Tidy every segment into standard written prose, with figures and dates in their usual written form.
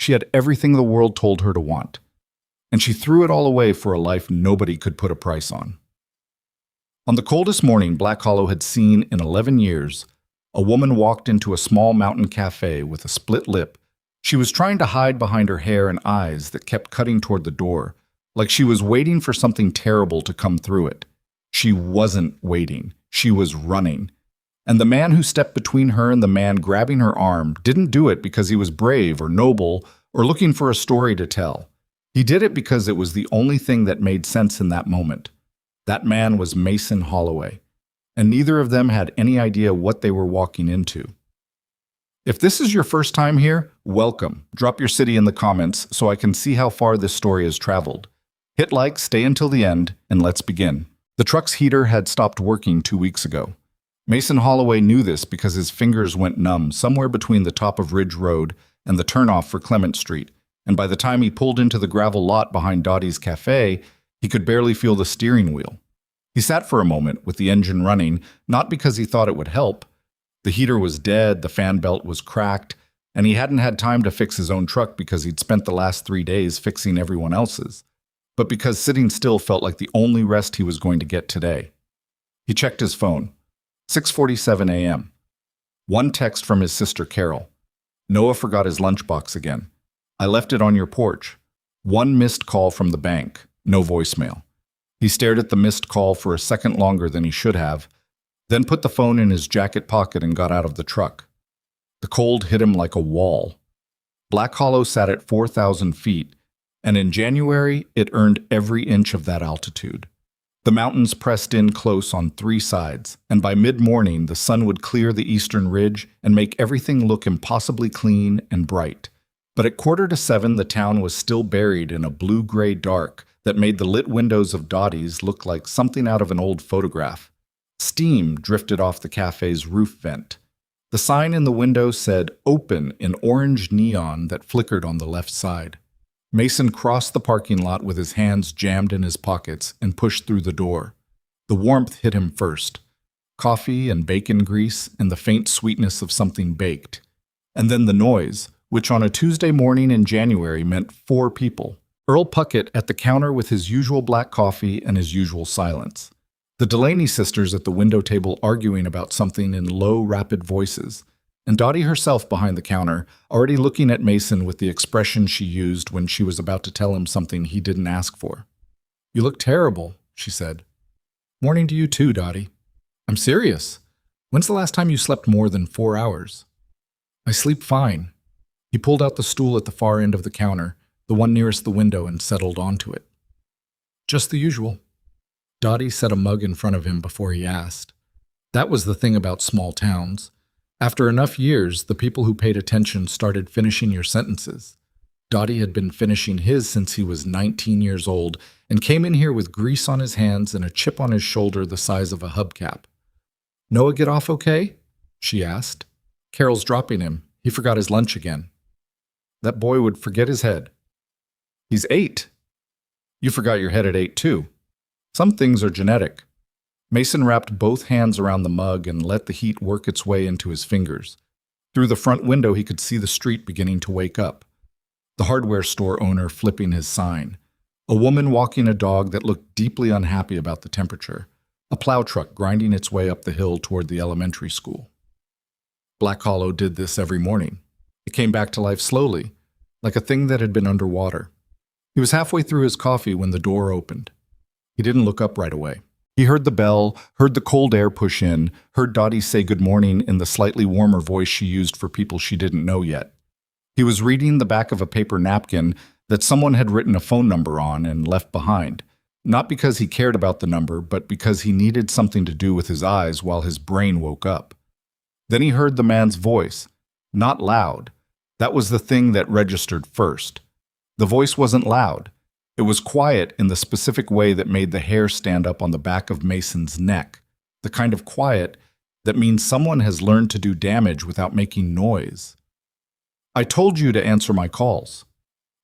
She had everything the world told her to want, and she threw it all away for a life nobody could put a price on. On the coldest morning Black Hollow had seen in 11 years, a woman walked into a small mountain cafe with a split lip. She was trying to hide behind her hair and eyes that kept cutting toward the door, like she was waiting for something terrible to come through it. She wasn't waiting. She was running. And the man who stepped between her and the man grabbing her arm didn't do it because he was brave or noble or looking for a story to tell. He did it because it was the only thing that made sense in that moment. That man was Mason Holloway, and neither of them had any idea what they were walking into. If this is your first time here, welcome. Drop your city in the comments so I can see how far this story has traveled. Hit like, stay until the end, and let's begin. The truck's heater had stopped working 2 weeks ago. Mason Holloway knew this because his fingers went numb somewhere between the top of Ridge Road and the turnoff for Clement Street, and by the time he pulled into the gravel lot behind Dottie's Cafe, he could barely feel the steering wheel. He sat for a moment with the engine running, not because he thought it would help. The heater was dead, the fan belt was cracked, and he hadn't had time to fix his own truck because he'd spent the last 3 days fixing everyone else's, but because sitting still felt like the only rest he was going to get today. He checked his phone. 6:47 a.m. One text from his sister Carol. Noah forgot his lunchbox again. I left it on your porch. One missed call from the bank. No voicemail. He stared at the missed call for a second longer than he should have, then put the phone in his jacket pocket and got out of the truck. The cold hit him like a wall. Black Hollow sat at 4,000 feet, and in January it earned every inch of that altitude. The mountains pressed in close on 3 sides, and by mid-morning the sun would clear the eastern ridge and make everything look impossibly clean and bright. But at 6:45 the town was still buried in a blue-gray dark that made the lit windows of Dottie's look like something out of an old photograph. Steam drifted off the cafe's roof vent. The sign in the window said "Open" in orange neon that flickered on the left side. Mason crossed the parking lot with his hands jammed in his pockets and pushed through the door. The warmth hit him first. Coffee and bacon grease and the faint sweetness of something baked. And then the noise, which on a Tuesday morning in January meant 4 people. Earl Puckett at the counter with his usual black coffee and his usual silence. The Delaney sisters at the window table arguing about something in low, rapid voices. And Dottie herself behind the counter, already looking at Mason with the expression she used when she was about to tell him something he didn't ask for. You look terrible, she said. Morning to you too, Dottie. I'm serious. When's the last time you slept more than 4 hours? I sleep fine. He pulled out the stool at the far end of the counter, the one nearest the window, and settled onto it. Just the usual. Dottie set a mug in front of him before he asked. That was the thing about small towns. After enough years, the people who paid attention started finishing your sentences. Dottie had been finishing his since he was 19 years old and came in here with grease on his hands and a chip on his shoulder the size of a hubcap. Noah get off okay? She asked. Carol's dropping him. He forgot his lunch again. That boy would forget his head. He's 8. You forgot your head at 8 too. Some things are genetic. Mason wrapped both hands around the mug and let the heat work its way into his fingers. Through the front window he could see the street beginning to wake up. The hardware store owner flipping his sign. A woman walking a dog that looked deeply unhappy about the temperature. A plow truck grinding its way up the hill toward the elementary school. Black Hollow did this every morning. It came back to life slowly, like a thing that had been underwater. He was halfway through his coffee when the door opened. He didn't look up right away. He heard the bell, heard the cold air push in, heard Dottie say good morning in the slightly warmer voice she used for people she didn't know yet. He was reading the back of a paper napkin that someone had written a phone number on and left behind, not because he cared about the number, but because he needed something to do with his eyes while his brain woke up. Then he heard the man's voice, not loud. That was the thing that registered first. The voice wasn't loud. It was quiet in the specific way that made the hair stand up on the back of Mason's neck, the kind of quiet that means someone has learned to do damage without making noise. I told you to answer my calls.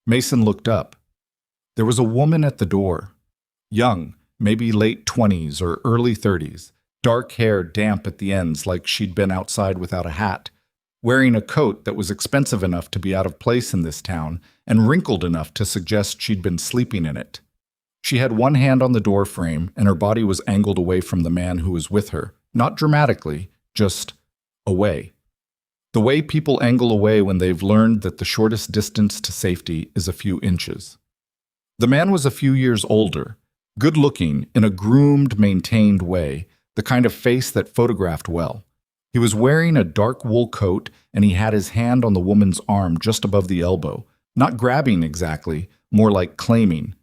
Mason looked up. There was a woman at the door. Young, maybe late 20s or early 30s, dark hair damp at the ends like she'd been outside without a hat. wearing a coat that was expensive enough to be out of place in this town and wrinkled enough to suggest she'd been sleeping in it. She had one hand on the door frame, and her body was angled away from the man who was with her, not dramatically, just away. The way people angle away when they've learned that the shortest distance to safety is a few inches. The man was a few years older, good-looking in a groomed, maintained way, the kind of face that photographed well. He was wearing a dark wool coat, and he had his hand on the woman's arm just above the elbow, not grabbing exactly, more like claiming.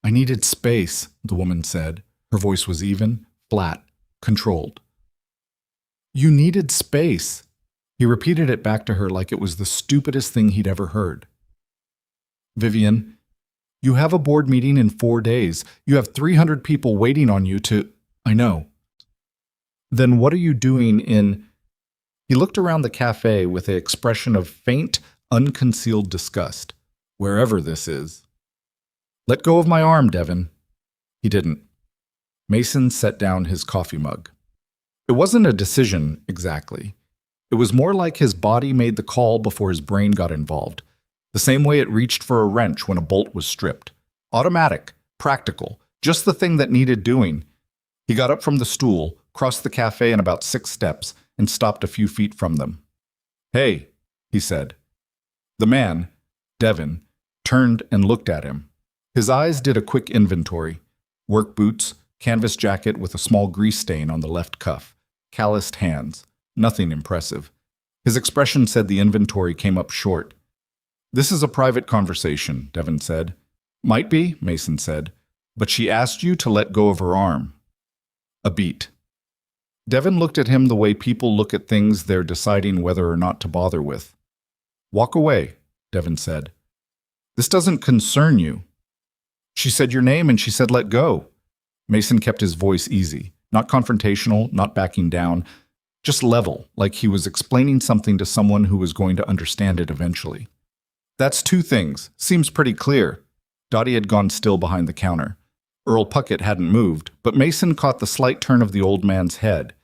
"I needed space," the woman said. Her voice was even, flat, controlled. "You needed space." He repeated it back to her like it was the stupidest thing he'd ever heard. "Vivian, you have a board meeting in 4 days. You have 300 people waiting on you to—" "I know." "Then what are you doing in—" He looked around the cafe with an expression of faint, unconcealed disgust. "Wherever this is." "Let go of my arm, Devin." He didn't. Mason set down his coffee mug. It wasn't a decision, exactly. It was more like his body made the call before his brain got involved, the same way it reached for a wrench when a bolt was stripped. Automatic, practical, just the thing that needed doing. He got up from the stool, crossed the cafe in about 6 steps, and stopped a few feet from them. "Hey," he said. The man, Devin, turned and looked at him. His eyes did a quick inventory. Work boots, canvas jacket with a small grease stain on the left cuff, calloused hands. Nothing impressive. His expression said the inventory came up short. "This is a private conversation," Devin said. "Might be," Mason said, "but she asked you to let go of her arm." A beat. Devin looked at him the way people look at things they're deciding whether or not to bother with. "Walk away," Devin said. "This doesn't concern you." "She said your name and she said let go." Mason kept his voice easy, not confrontational, not backing down, just level, like he was explaining something to someone who was going to understand it eventually. "That's 2 things. Seems pretty clear." Dottie had gone still behind the counter. Earl Puckett hadn't moved, but Mason caught the slight turn of the old man's head.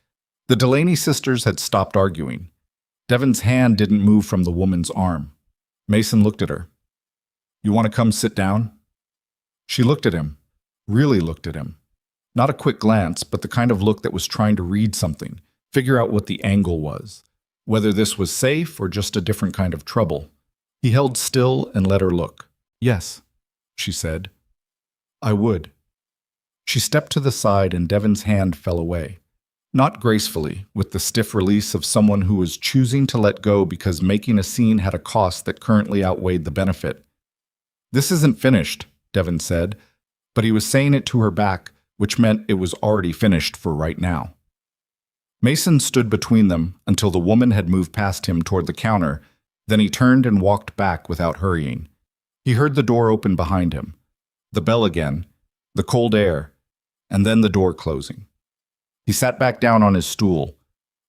The Delaney sisters had stopped arguing. Devin's hand didn't move from the woman's arm. Mason looked at her. "You want to come sit down?" She looked at him, really looked at him. Not a quick glance, but the kind of look that was trying to read something, figure out what the angle was, whether this was safe or just a different kind of trouble. He held still and let her look. "Yes," she said. "I would." She stepped to the side and Devin's hand fell away. Not gracefully, with the stiff release of someone who was choosing to let go because making a scene had a cost that currently outweighed the benefit. "This isn't finished," Devin said, but he was saying it to her back, which meant it was already finished for right now. Mason stood between them until the woman had moved past him toward the counter, then he turned and walked back without hurrying. He heard the door open behind him, the bell again, the cold air, and then the door closing. He sat back down on his stool.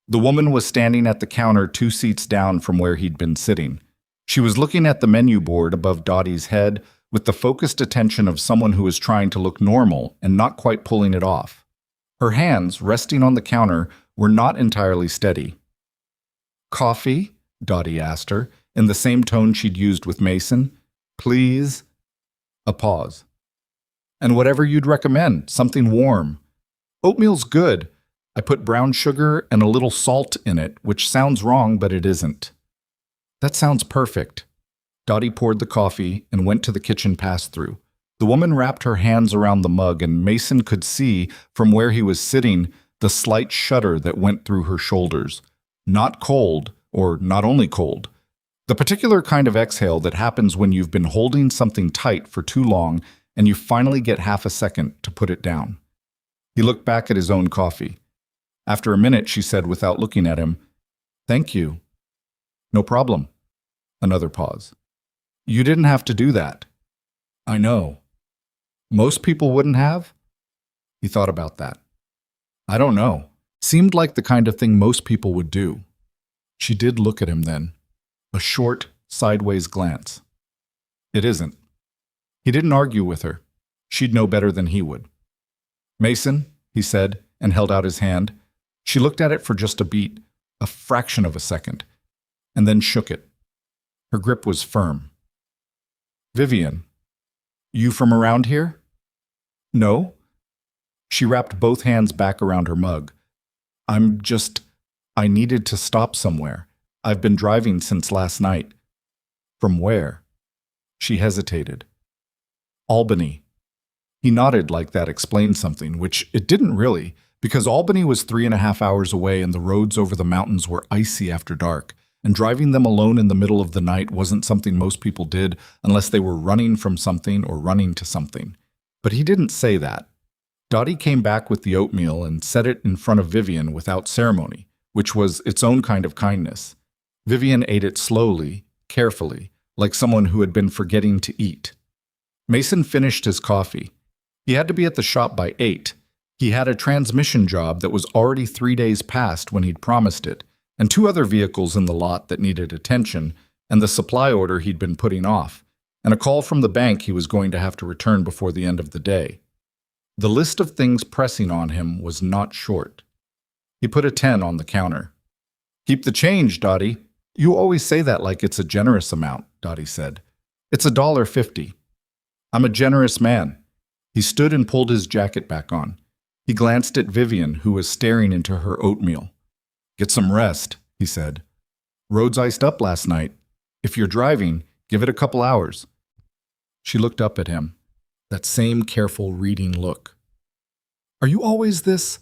The woman was standing at the counter 2 seats down from where he'd been sitting. She was looking at the menu board above Dottie's head with the focused attention of someone who is trying to look normal and not quite pulling it off. Her hands, resting on the counter, were not entirely steady. "Coffee?" Dottie asked her, in the same tone she'd used with Mason. "Please?" A pause. "And whatever you'd recommend, something warm." "Oatmeal's good. I put brown sugar and a little salt in it, which sounds wrong, but it isn't." "That sounds perfect." Dottie poured the coffee and went to the kitchen pass-through. The woman wrapped her hands around the mug, and Mason could see, from where he was sitting, the slight shudder that went through her shoulders. Not cold, or not only cold. The particular kind of exhale that happens when you've been holding something tight for too long and you finally get half a second to put it down. He looked back at his own coffee. After a minute, she said without looking at him, "Thank you." "No problem." Another pause. "You didn't have to do that." "I know." "Most people wouldn't have?" He thought about that. "I don't know. Seemed like the kind of thing most people would do." She did look at him then. A short, sideways glance. "It isn't." He didn't argue with her. She'd know better than he would. "Mason," he said, and held out his hand. She looked at it for just a beat, a fraction of a second. and then shook it. Her grip was firm. "Vivian, you from around here?" "No." She wrapped both hands back around her mug. I needed to stop somewhere. I've been driving since last night." "From where?" She hesitated. "Albany." He nodded like that explained something, which it didn't really, because Albany was 3.5 hours away and the roads over the mountains were icy after dark, and driving them alone in the middle of the night wasn't something most people did unless they were running from something or running to something. But he didn't say that. Dottie came back with the oatmeal and set it in front of Vivian without ceremony, which was its own kind of kindness. Vivian ate it slowly, carefully, like someone who had been forgetting to eat. Mason finished his coffee. He had to be at the shop by 8. He had a transmission job that was already 3 days past when he'd promised it, and 2 other vehicles in the lot that needed attention, and the supply order he'd been putting off, and a call from the bank he was going to have to return before the end of the day. The list of things pressing on him was not short. He put a 10 on the counter. "Keep the change, Dottie. You always say that like it's a generous amount," Dottie said. "It's $1.50. I'm a generous man." He stood and pulled his jacket back on. He glanced at Vivian, who was staring into her oatmeal. "Get some rest," he said. "Roads iced up last night. If you're driving, give it a couple hours." She looked up at him, that same careful reading look. "Are you always this?"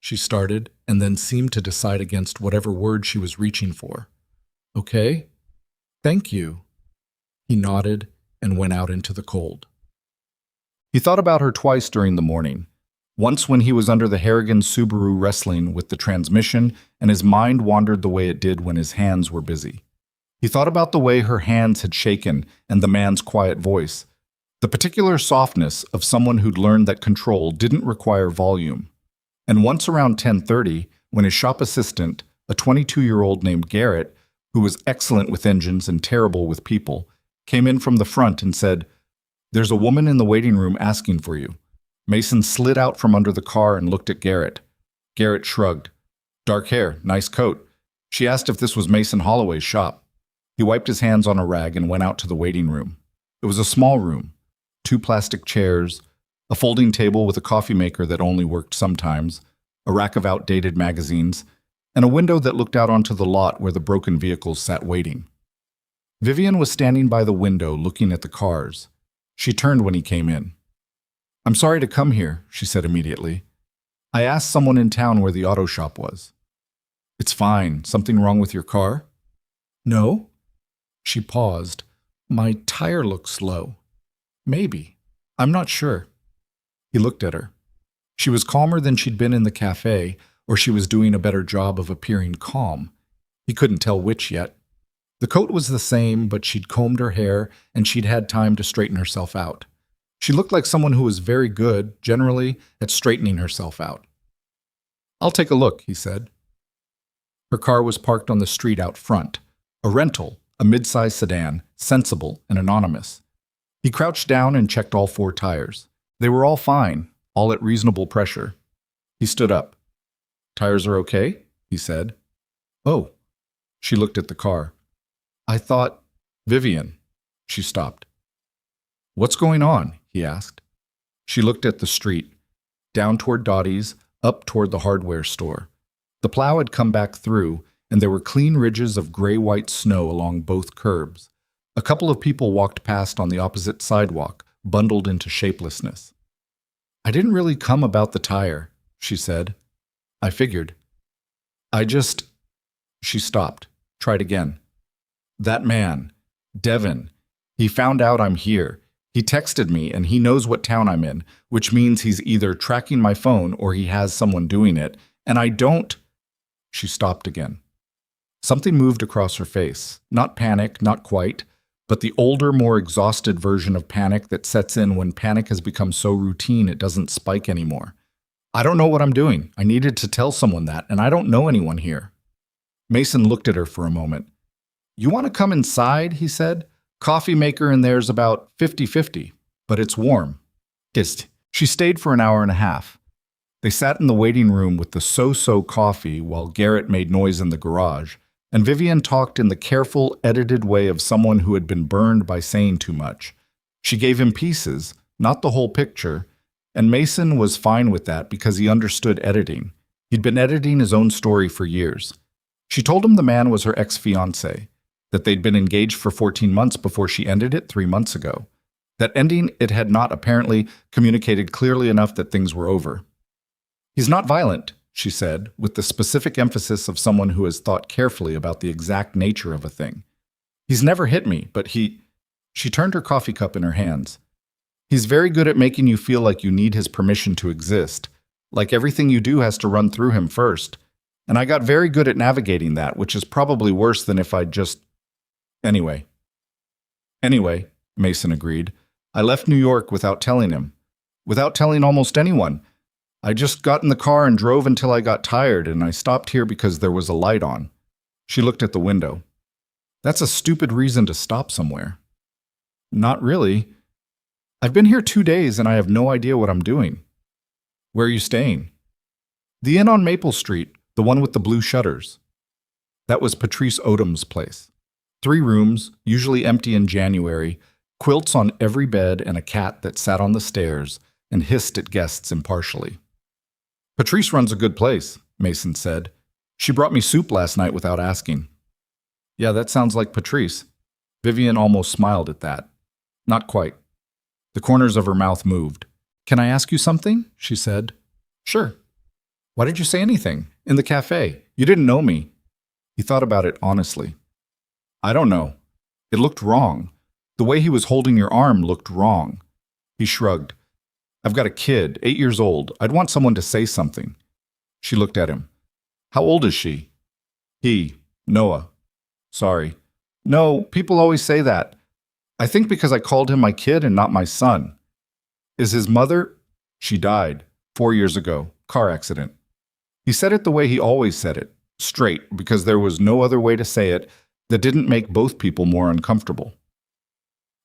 she started, and then seemed to decide against whatever word she was reaching for. "Okay. Thank you." He nodded and went out into the cold. He thought about her twice during the morning. Once when he was under the Harrigan Subaru wrestling with the transmission, and his mind wandered the way it did when his hands were busy. He thought about the way her hands had shaken and the man's quiet voice, the particular softness of someone who'd learned that control didn't require volume. And once around 10:30, when his shop assistant, a 22-year-old named Garrett, who was excellent with engines and terrible with people, came in from the front and said, "There's a woman in the waiting room asking for you." Mason slid out from under the car and looked at Garrett. Garrett shrugged. "Dark hair, nice coat." She asked if this was Mason Holloway's shop. He wiped his hands on a rag and went out to the waiting room. It was a small room. 2 plastic chairs, a folding table with a coffee maker that only worked sometimes, a rack of outdated magazines, and a window that looked out onto the lot where the broken vehicles sat waiting. Vivian was standing by the window looking at the cars. She turned when he came in. "I'm sorry to come here," she said immediately. "I asked someone in town where the auto shop was." "It's fine. Something wrong with your car?" "No." She paused. "My tire looks low." "Maybe. I'm not sure." He looked at her. She was calmer than she'd been in the cafe, or she was doing a better job of appearing calm. He couldn't tell which yet. The coat was the same, but she'd combed her hair and she'd had time to straighten herself out. She looked like someone who was very good, generally, at straightening herself out. "I'll take a look," he said. Her car was parked on the street out front. A rental, a mid-sized sedan, sensible and anonymous. He crouched down and checked all 4 tires. They were all fine, all at reasonable pressure. He stood up. "Tires are okay?" he said. "Oh." She looked at the car. "I thought, Vivian." She stopped. "What's going on?" he asked. She looked at the street, down toward Dottie's, up toward the hardware store. The plow had come back through, and there were clean ridges of gray-white snow along both curbs. A couple of people walked past on the opposite sidewalk, bundled into shapelessness. "I didn't really come about the tire," she said. "I figured. She stopped, tried again. "That man, Devin, he found out I'm here. He texted me and he knows what town I'm in, which means he's either tracking my phone or he has someone doing it, and I don't—" She stopped again. Something moved across her face. Not panic, not quite, but the older, more exhausted version of panic that sets in when panic has become so routine it doesn't spike anymore. "I don't know what I'm doing. I needed to tell someone that, and I don't know anyone here." Mason looked at her for a moment. "You want to come inside?" he said. "Coffee maker in there's about 50-50, but it's warm." She stayed for an hour and a half. They sat in the waiting room with the so-so coffee while Garrett made noise in the garage, And Vivian talked in the careful, edited way of someone who had been burned by saying too much. She gave him pieces, not the whole picture, and Mason was fine with that because he understood editing. He'd been editing his own story for years. She told him the man was her ex-fiancé, that they'd been engaged for 14 months before she ended it 3 months ago. That ending it had not apparently communicated clearly enough that things were over. "He's not violent," she said, with the specific emphasis of someone who has thought carefully about the exact nature of a thing. "He's never hit me, but he—" She turned her coffee cup in her hands. "He's very good at making you feel like you need his permission to exist, like everything you do has to run through him first. And I got very good at navigating that, which is probably worse than if I'd just... Anyway, Mason agreed. I left New York without telling him. Without telling almost anyone. I just got in the car and drove until I got tired, and I stopped here because there was a light on." She looked at the window. "That's a stupid reason to stop somewhere." "Not really. I've been here 2 days and I have no idea what I'm doing." "Where are you staying?" "The inn on Maple Street, the one with the blue shutters." That was Patrice Odom's place. 3 rooms, usually empty in January, quilts on every bed and a cat that sat on the stairs and hissed at guests impartially. "Patrice runs a good place," Mason said. "She brought me soup last night without asking." "Yeah, that sounds like Patrice." Vivian almost smiled at that. Not quite. The corners of her mouth moved. "Can I ask you something?" she said. "Sure." "Why did you say anything? In the cafe. You didn't know me." He thought about it honestly. "I don't know. It looked wrong. The way he was holding your arm looked wrong." He shrugged. "I've got a kid, 8 years old. I'd want someone to say something." She looked at him. "How old is she?" Noah. "Sorry." "No, people always say that. I think because I called him my kid and not my son." "Is his mother—" "She died 4 years ago. Car accident." He said it the way he always said it, straight, because there was no other way to say it that didn't make both people more uncomfortable.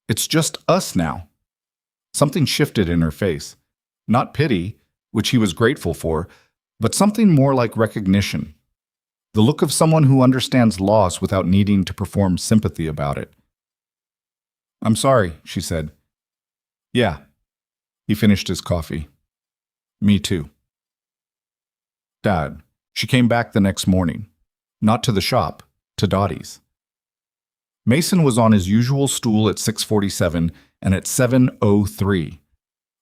"It's just us now." Something shifted in her face. Not pity, which he was grateful for, but something more like recognition. The look of someone who understands loss without needing to perform sympathy about it. "I'm sorry," she said. "Yeah." He finished his coffee. "Me too." Dad. She came back the next morning. Not to the shop, to Dottie's. Mason was on his usual stool at 6:47 and at 7:03.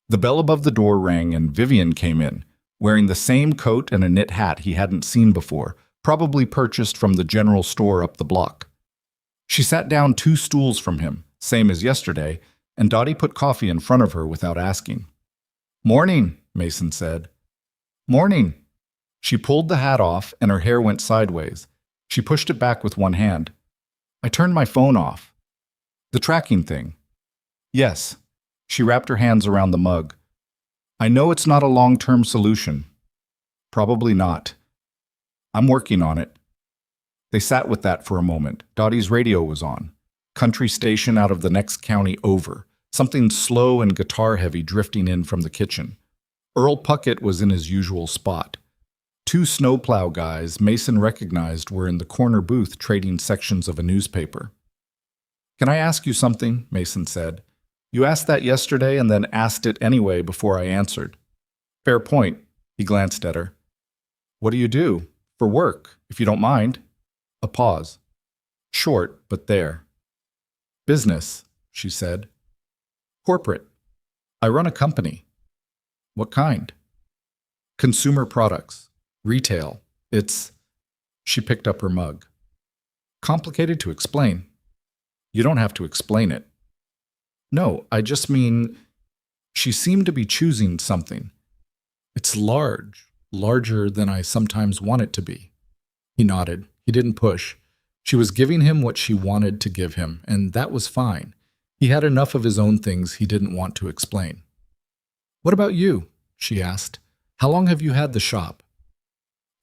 The bell above the door rang and Vivian came in, wearing the same coat and a knit hat he hadn't seen before, probably purchased from the general store up the block. She sat down 2 stools from him, same as yesterday, and Dottie put coffee in front of her without asking. "Morning," Mason said. "Morning." She pulled the hat off and her hair went sideways. She pushed it back with one hand. "I turned my phone off." "The tracking thing?" "Yes." She wrapped her hands around the mug. "I know it's not a long-term solution." "Probably not. I'm working on it." They sat with that for a moment. Dottie's radio was on. Country station out of the next county over. Something slow and guitar-heavy drifting in from the kitchen. Earl Puckett was in his usual spot. 2 snowplow guys Mason recognized were in the corner booth trading sections of a newspaper. "Can I ask you something?" Mason said. "You asked that yesterday and then asked it anyway before I answered." "Fair point." He glanced at her. "What do you do? For work, if you don't mind." A pause. Short, but there. "Business," she said. "Corporate. I run a company." "What kind?" "Consumer products. Retail. It's—" She picked up her mug. "Complicated to explain." "You don't have to explain it." "No, I just mean—" She seemed to be choosing something. "It's large, larger than I sometimes want it to be." He nodded. He didn't push. She was giving him what she wanted to give him, and that was fine. He had enough of his own things he didn't want to explain. "What about you?" she asked. "How long have you had the shop?"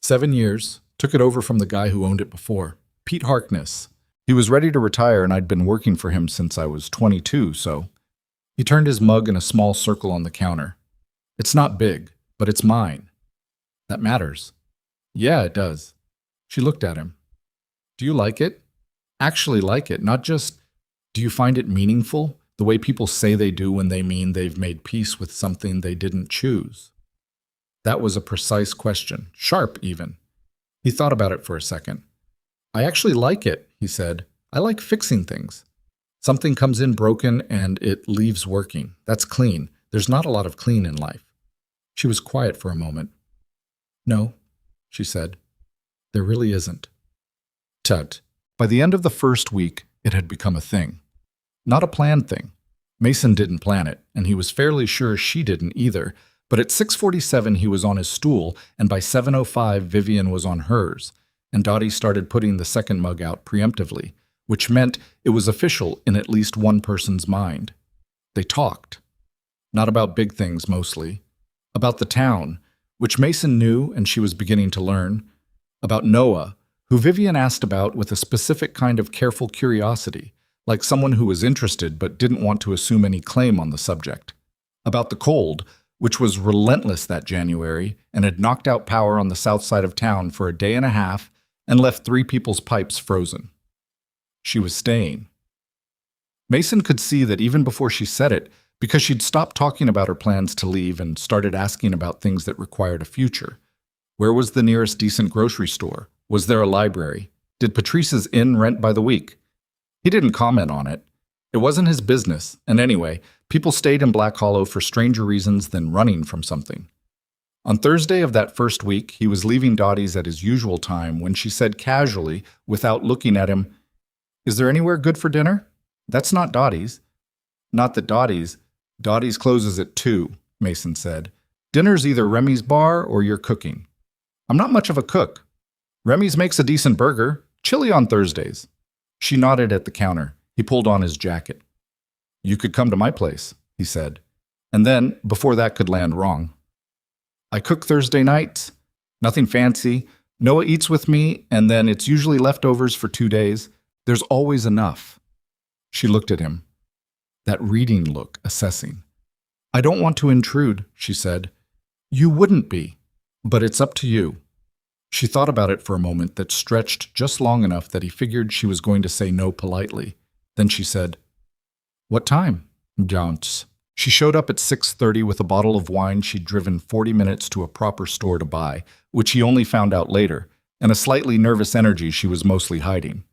7 years. Took it over from the guy who owned it before. Pete Harkness. He was ready to retire and I'd been working for him since I was 22, so... He turned his mug in a small circle on the counter. "It's not big, but it's mine." "That matters." "Yeah, it does." She looked at him. Do you like it? Actually like it, not just do you find it meaningful, the way people say they do when they mean they've made peace with something they didn't choose. That was a precise question, sharp even. He thought about it for a second. I actually like it, he said. I like fixing things. Something comes in broken and it leaves working. That's clean. There's not a lot of clean in life. She was quiet for a moment. No, she said. There really isn't. Tut. By the end of the first week, it had become a thing. Not a planned thing. Mason didn't plan it, and he was fairly sure she didn't either. But at 6:47, he was on his stool, and by 7:05, Vivian was on hers, and Dottie started putting the second mug out preemptively, which meant it was official in at least one person's mind. They talked. Not about big things, mostly. About the town, which Mason knew and she was beginning to learn. About Noah, who Vivian asked about with a specific kind of careful curiosity, like someone who was interested but didn't want to assume any claim on the subject. About the cold, which was relentless that January and had knocked out power on the south side of town for a day and a half and left 3 people's pipes frozen. She was staying. Mason could see that even before she said it, because she'd stopped talking about her plans to leave and started asking about things that required a future. Where was the nearest decent grocery store? Was there a library? Did Patrice's inn rent by the week? He didn't comment on it. It wasn't his business, and anyway, people stayed in Black Hollow for stranger reasons than running from something. On Thursday of that first week, he was leaving Dottie's at his usual time when she said casually, without looking at him, "Is there anywhere good for dinner?" "That's not Dottie's." "Not that Dottie's closes at 2, Mason said. "Dinner's either Remy's bar or you're cooking." "I'm not much of a cook." "Remy's makes a decent burger. Chili on Thursdays." She nodded at the counter. He pulled on his jacket. "You could come to my place," he said. And then, before that could land wrong, "I cook Thursday nights. Nothing fancy. Noah eats with me, and then it's usually leftovers for 2 days. There's always enough." She looked at him. That reading look, assessing. "I don't want to intrude," she said. "You wouldn't be, but it's up to you." She thought about it for a moment that stretched just long enough that he figured she was going to say no politely. Then she said, "What time?" "Don't." She showed up at 6:30 with a bottle of wine she'd driven 40 minutes to a proper store to buy, which he only found out later, and a slightly nervous energy she was mostly hiding.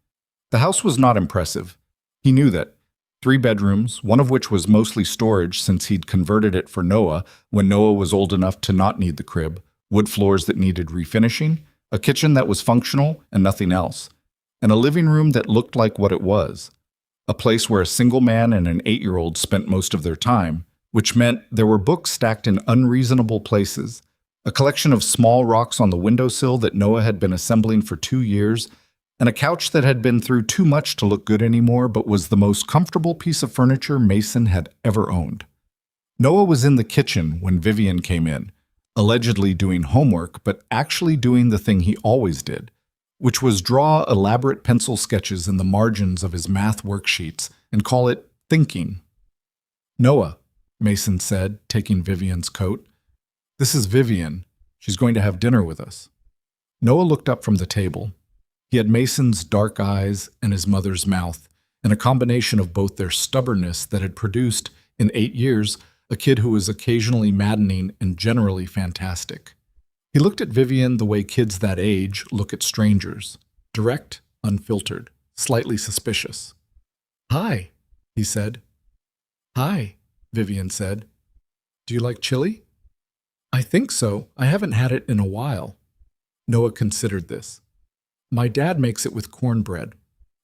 The house was not impressive. He knew that. 3 bedrooms, one of which was mostly storage since he'd converted it for Noah when Noah was old enough to not need the crib, wood floors that needed refinishing, a kitchen that was functional and nothing else, and a living room that looked like what it was, a place where a single man and an 8-year-old spent most of their time, which meant there were books stacked in unreasonable places, a collection of small rocks on the windowsill that Noah had been assembling for 2 years, and a couch that had been through too much to look good anymore but was the most comfortable piece of furniture Mason had ever owned. Noah was in the kitchen when Vivian came in, allegedly doing homework but actually doing the thing he always did, which was draw elaborate pencil sketches in the margins of his math worksheets and call it thinking. "Noah," Mason said, taking Vivian's coat. "This is Vivian. She's going to have dinner with us." Noah looked up from the table. He had Mason's dark eyes and his mother's mouth, and a combination of both their stubbornness that had produced, in 8 years, a kid who was occasionally maddening and generally fantastic. He looked at Vivian the way kids that age look at strangers, direct, unfiltered, slightly suspicious. "Hi," he said. "Hi," Vivian said. "Do you like chili?" "I think so. I haven't had it in a while." Noah considered this. "My dad makes it with cornbread.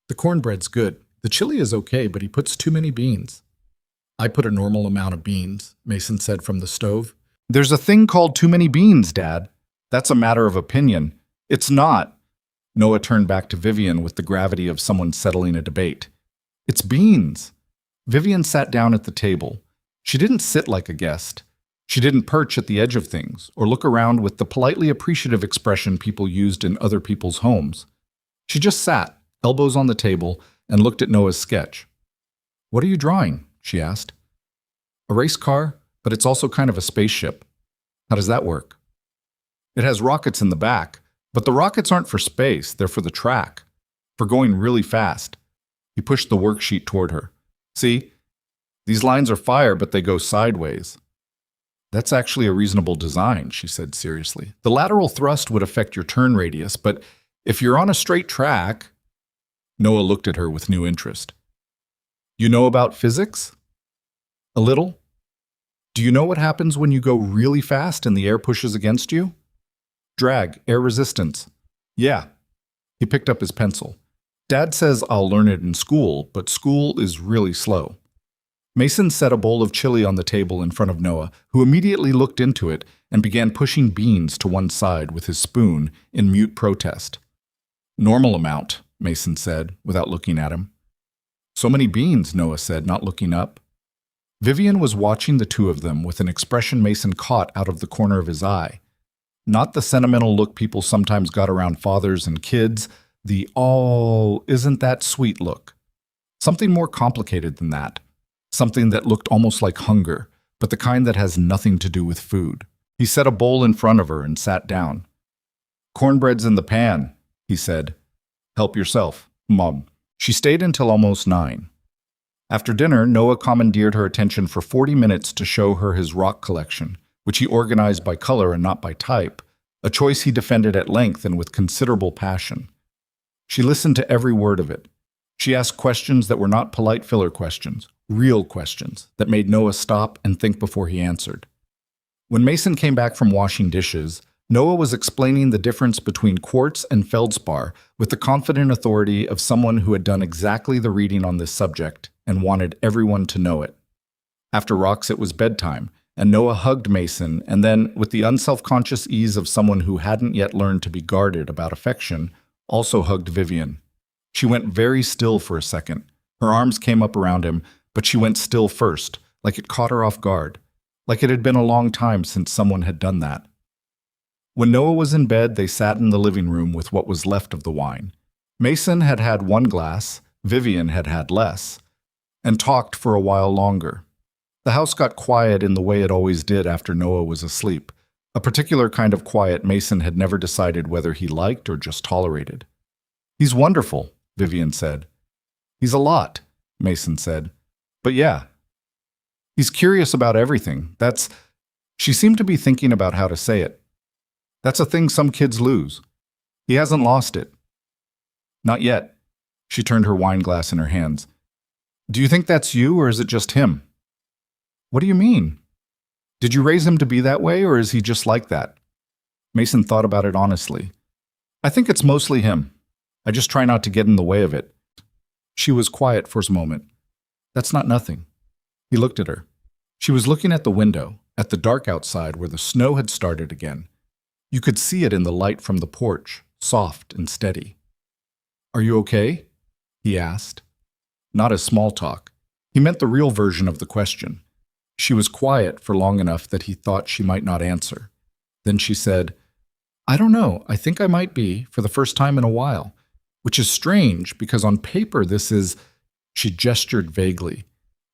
The cornbread's good. The chili is okay, but he puts too many beans." "I put a normal amount of beans," Mason said from the stove. "There's a thing called too many beans, Dad. That's a matter of opinion. It's not." Noah turned back to Vivian with the gravity of someone settling a debate. "It's beans." Vivian sat down at the table. She didn't sit like a guest. She didn't perch at the edge of things or look around with the politely appreciative expression people used in other people's homes. She just sat, elbows on the table, and looked at Noah's sketch. "What are you drawing?" she asked. "A race car, but it's also kind of a spaceship." "How does that work?" "It has rockets in the back, but the rockets aren't for space, they're for the track. for going really fast. He pushed the worksheet toward her. See, these lines are fire, but they go sideways. That's actually a reasonable design, she said seriously. The lateral thrust would affect your turn radius, but if you're on a straight track... Noah looked at her with new interest. You know about physics? A little? Do you know what happens when you go really fast and the air pushes against you? Drag, air resistance. Yeah. He picked up his pencil. Dad says I'll learn it in school, but school is really slow. Mason set a bowl of chili on the table in front of Noah, who immediately looked into it and began pushing beans to one side with his spoon in mute protest. Normal amount, Mason said, without looking at him. So many beans, Noah said, not looking up. Vivian was watching the two of them with an expression Mason caught out of the corner of his eye. Not the sentimental look people sometimes got around fathers and kids, the "oh, isn't that sweet" look. Something more complicated than that. Something that looked almost like hunger, but the kind that has nothing to do with food. He set a bowl in front of her and sat down. Cornbread's in the pan, he said. Help yourself, Mom. She stayed until almost 9. After dinner, Noah commandeered her attention for 40 minutes to show her his rock collection, which he organized by color and not by type, a choice he defended at length and with considerable passion. She listened to every word of it. She asked questions that were not polite filler questions, real questions that made Noah stop and think before he answered. When Mason came back from washing dishes, Noah was explaining the difference between quartz and feldspar with the confident authority of someone who had done exactly the reading on this subject and wanted everyone to know it. After rocks, it was bedtime, and Noah hugged Mason and then, with the unselfconscious ease of someone who hadn't yet learned to be guarded about affection, also hugged Vivian. She went very still for a second. Her arms came up around him, but she went still first, like it caught her off guard, like it had been a long time since someone had done that. When Noah was in bed, they sat in the living room with what was left of the wine. Mason had had 1 glass, Vivian had had less, and talked for a while longer. The house got quiet in the way it always did after Noah was asleep, a particular kind of quiet Mason had never decided whether he liked or just tolerated. He's wonderful, Vivian said. He's a lot, Mason said. But yeah. He's curious about everything. She seemed to be thinking about how to say it. That's a thing some kids lose. He hasn't lost it. Not yet. She turned her wine glass in her hands. Do you think that's you, or is it just him? What do you mean? Did you raise him to be that way, or is he just like that? Mason thought about it honestly. I think it's mostly him. I just try not to get in the way of it. She was quiet for a moment. That's not nothing. He looked at her. She was looking at the window, at the dark outside where the snow had started again. You could see it in the light from the porch, soft and steady. Are you okay? He asked. Not as small talk. He meant the real version of the question. She was quiet for long enough that he thought she might not answer. Then she said, I don't know, I think I might be, for the first time in a while. Which is strange, because on paper this is... She gestured vaguely.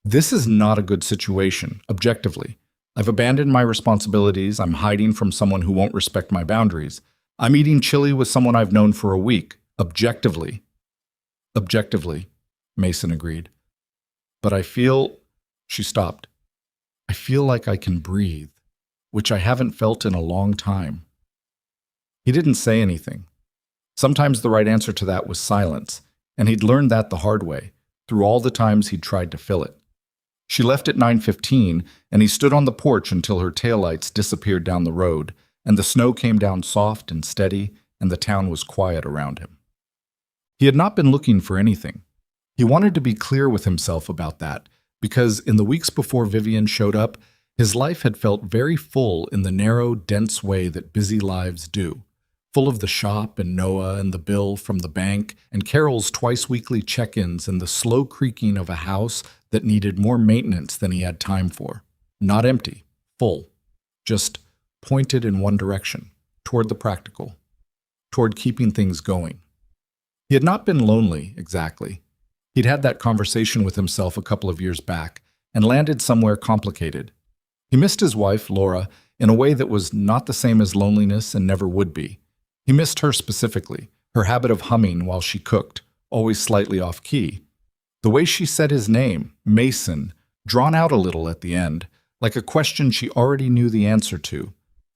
This is not a good situation, objectively. I've abandoned my responsibilities. I'm hiding from someone who won't respect my boundaries. I'm eating chili with someone I've known for a week, objectively. Objectively, Mason agreed. But I feel... She stopped. I feel like I can breathe, which I haven't felt in a long time. He didn't say anything. Sometimes the right answer to that was silence, and he'd learned that the hard way, through all the times he'd tried to fill it. She left at 9:15, and he stood on the porch until her taillights disappeared down the road, and the snow came down soft and steady, and the town was quiet around him. He had not been looking for anything. He wanted to be clear with himself about that, because in the weeks before Vivian showed up, his life had felt very full in the narrow, dense way that busy lives do, full of the shop and Noah and the bill from the bank and Carol's twice-weekly check-ins and the slow creaking of a house that needed more maintenance than he had time for. Not empty, full, just pointed in one direction, toward the practical, toward keeping things going. He had not been lonely, exactly. He'd had that conversation with himself a couple of years back and landed somewhere complicated. He missed his wife, Laura, in a way that was not the same as loneliness and never would be. He missed her specifically, her habit of humming while she cooked, always slightly off key. The way she said his name, Mason, drawn out a little at the end, like a question she already knew the answer to.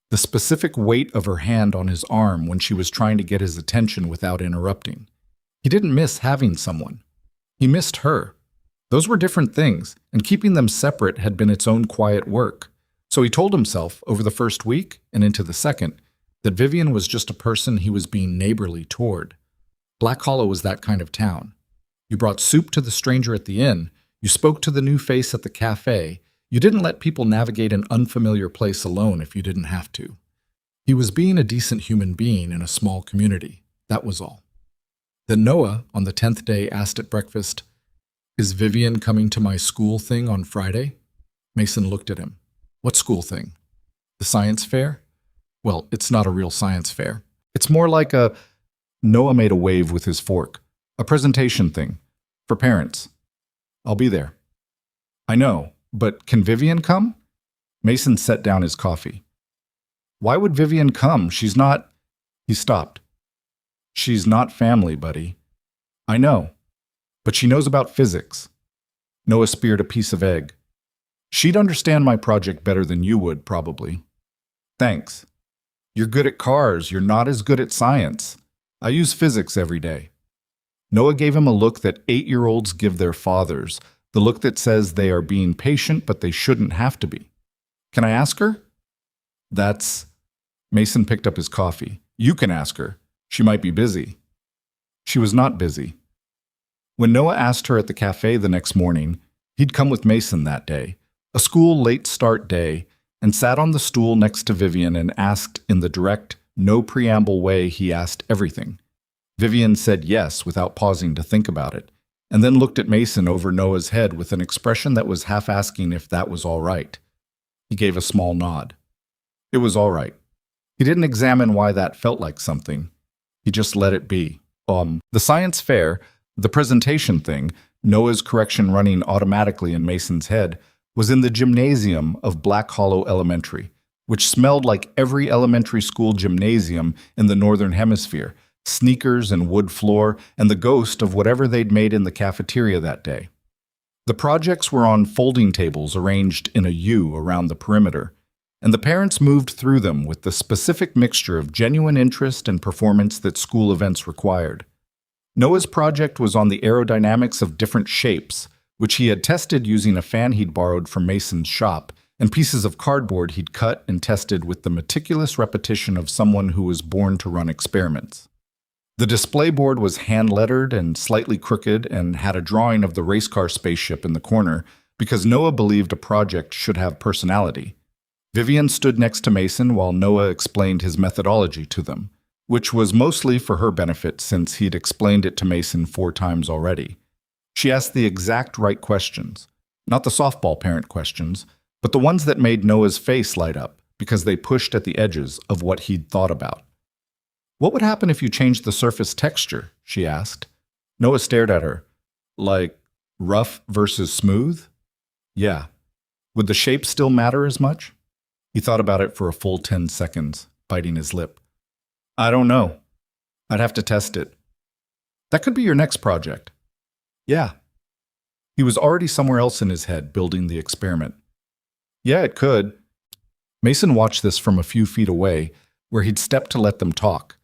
The specific weight of her hand on his arm when she was trying to get his attention without interrupting. He didn't miss having someone. He missed her. Those were different things, and keeping them separate had been its own quiet work. So he told himself, over the first week and into the second, that Vivian was just a person he was being neighborly toward. Black Hollow was that kind of town. You brought soup to the stranger at the inn, you spoke to the new face at the cafe, you didn't let people navigate an unfamiliar place alone if you didn't have to. He was being a decent human being in a small community, that was all. Then Noah, on the 10th day, asked at breakfast, "Is Vivian coming to my school thing on Friday?" Mason looked at him. "What school thing? The science fair?" "Well, it's not a real science fair. It's more like a—" Noah made a wave with his fork. "A presentation thing. For parents. I'll be there." "I know, but can Vivian come?" Mason set down his coffee. "Why would Vivian come? She's not—" He stopped. "She's not family, buddy." "I know. But she knows about physics." Noah speared a piece of egg. "She'd understand my project better than you would, probably." "Thanks. You're good at cars. You're not as good at science. I use physics every day." Noah gave him a look that 8-year-olds give their fathers, the look that says they are being patient but they shouldn't have to be. "Can I ask her?" "That's—" Mason picked up his coffee. "You can ask her. She might be busy." She was not busy. When Noah asked her at the cafe the next morning, he'd come with Mason that day, a school late start day, and sat on the stool next to Vivian and asked in the direct, no preamble way he asked everything. Vivian said yes without pausing to think about it, and then looked at Mason over Noah's head with an expression that was half asking if that was all right. He gave a small nod. It was all right. He didn't examine why that felt like something. He just let it be. The science fair, the presentation thing, Noah's correction running automatically in Mason's head, was in the gymnasium of Black Hollow Elementary, which smelled like every elementary school gymnasium in the Northern Hemisphere, sneakers and wood floor, and the ghost of whatever they'd made in the cafeteria that day. The projects were on folding tables arranged in a U around the perimeter, and the parents moved through them with the specific mixture of genuine interest and performance that school events required. Noah's project was on the aerodynamics of different shapes, which he had tested using a fan he'd borrowed from Mason's shop, and pieces of cardboard he'd cut and tested with the meticulous repetition of someone who was born to run experiments. The display board was hand-lettered and slightly crooked and had a drawing of the race car spaceship in the corner because Noah believed a project should have personality. Vivian stood next to Mason while Noah explained his methodology to them, which was mostly for her benefit since he'd explained it to Mason 4 times already. She asked the exact right questions, not the softball parent questions, but the ones that made Noah's face light up because they pushed at the edges of what he'd thought about. "What would happen if you changed the surface texture?" she asked. Noah stared at her. "Like rough versus smooth?" "Yeah." "Would the shape still matter as much?" He thought about it for a full 10 seconds, biting his lip. "I don't know. I'd have to test it." "That could be your next project." "Yeah." He was already somewhere else in his head, building the experiment. "Yeah, it could." Mason watched this from a few feet away, where he'd stepped to let them talk,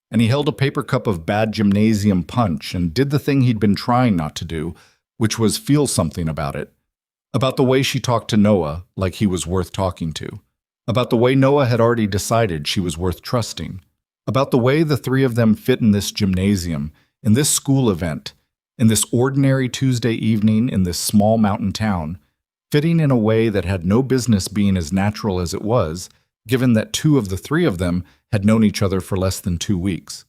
and he held a paper cup of bad gymnasium punch and did the thing he'd been trying not to do, which was feel something about it. About the way she talked to Noah like he was worth talking to. About the way Noah had already decided she was worth trusting. About the way the 3 of them fit in this gymnasium, in this school event, in this ordinary Tuesday evening in this small mountain town, fitting in a way that had no business being as natural as it was, given that 2 of the 3 of them had known each other for less than 2 weeks.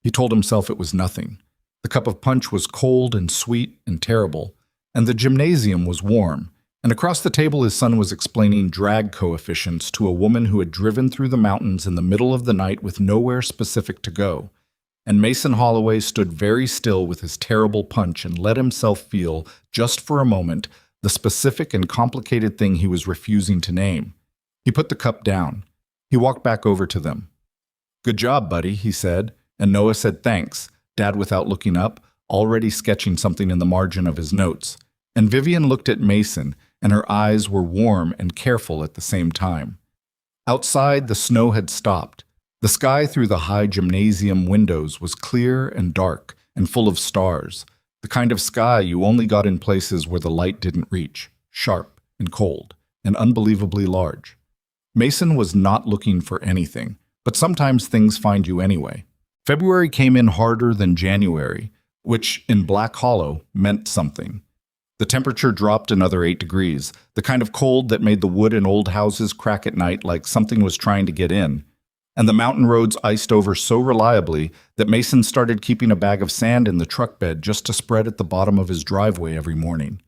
He told himself it was nothing. The cup of punch was cold and sweet and terrible, and the gymnasium was warm, and across the table his son was explaining drag coefficients to a woman who had driven through the mountains in the middle of the night with nowhere specific to go. And Mason Holloway stood very still with his terrible punch and let himself feel, just for a moment, the specific and complicated thing he was refusing to name. He put the cup down. He walked back over to them. "Good job, buddy," he said, and Noah said thanks, Dad without looking up, already sketching something in the margin of his notes, and Vivian looked at Mason, and her eyes were warm and careful at the same time. Outside, the snow had stopped. The sky through the high gymnasium windows was clear and dark and full of stars, the kind of sky you only got in places where the light didn't reach, sharp and cold and unbelievably large. Mason was not looking for anything, but sometimes things find you anyway. February came in harder than January, which in Black Hollow meant something. The temperature dropped another 8 degrees, the kind of cold that made the wood in old houses crack at night like something was trying to get in. And the mountain roads iced over so reliably that Mason started keeping a bag of sand in the truck bed just to spread at the bottom of his driveway every morning.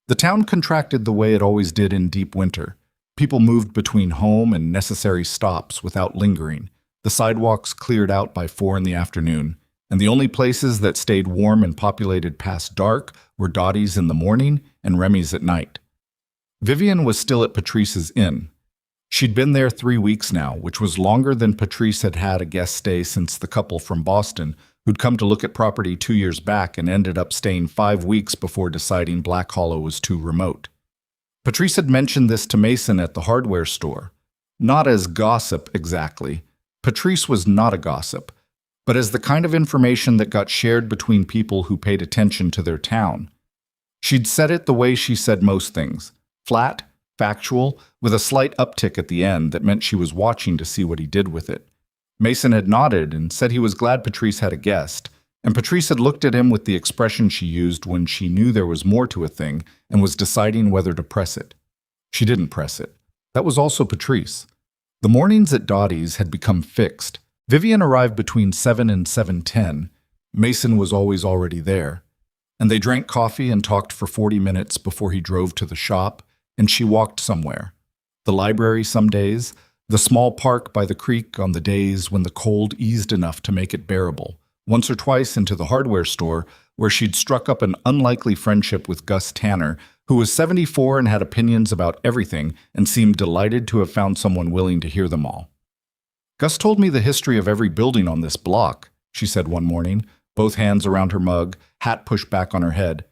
The town contracted the way it always did in deep winter. People moved between home and necessary stops without lingering. The sidewalks cleared out by 4 in the afternoon, and the only places that stayed warm and populated past dark were Dottie's in the morning and Remy's at night. Vivian was still at Patrice's inn. She'd been there 3 weeks now, which was longer than Patrice had had a guest stay since the couple from Boston, who'd come to look at property 2 years back and ended up staying 5 weeks before deciding Black Hollow was too remote. Patrice had mentioned this to Mason at the hardware store. Not as gossip exactly. Patrice was not a gossip, but as the kind of information that got shared between people who paid attention to their town. She'd said it the way she said most things, flat, factual, with a slight uptick at the end that meant she was watching to see what he did with it. Mason had nodded and said he was glad Patrice had a guest, and Patrice had looked at him with the expression she used when she knew there was more to a thing and was deciding whether to press it. She didn't press it. That was also Patrice. The mornings at Dottie's had become fixed. Vivian arrived between 7 and 7:10. Mason was always already there. And they drank coffee and talked for 40 minutes before he drove to the shop, and she walked somewhere. The library some days, the small park by the creek on the days when the cold eased enough to make it bearable, once or twice into the hardware store where she'd struck up an unlikely friendship with Gus Tanner, who was 74 and had opinions about everything and seemed delighted to have found someone willing to hear them all. "Gus told me the history of every building on this block," she said one morning, both hands around her mug, hat pushed back on her head.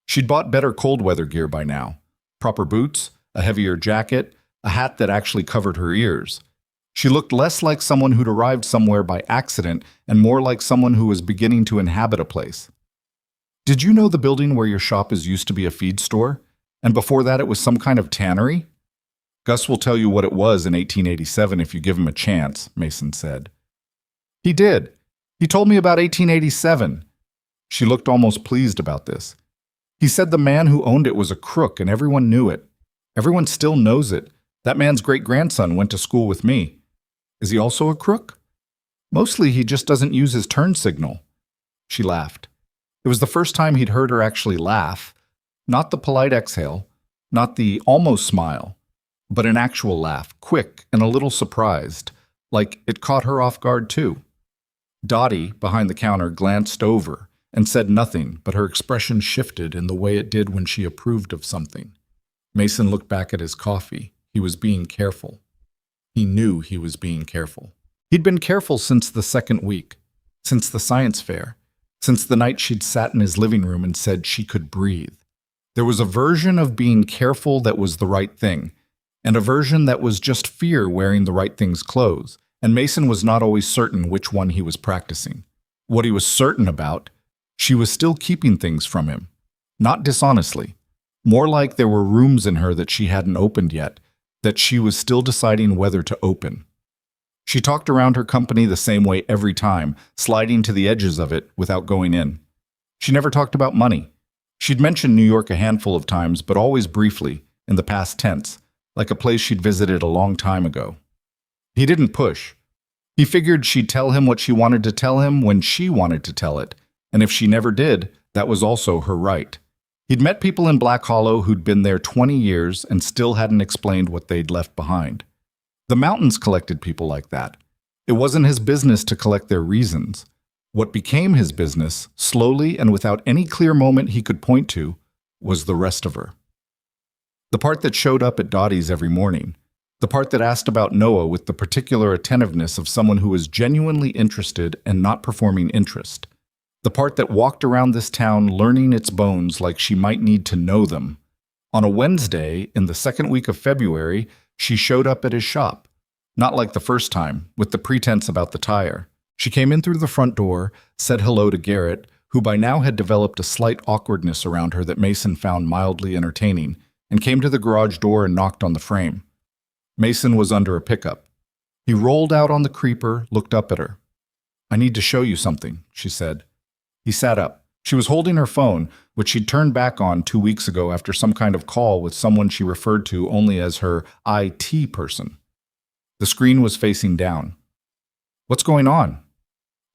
She'd bought better cold weather gear by now. Proper boots, a heavier jacket, a hat that actually covered her ears. She looked less like someone who'd arrived somewhere by accident and more like someone who was beginning to inhabit a place. "Did you know the building where your shop is used to be a feed store? And before that it was some kind of tannery?" "Gus will tell you what it was in 1887 if you give him a chance," Mason said. "He did. He told me about 1887. She looked almost pleased about this. "He said the man who owned it was a crook and everyone knew it. Everyone still knows it. That man's great-grandson went to school with me." "Is he also a crook?" "Mostly he just doesn't use his turn signal." She laughed. It was the first time he'd heard her actually laugh. Not the polite exhale, not the almost smile, but an actual laugh, quick and a little surprised, like it caught her off guard too. Dottie, behind the counter, glanced over and said nothing, but her expression shifted in the way it did when she approved of something. Mason looked back at his coffee. He was being careful. He knew he was being careful. He'd been careful since the second week, since the science fair, since the night she'd sat in his living room and said she could breathe. There was a version of being careful that was the right thing, and a version that was just fear wearing the right thing's clothes, and Mason was not always certain which one he was practicing. What he was certain about, she was still keeping things from him. Not dishonestly. More like there were rooms in her that she hadn't opened yet, that she was still deciding whether to open. She talked around her company the same way every time, sliding to the edges of it without going in. She never talked about money. She'd mentioned New York a handful of times, but always briefly, in the past tense, like a place she'd visited a long time ago. He didn't push. He figured she'd tell him what she wanted to tell him when she wanted to tell it, and if she never did, that was also her right. He'd met people in Black Hollow who'd been there 20 years and still hadn't explained what they'd left behind. The mountains collected people like that. It wasn't his business to collect their reasons. What became his business, slowly and without any clear moment he could point to, was the rest of her. The part that showed up at Dottie's every morning. The part that asked about Noah with the particular attentiveness of someone who was genuinely interested and not performing interest. The part that walked around this town learning its bones like she might need to know them. On a Wednesday, in the second week of February, she showed up at his shop. Not like the first time, with the pretense about the tire. She came in through the front door, said hello to Garrett, who by now had developed a slight awkwardness around her that Mason found mildly entertaining, and came to the garage door and knocked on the frame. Mason was under a pickup. He rolled out on the creeper, looked up at her. "I need to show you something," she said. He sat up. She was holding her phone, which she'd turned back on 2 weeks ago after some kind of call with someone she referred to only as her IT person. The screen was facing down. "What's going on?"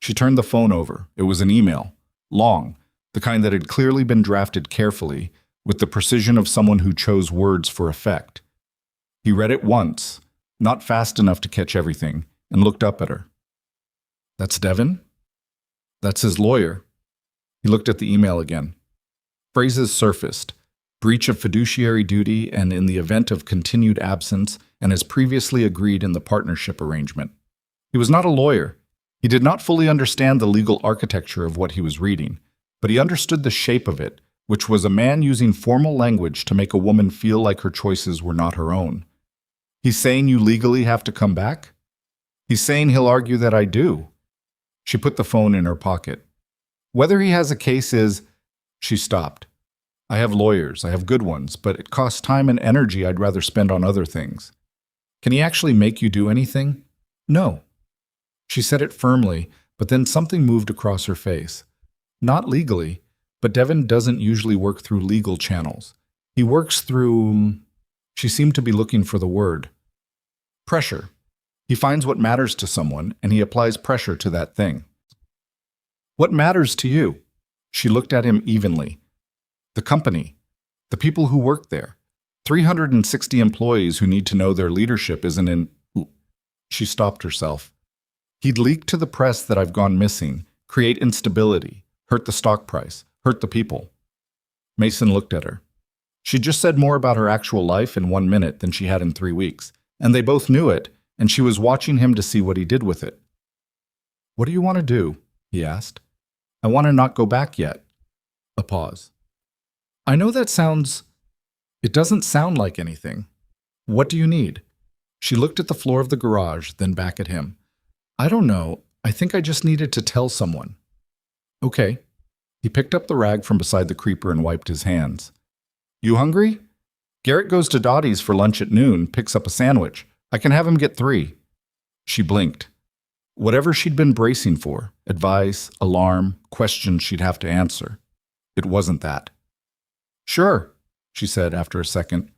She turned the phone over. It was an email. Long, the kind that had clearly been drafted carefully, with the precision of someone who chose words for effect. He read it once, not fast enough to catch everything, and looked up at her. "That's Devin?" "That's his lawyer." He looked at the email again. Phrases surfaced: breach of fiduciary duty and in the event of continued absence, and as previously agreed in the partnership arrangement. He was not a lawyer. He did not fully understand the legal architecture of what he was reading, but he understood the shape of it, which was a man using formal language to make a woman feel like her choices were not her own. "He's saying you legally have to come back?" "He's saying he'll argue that I do." She put the phone in her pocket. "Whether he has a case is—" She stopped. "I have lawyers, I have good ones, but it costs time and energy I'd rather spend on other things." "Can he actually make you do anything?" "No." She said it firmly, but then something moved across her face. "Not legally, but Devin doesn't usually work through legal channels. He works through—" She seemed to be looking for the word. "Pressure. He finds what matters to someone, and he applies pressure to that thing." "What matters to you?" She looked at him evenly. "The company. The people who work there. 360 employees who need to know their leadership isn't in—" She stopped herself. "He'd leak to the press that I've gone missing, create instability, hurt the stock price, hurt the people." Mason looked at her. She just said more about her actual life in 1 minute than she had in 3 weeks, and they both knew it, and she was watching him to see what he did with it. "What do you want to do?" he asked. "I want to not go back yet." A pause. "I know that sounds— It doesn't sound like anything. What do you need?" She looked at the floor of the garage, then back at him. "I don't know. I think I just needed to tell someone." "Okay." He picked up the rag from beside the creeper and wiped his hands. "You hungry? Garrett goes to Dottie's for lunch at noon, picks up a sandwich. I can have him get 3. She blinked. Whatever she'd been bracing for, advice, alarm, questions she'd have to answer. It wasn't that. "Sure," she said after a second.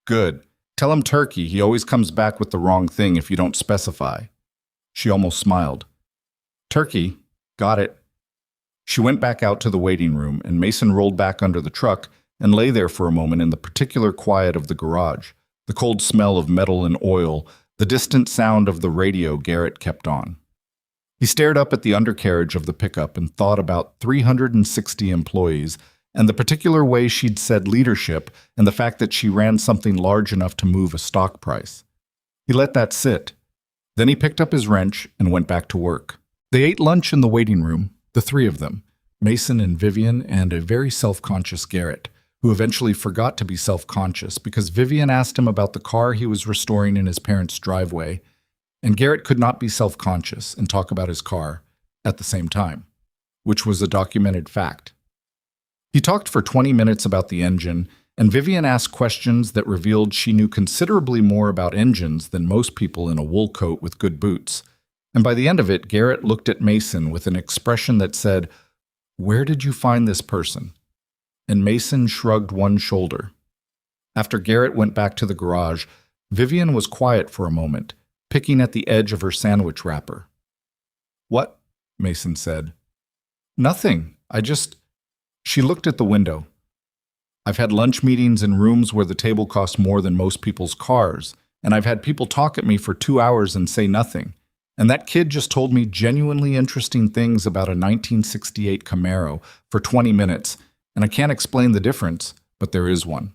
"Good. Tell him turkey. He always comes back with the wrong thing if you don't specify." She almost smiled. "Turkey. Got it." She went back out to the waiting room, and Mason rolled back under the truck and lay there for a moment in the particular quiet of the garage, the cold smell of metal and oil, the distant sound of the radio Garrett kept on. He stared up at the undercarriage of the pickup and thought about 360 employees and the particular way she'd said leadership and the fact that she ran something large enough to move a stock price. He let that sit. Then he picked up his wrench and went back to work. They ate lunch in the waiting room, the 3 of them, Mason and Vivian and a very self-conscious Garrett, who eventually forgot to be self-conscious because Vivian asked him about the car he was restoring in his parents' driveway, and Garrett could not be self-conscious and talk about his car at the same time, which was a documented fact. He talked for 20 minutes about the engine, and Vivian asked questions that revealed she knew considerably more about engines than most people in a wool coat with good boots. And by the end of it, Garrett looked at Mason with an expression that said, "Where did you find this person?" And Mason shrugged one shoulder. After Garrett went back to the garage, Vivian was quiet for a moment, picking at the edge of her sandwich wrapper. "What?" Mason said. "Nothing. She looked at the window. "I've had lunch meetings in rooms where the table costs more than most people's cars, and I've had people talk at me for 2 hours and say nothing. And that kid just told me genuinely interesting things about a 1968 Camaro for 20 minutes, and I can't explain the difference, but there is one.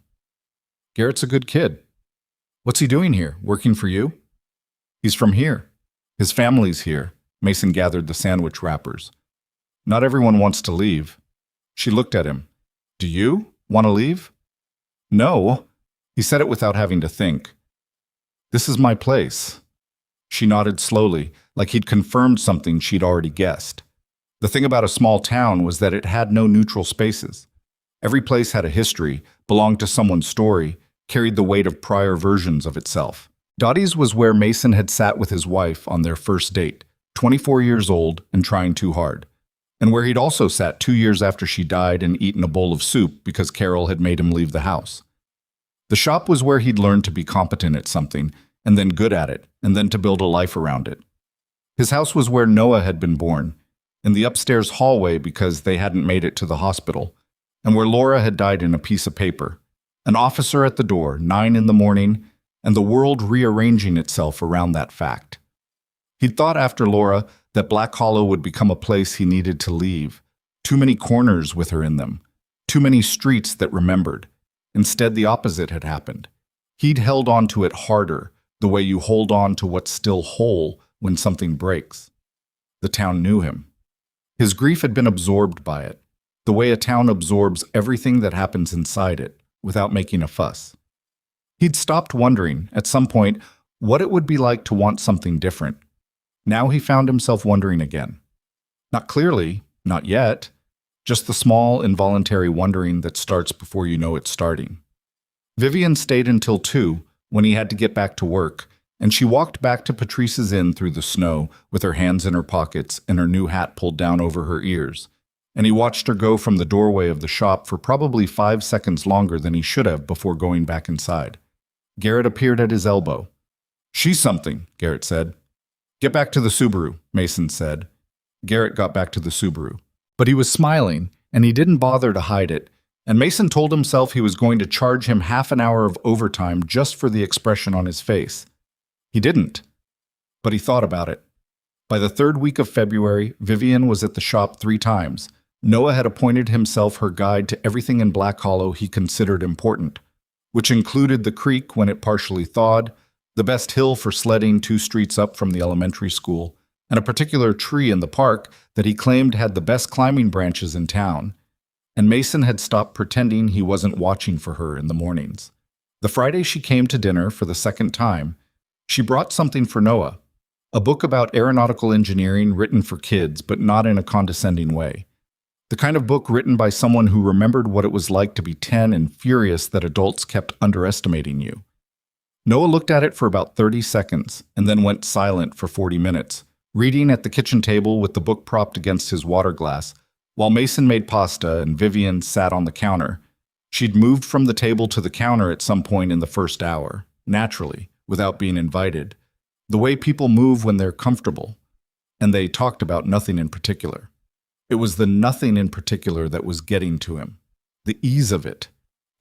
Garrett's a good kid. What's he doing here? Working for you?" "He's from here. His family's here." Mason gathered the sandwich wrappers. Not everyone wants to leave. She looked at him. Do you want to leave? No. He said it without having to think. This is my place. She nodded slowly, like he'd confirmed something she'd already guessed. The thing about a small town was that it had no neutral spaces. Every place had a history, belonged to someone's story, carried the weight of prior versions of itself. Dottie's was where Mason had sat with his wife on their first date, 24 years old and trying too hard, and where he'd also sat 2 years after she died and eaten a bowl of soup because Carol had made him leave the house. The shop was where he'd learned to be competent at something, and then good at it, and then to build a life around it. His house was where Noah had been born, in the upstairs hallway because they hadn't made it to the hospital, and where Laura had died in a piece of paper. An officer at the door, 9 in the morning, and the world rearranging itself around that fact. He'd thought after Laura that Black Hollow would become a place he needed to leave. Too many corners with her in them. Too many streets that remembered. Instead, the opposite had happened. He'd held on to it harder, the way you hold on to what's still whole when something breaks. The town knew him. His grief had been absorbed by it, the way a town absorbs everything that happens inside it, without making a fuss. He'd stopped wondering, at some point, what it would be like to want something different. Now he found himself wondering again. Not clearly, not yet, just the small, involuntary wondering that starts before you know it's starting. Vivian stayed until 2, when he had to get back to work, and she walked back to Patrice's inn through the snow, with her hands in her pockets and her new hat pulled down over her ears. And he watched her go from the doorway of the shop for probably 5 seconds longer than he should have before going back inside. Garrett appeared at his elbow. She's something, Garrett said. Get back to the Subaru, Mason said. Garrett got back to the Subaru. But he was smiling, and he didn't bother to hide it, and Mason told himself he was going to charge him half an hour of overtime just for the expression on his face. He didn't, but he thought about it. By the 3rd week of February, Vivian was at the shop 3 times. Noah had appointed himself her guide to everything in Black Hollow he considered important, which included the creek when it partially thawed, the best hill for sledding 2 streets up from the elementary school, and a particular tree in the park that he claimed had the best climbing branches in town. And Mason had stopped pretending he wasn't watching for her in the mornings. The Friday she came to dinner for the 2nd time, she brought something for Noah, a book about aeronautical engineering written for kids, but not in a condescending way. The kind of book written by someone who remembered what it was like to be 10 and furious that adults kept underestimating you. Noah looked at it for about 30 seconds and then went silent for 40 minutes, reading at the kitchen table with the book propped against his water glass, while Mason made pasta and Vivian sat on the counter. She'd moved from the table to the counter at some point in the first hour, naturally, without being invited, the way people move when they're comfortable, and they talked about nothing in particular. It was the nothing in particular that was getting to him, the ease of it.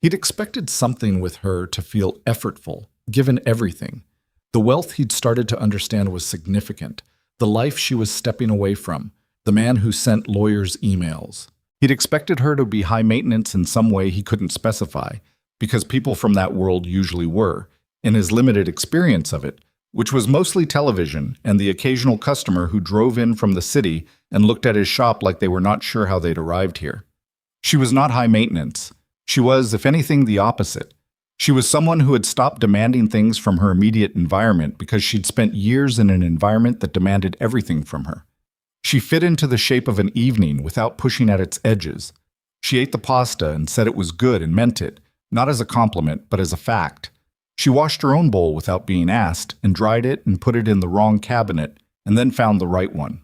He'd expected something with her to feel effortful, given everything. The wealth he'd started to understand was significant, the life she was stepping away from, the man who sent lawyers emails. He'd expected her to be high maintenance in some way he couldn't specify, because people from that world usually were, in his limited experience of it, which was mostly television and the occasional customer who drove in from the city and looked at his shop like they were not sure how they'd arrived here. She was not high maintenance. She was, if anything, the opposite. She was someone who had stopped demanding things from her immediate environment because she'd spent years in an environment that demanded everything from her. She fit into the shape of an evening without pushing at its edges. She ate the pasta and said it was good and meant it, not as a compliment, but as a fact. She washed her own bowl without being asked and dried it and put it in the wrong cabinet and then found the right one.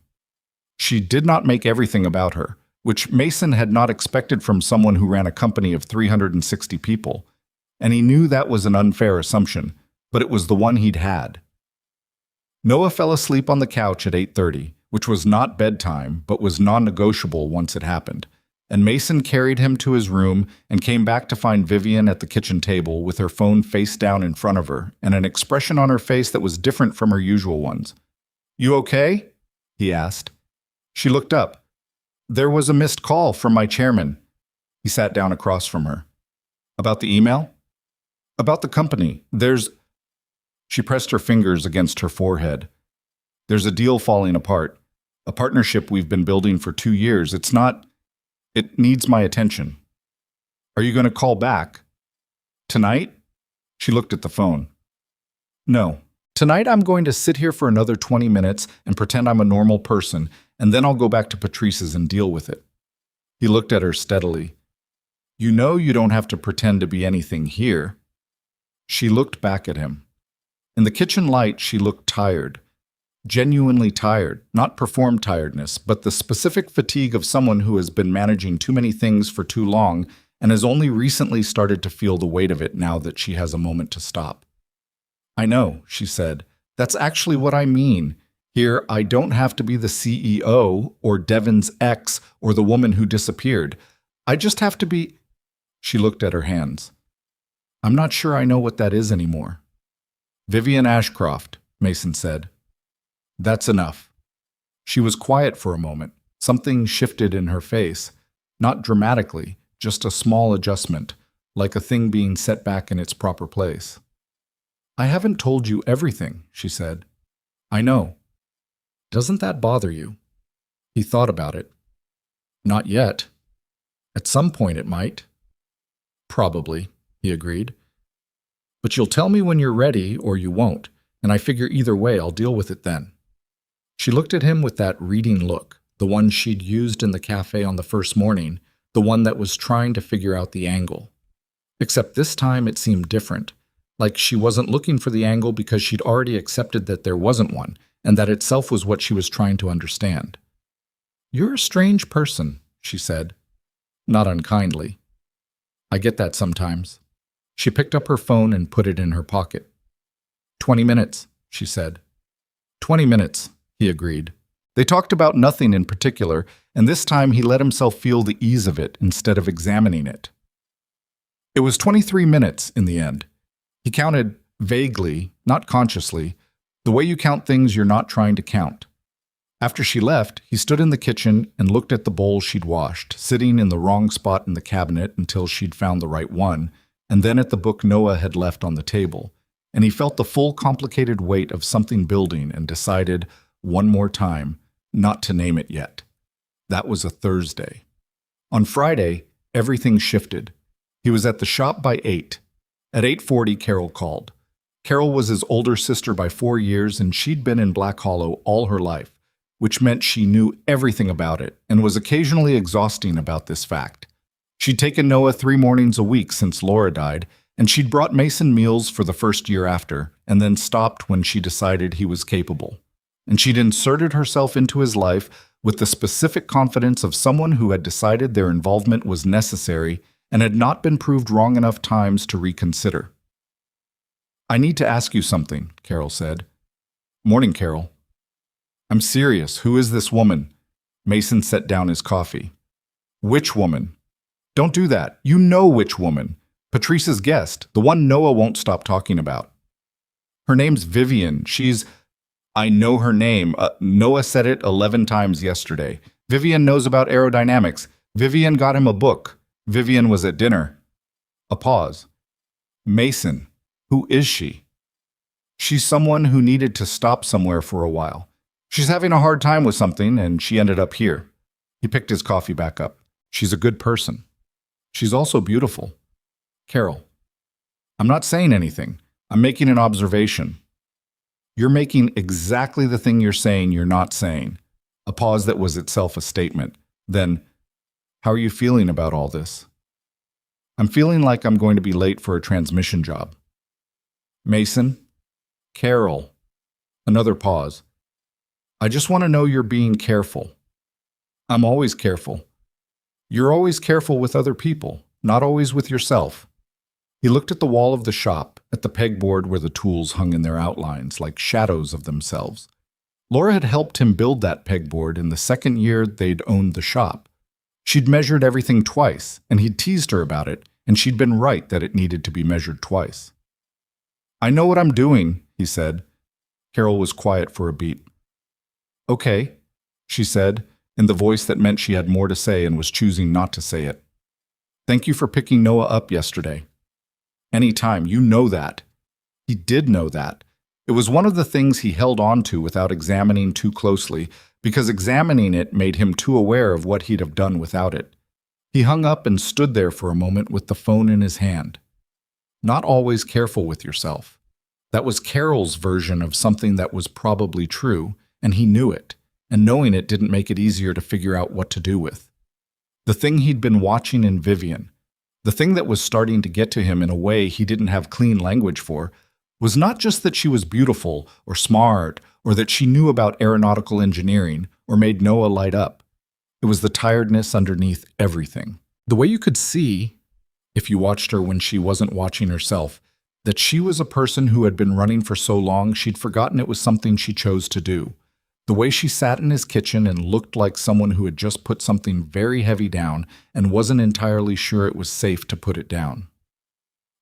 She did not make everything about her, which Mason had not expected from someone who ran a company of 360 people, and he knew that was an unfair assumption, but it was the one he'd had. Noah fell asleep on the couch at 8:30, which was not bedtime, but was non-negotiable once it happened, and Mason carried him to his room and came back to find Vivian at the kitchen table with her phone face down in front of her and an expression on her face that was different from her usual ones. "You okay?" he asked. She looked up. "There was a missed call from my chairman." He sat down across from her. "About the email?" "About the company. She pressed her fingers against her forehead. "There's a deal falling apart. A partnership we've been building for 2 years. It needs my attention. Are you going to call back? Tonight? She looked at the phone. No. Tonight I'm going to sit here for another 20 minutes and pretend I'm a normal person, and then I'll go back to Patrice's and deal with it. He looked at her steadily. You know you don't have to pretend to be anything here. She looked back at him. In the kitchen light, she looked tired. Genuinely tired, not performed tiredness, but the specific fatigue of someone who has been managing too many things for too long and has only recently started to feel the weight of it now that she has a moment to stop. I know, she said. That's actually what I mean. Here, I don't have to be the CEO or Devin's ex or the woman who disappeared. I just have to be... She looked at her hands. I'm not sure I know what that is anymore. Vivian Ashcroft, Mason said. That's enough. She was quiet for a moment. Something shifted in her face. Not dramatically, just a small adjustment, like a thing being set back in its proper place. I haven't told you everything, she said. I know. Doesn't that bother you? He thought about it. Not yet. At some point it might. Probably, he agreed. But you'll tell me when you're ready or you won't, and I figure either way I'll deal with it then. She looked at him with that reading look, the one she'd used in the cafe on the first morning, the one that was trying to figure out the angle. Except this time it seemed different, like she wasn't looking for the angle because she'd already accepted that there wasn't one, and that itself was what she was trying to understand. You're a strange person, she said, not unkindly. I get that sometimes. She picked up her phone and put it in her pocket. 20 minutes, she said. 20 minutes, he agreed. They talked about nothing in particular, and this time he let himself feel the ease of it instead of examining it. It was 23 minutes in the end. He counted vaguely, not consciously, the way you count things you're not trying to count. After she left, he stood in the kitchen and looked at the bowl she'd washed, sitting in the wrong spot in the cabinet until she'd found the right one, and then at the book Noah had left on the table, and he felt the full complicated weight of something building and decided, one more time, not to name it yet. That was a Thursday. On Friday, everything shifted. He was at the shop by 8. At 8:40, Carol called. Carol was his older sister by 4 years, and she'd been in Black Hollow all her life, which meant she knew everything about it and was occasionally exhausting about this fact. She'd taken Noah 3 mornings a week since Laura died, and she'd brought Mason meals for the first year after, and then stopped when she decided he was capable. And she'd inserted herself into his life with the specific confidence of someone who had decided their involvement was necessary and had not been proved wrong enough times to reconsider. I need to ask you something, Carol said. Morning, Carol. I'm serious. Who is this woman? Mason set down his coffee. Which woman? Don't do that. You know which woman. Patrice's guest, the one Noah won't stop talking about. Her name's Vivian. I know her name. Noah said it 11 times yesterday. Vivian knows about aerodynamics. Vivian got him a book. Vivian was at dinner. A pause. Mason. Who is she? She's someone who needed to stop somewhere for a while. She's having a hard time with something, and she ended up here. He picked his coffee back up. She's a good person. She's also beautiful. Carol. I'm not saying anything. I'm making an observation. You're making exactly the thing you're saying you're not saying. A pause that was itself a statement. Then, how are you feeling about all this? I'm feeling like I'm going to be late for a transmission job. Mason. Carol. Another pause. I just want to know you're being careful. I'm always careful. You're always careful with other people, not always with yourself. He looked at the wall of the shop, at the pegboard where the tools hung in their outlines, like shadows of themselves. Laura had helped him build that pegboard in the second year they'd owned the shop. She'd measured everything twice, and he'd teased her about it, and she'd been right that it needed to be measured twice. I know what I'm doing, he said. Carol was quiet for a beat. Okay, she said, in the voice that meant she had more to say and was choosing not to say it. Thank you for picking Noah up yesterday. Any time, you know that. He did know that. It was one of the things he held on to without examining too closely, because examining it made him too aware of what he'd have done without it. He hung up and stood there for a moment with the phone in his hand. Not always careful with yourself. That was Carol's version of something that was probably true, and he knew it, and knowing it didn't make it easier to figure out what to do with. The thing he'd been watching in Vivian, the thing that was starting to get to him in a way he didn't have clean language for, was not just that she was beautiful or smart or that she knew about aeronautical engineering or made Noah light up. It was the tiredness underneath everything. The way you could see, if you watched her when she wasn't watching herself, that she was a person who had been running for so long she'd forgotten it was something she chose to do. The way she sat in his kitchen and looked like someone who had just put something very heavy down and wasn't entirely sure it was safe to put it down.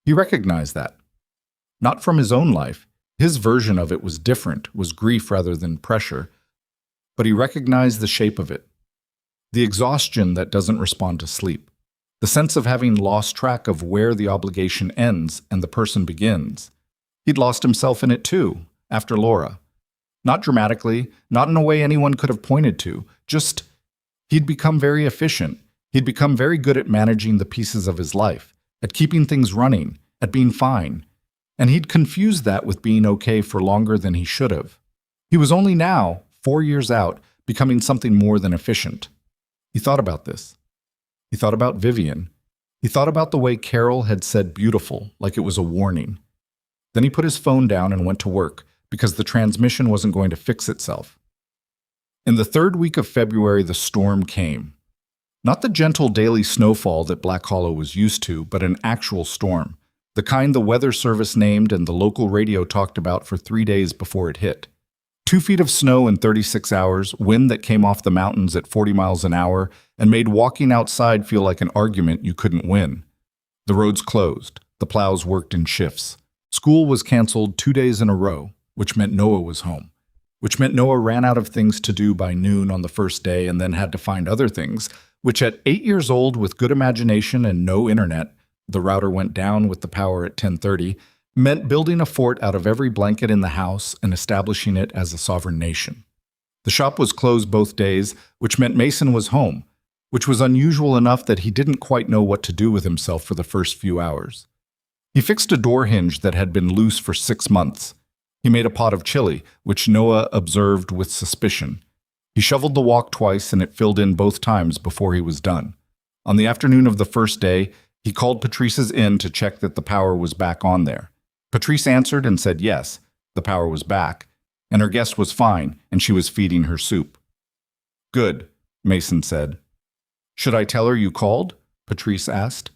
He recognized that. Not from his own life. His version of it was different, was grief rather than pressure. But he recognized the shape of it. The exhaustion that doesn't respond to sleep. The sense of having lost track of where the obligation ends and the person begins. He'd lost himself in it too, after Laura. Not dramatically, not in a way anyone could have pointed to, just he'd become very efficient. He'd become very good at managing the pieces of his life, at keeping things running, at being fine. And he'd confused that with being okay for longer than he should have. He was only now, 4 years out, becoming something more than efficient. He thought about this. He thought about Vivian. He thought about the way Carol had said beautiful, like it was a warning. Then he put his phone down and went to work, because the transmission wasn't going to fix itself. In the third week of February, the storm came. Not the gentle daily snowfall that Black Hollow was used to, but an actual storm, the kind the weather service named and the local radio talked about for 3 days before it hit. 2 feet of snow in 36 hours, wind that came off the mountains at 40 miles an hour, and made walking outside feel like an argument you couldn't win. The roads closed. The plows worked in shifts. School was canceled 2 days in a row, which meant Noah was home, which meant Noah ran out of things to do by noon on the first day and then had to find other things, which at 8 years old with good imagination and no internet, the router went down with the power at 10:30, meant building a fort out of every blanket in the house and establishing it as a sovereign nation. The shop was closed both days, which meant Mason was home, which was unusual enough that he didn't quite know what to do with himself for the first few hours. He fixed a door hinge that had been loose for 6 months. He made a pot of chili, which Noah observed with suspicion. He shoveled the walk twice and it filled in both times before he was done. On the afternoon of the first day, he called Patrice's inn to check that the power was back on there. Patrice answered and said yes, the power was back, and her guest was fine, and she was feeding her soup. Good, Mason said. Should I tell her you called? Patrice asked.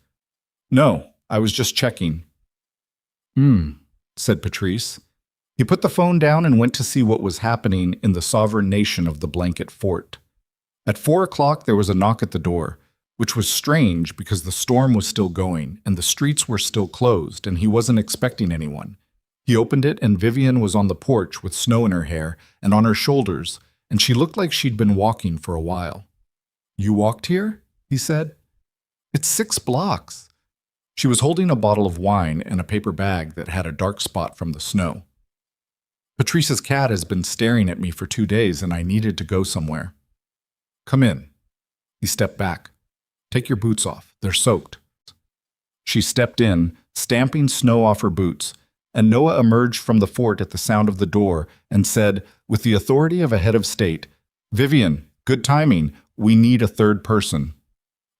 No, I was just checking. Said Patrice. He put the phone down and went to see what was happening in the sovereign nation of the blanket fort. At 4 o'clock there was a knock at the door, which was strange because the storm was still going and the streets were still closed and he wasn't expecting anyone. He opened it and Vivian was on the porch with snow in her hair and on her shoulders, and she looked like she'd been walking for a while. You walked here? He said. It's 6 blocks. She was holding a bottle of wine and a paper bag that had a dark spot from the snow. Patrice's cat has been staring at me for 2 days and I needed to go somewhere. Come in. He stepped back. Take your boots off. They're soaked. She stepped in, stamping snow off her boots, and Noah emerged from the fort at the sound of the door and said, with the authority of a head of state, Vivian, good timing. We need a third person.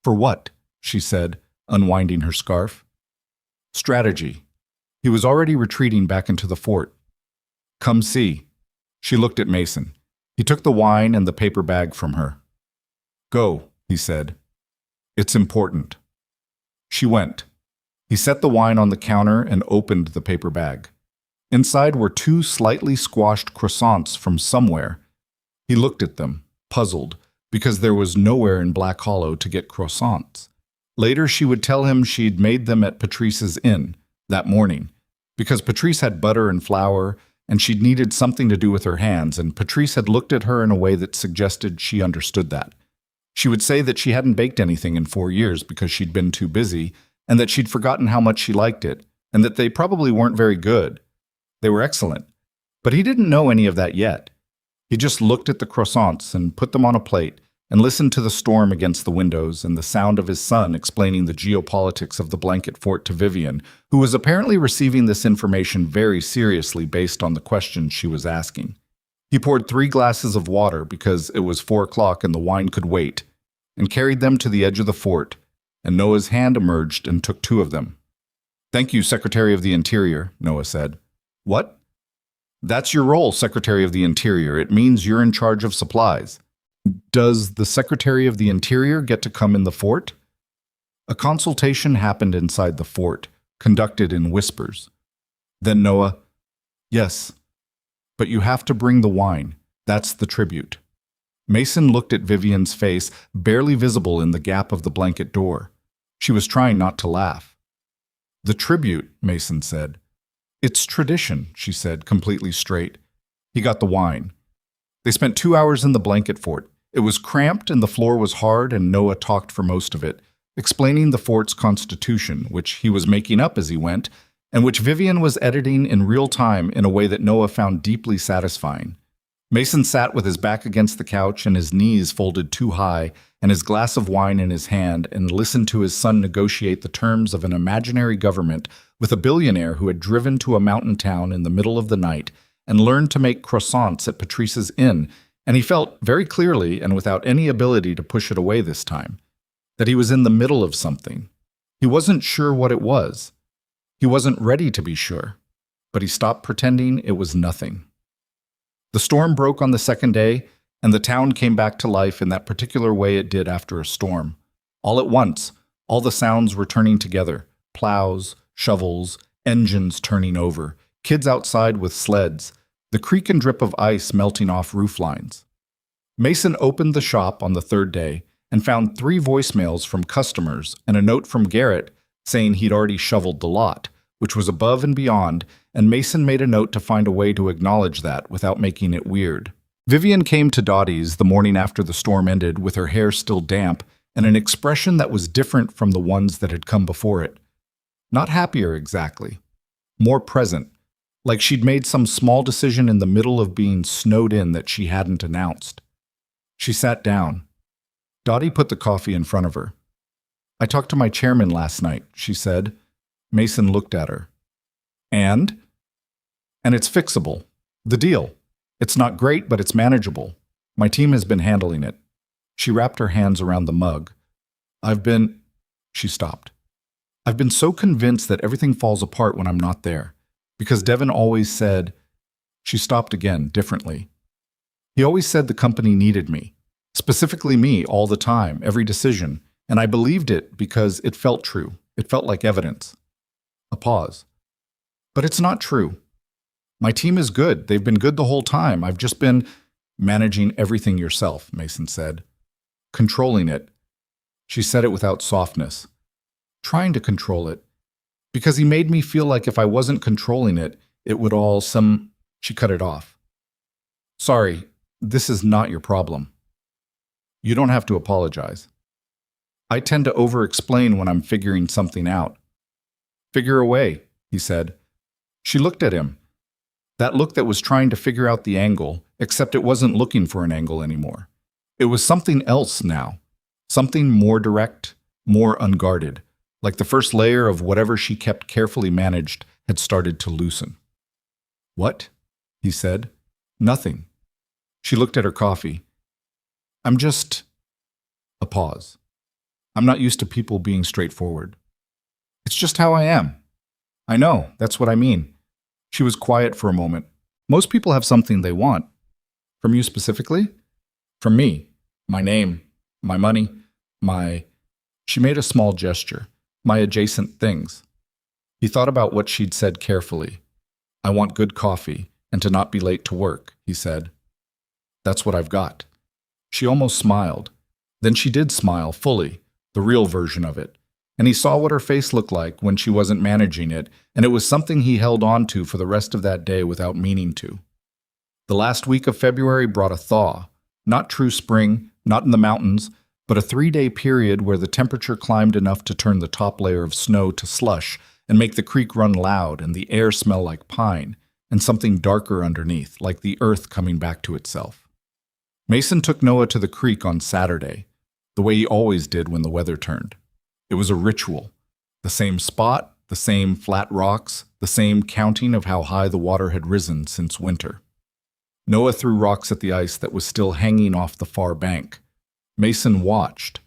For what? She said, unwinding her scarf. Strategy. He was already retreating back into the fort. Come see. She looked at Mason. He took the wine and the paper bag from her. Go, he said. It's important. She went. He set the wine on the counter and opened the paper bag. Inside were 2 slightly squashed croissants from somewhere. He looked at them, puzzled, because there was nowhere in Black Hollow to get croissants. Later she would tell him she'd made them at Patrice's inn that morning, because Patrice had butter and flour, and she'd needed something to do with her hands, and Patrice had looked at her in a way that suggested she understood that. She would say that she hadn't baked anything in 4 years because she'd been too busy, and that she'd forgotten how much she liked it, and that they probably weren't very good. They were excellent. But he didn't know any of that yet. He just looked at the croissants and put them on a plate and listened to the storm against the windows and the sound of his son explaining the geopolitics of the blanket fort to Vivian, who was apparently receiving this information very seriously based on the questions she was asking. He poured 3 glasses of water because it was 4 o'clock and the wine could wait, and carried them to the edge of the fort, and Noah's hand emerged and took 2 of them. "Thank you, Secretary of the Interior," Noah said. "What?" "That's your role, Secretary of the Interior. It means you're in charge of supplies." "Does the Secretary of the Interior get to come in the fort?" A consultation happened inside the fort, conducted in whispers. Then Noah, "Yes, but you have to bring the wine. That's the tribute." Mason looked at Vivian's face, barely visible in the gap of the blanket door. She was trying not to laugh. "The tribute," Mason said. "It's tradition," she said, completely straight. He got the wine. They spent 2 hours in the blanket fort. It was cramped and the floor was hard, and Noah talked for most of it, explaining the fort's constitution, which he was making up as he went, and which Vivian was editing in real time in a way that Noah found deeply satisfying. Mason sat with his back against the couch and his knees folded too high and his glass of wine in his hand and listened to his son negotiate the terms of an imaginary government with a billionaire who had driven to a mountain town in the middle of the night and learned to make croissants at Patrice's Inn, and he felt very clearly, and without any ability to push it away this time, that he was in the middle of something. He wasn't sure what it was. He wasn't ready to be sure, but he stopped pretending it was nothing. The storm broke on the second day, and the town came back to life in that particular way it did after a storm. All at once, all the sounds were turning together: plows, shovels, engines turning over, kids outside with sleds, the creak and drip of ice melting off roof lines. Mason opened the shop on the 3rd day and found 3 voicemails from customers and a note from Garrett saying he'd already shoveled the lot, which was above and beyond, and Mason made a note to find a way to acknowledge that without making it weird. Vivian came to Dottie's the morning after the storm ended with her hair still damp and an expression that was different from the ones that had come before it. Not happier exactly, more present, like she'd made some small decision in the middle of being snowed in that she hadn't announced. She sat down. Dottie put the coffee in front of her. "I talked to my chairman last night," she said. Mason looked at her. "And?" "And it's fixable. The deal. It's not great, but it's manageable. My team has been handling it." She wrapped her hands around the mug. She stopped. "I've been so convinced that everything falls apart when I'm not there. Because Devin always said," she stopped again, differently. "He always said the company needed me. Specifically me, all the time, every decision. And I believed it because it felt true. It felt like evidence." A pause. "But it's not true. My team is good. They've been good the whole time. I've just been managing everything yourself," Mason said. "Controlling it." She said it without softness. "Trying to control it. Because he made me feel like if I wasn't controlling it, it would all She cut it off. "Sorry, this is not your problem. You don't have to apologize. I tend to over-explain when I'm figuring something out." "Figure away," he said. She looked at him. That look that was trying to figure out the angle, except it wasn't looking for an angle anymore. It was something else now. Something more direct, more unguarded, like the first layer of whatever she kept carefully managed had started to loosen. "What?" he said. "Nothing." She looked at her coffee. "I'm just..." A pause. "I'm not used to people being straightforward. It's just how I am." "I know, that's what I mean." She was quiet for a moment. "Most people have something they want." "From you specifically?" "From me. My name, my money, my..." She made a small gesture. "My adjacent things." He thought about what she'd said carefully. "I want good coffee and to not be late to work," he said. "That's what I've got." She almost smiled. Then she did smile fully, the real version of it. And he saw what her face looked like when she wasn't managing it, and it was something he held on to for the rest of that day without meaning to. The last week of February brought a thaw. Not true spring, not in the mountains, but a 3-day period where the temperature climbed enough to turn the top layer of snow to slush and make the creek run loud and the air smell like pine, and something darker underneath, like the earth coming back to itself. Mason took Noah to the creek on Saturday, the way he always did when the weather turned. It was a ritual. The same spot, the same flat rocks, the same counting of how high the water had risen since winter. Noah threw rocks at the ice that was still hanging off the far bank. Mason watched.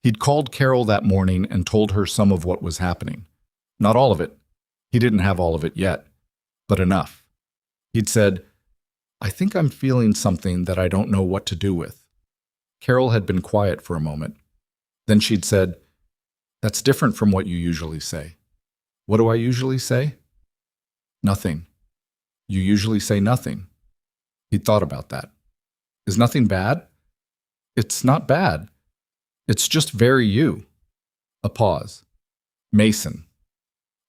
He'd called Carol that morning and told her some of what was happening. Not all of it. He didn't have all of it yet, but enough. He'd said, "I think I'm feeling something that I don't know what to do with." Carol had been quiet for a moment. Then she'd said, "That's different from what you usually say." "What do I usually say?" "Nothing." "You usually say nothing." He'd thought about that. "Is nothing bad?" "It's not bad. It's just very you." A pause. "Mason,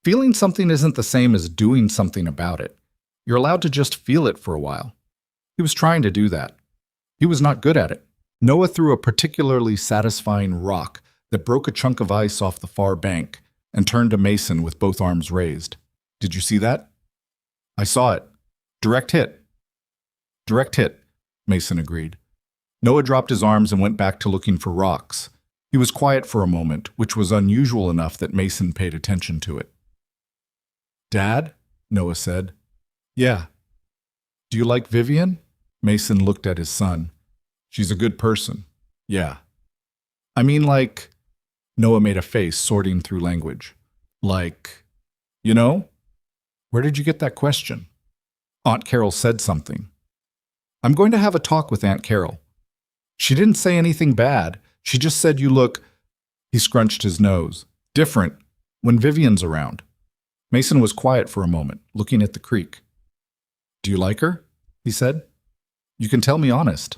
feeling something isn't the same as doing something about it. You're allowed to just feel it for a while." He was trying to do that. He was not good at it. Noah threw a particularly satisfying rock that broke a chunk of ice off the far bank and turned to Mason with both arms raised. "Did you see that?" "I saw it. Direct hit." "Direct hit," Mason agreed. Noah dropped his arms and went back to looking for rocks. He was quiet for a moment, which was unusual enough that Mason paid attention to it. "Dad?" Noah said. "Yeah." "Do you like Vivian?" Mason looked at his son. "She's a good person." "Yeah." "I mean, like..." Noah made a face, sorting through language. "Like, you know?" "Where did you get that question?" "Aunt Carol said something." "I'm going to have a talk with Aunt Carol." "She didn't say anything bad. She just said you look..." He scrunched his nose. "Different when Vivian's around." Mason was quiet for a moment, looking at the creek. "Do you like her?" he said. "You can tell me honest."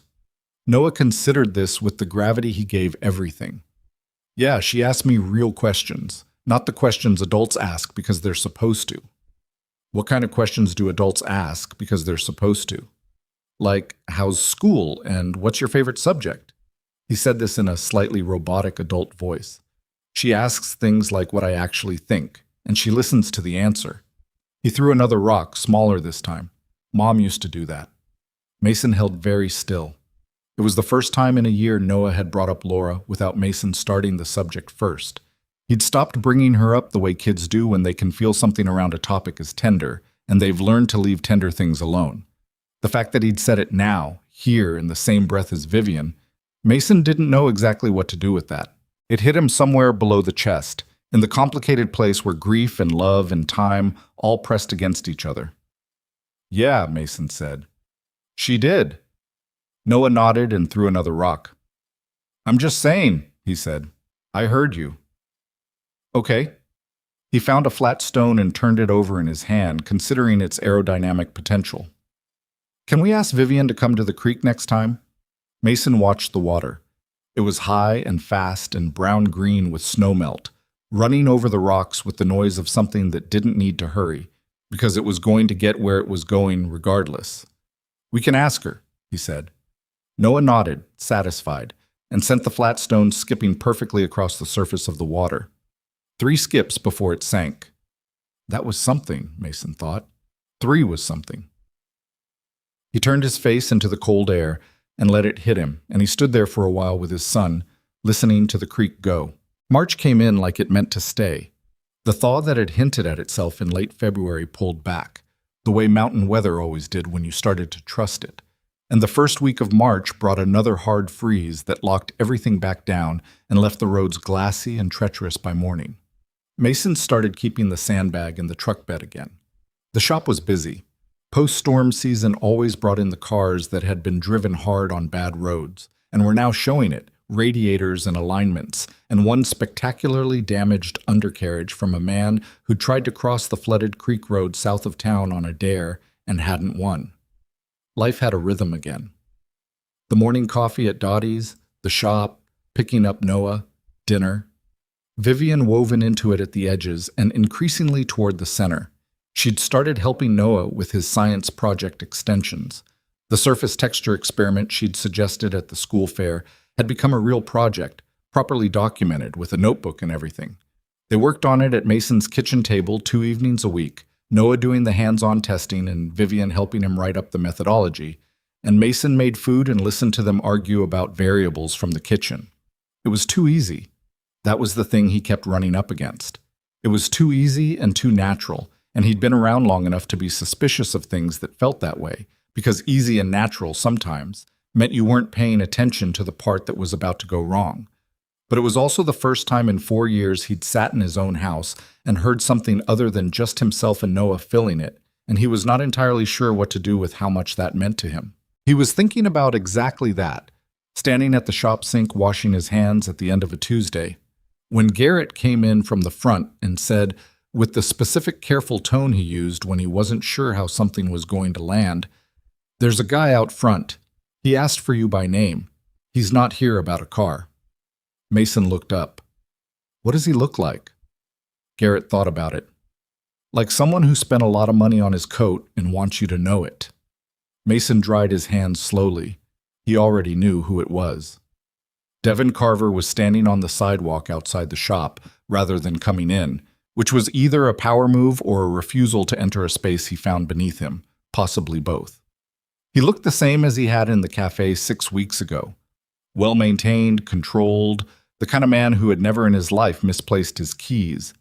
Noah considered this with the gravity he gave everything. "Yeah, she asked me real questions, not the questions adults ask because they're supposed to." "What kind of questions do adults ask because they're supposed to?" "Like, how's school and what's your favorite subject?" He said this in a slightly robotic adult voice. "She asks things like what I actually think, and she listens to the answer." He threw another rock, smaller this time. "Mom used to do that." Mason held very still. It was the first time in a year Noah had brought up Laura without Mason starting the subject first. He'd stopped bringing her up the way kids do when they can feel something around a topic is tender, and they've learned to leave tender things alone. The fact that he'd said it now, here, in the same breath as Vivian, Mason didn't know exactly what to do with that. It hit him somewhere below the chest, in the complicated place where grief and love and time all pressed against each other. "Yeah," Mason said. "She did." Noah nodded and threw another rock. "I'm just saying," he said. "I heard you." "Okay." He found a flat stone and turned it over in his hand, considering its aerodynamic potential. "Can we ask Vivian to come to the creek next time?" Mason watched the water. It was high and fast and brown-green with snowmelt, running over the rocks with the noise of something that didn't need to hurry, because it was going to get where it was going regardless. "We can ask her," he said. Noah nodded, satisfied, and sent the flat stone skipping perfectly across the surface of the water. 3 skips before it sank. That was something, Mason thought. 3 was something. He turned his face into the cold air and let it hit him, and he stood there for a while with his son, listening to the creek go. March came in like it meant to stay. The thaw that had hinted at itself in late February pulled back, the way mountain weather always did when you started to trust it. And the first week of March brought another hard freeze that locked everything back down and left the roads glassy and treacherous by morning. Mason started keeping the sandbag in the truck bed again. The shop was busy. Post-storm season always brought in the cars that had been driven hard on bad roads, and were now showing it, radiators and alignments, and one spectacularly damaged undercarriage from a man who tried to cross the flooded creek road south of town on a dare and hadn't won. Life had a rhythm again. The morning coffee at Dottie's, the shop, picking up Noah, dinner. Vivian woven into it at the edges and increasingly toward the center. She'd started helping Noah with his science project extensions. The surface texture experiment she'd suggested at the school fair had become a real project, properly documented with a notebook and everything. They worked on it at Mason's kitchen table 2 evenings a week, Noah doing the hands-on testing and Vivian helping him write up the methodology, and Mason made food and listened to them argue about variables from the kitchen. It was too easy. That was the thing he kept running up against. It was too easy and too natural, and he'd been around long enough to be suspicious of things that felt that way, because easy and natural sometimes meant you weren't paying attention to the part that was about to go wrong. But it was also the first time in 4 years he'd sat in his own house and heard something other than just himself and Noah filling it, and he was not entirely sure what to do with how much that meant to him. He was thinking about exactly that, standing at the shop sink washing his hands at the end of a Tuesday, when Garrett came in from the front and said, with the specific careful tone he used when he wasn't sure how something was going to land, "There's a guy out front. He asked for you by name. He's not here about a car." Mason looked up. What does he look like? Garrett thought about it. Like someone who spent a lot of money on his coat and wants you to know it. Mason dried his hands slowly. He already knew who it was. Devin Carver was standing on the sidewalk outside the shop rather than coming in, which was either a power move or a refusal to enter a space he found beneath him, possibly both. He looked the same as he had in the cafe 6 weeks ago. Well-maintained, controlled, the kind of man who had never in his life misplaced his keys.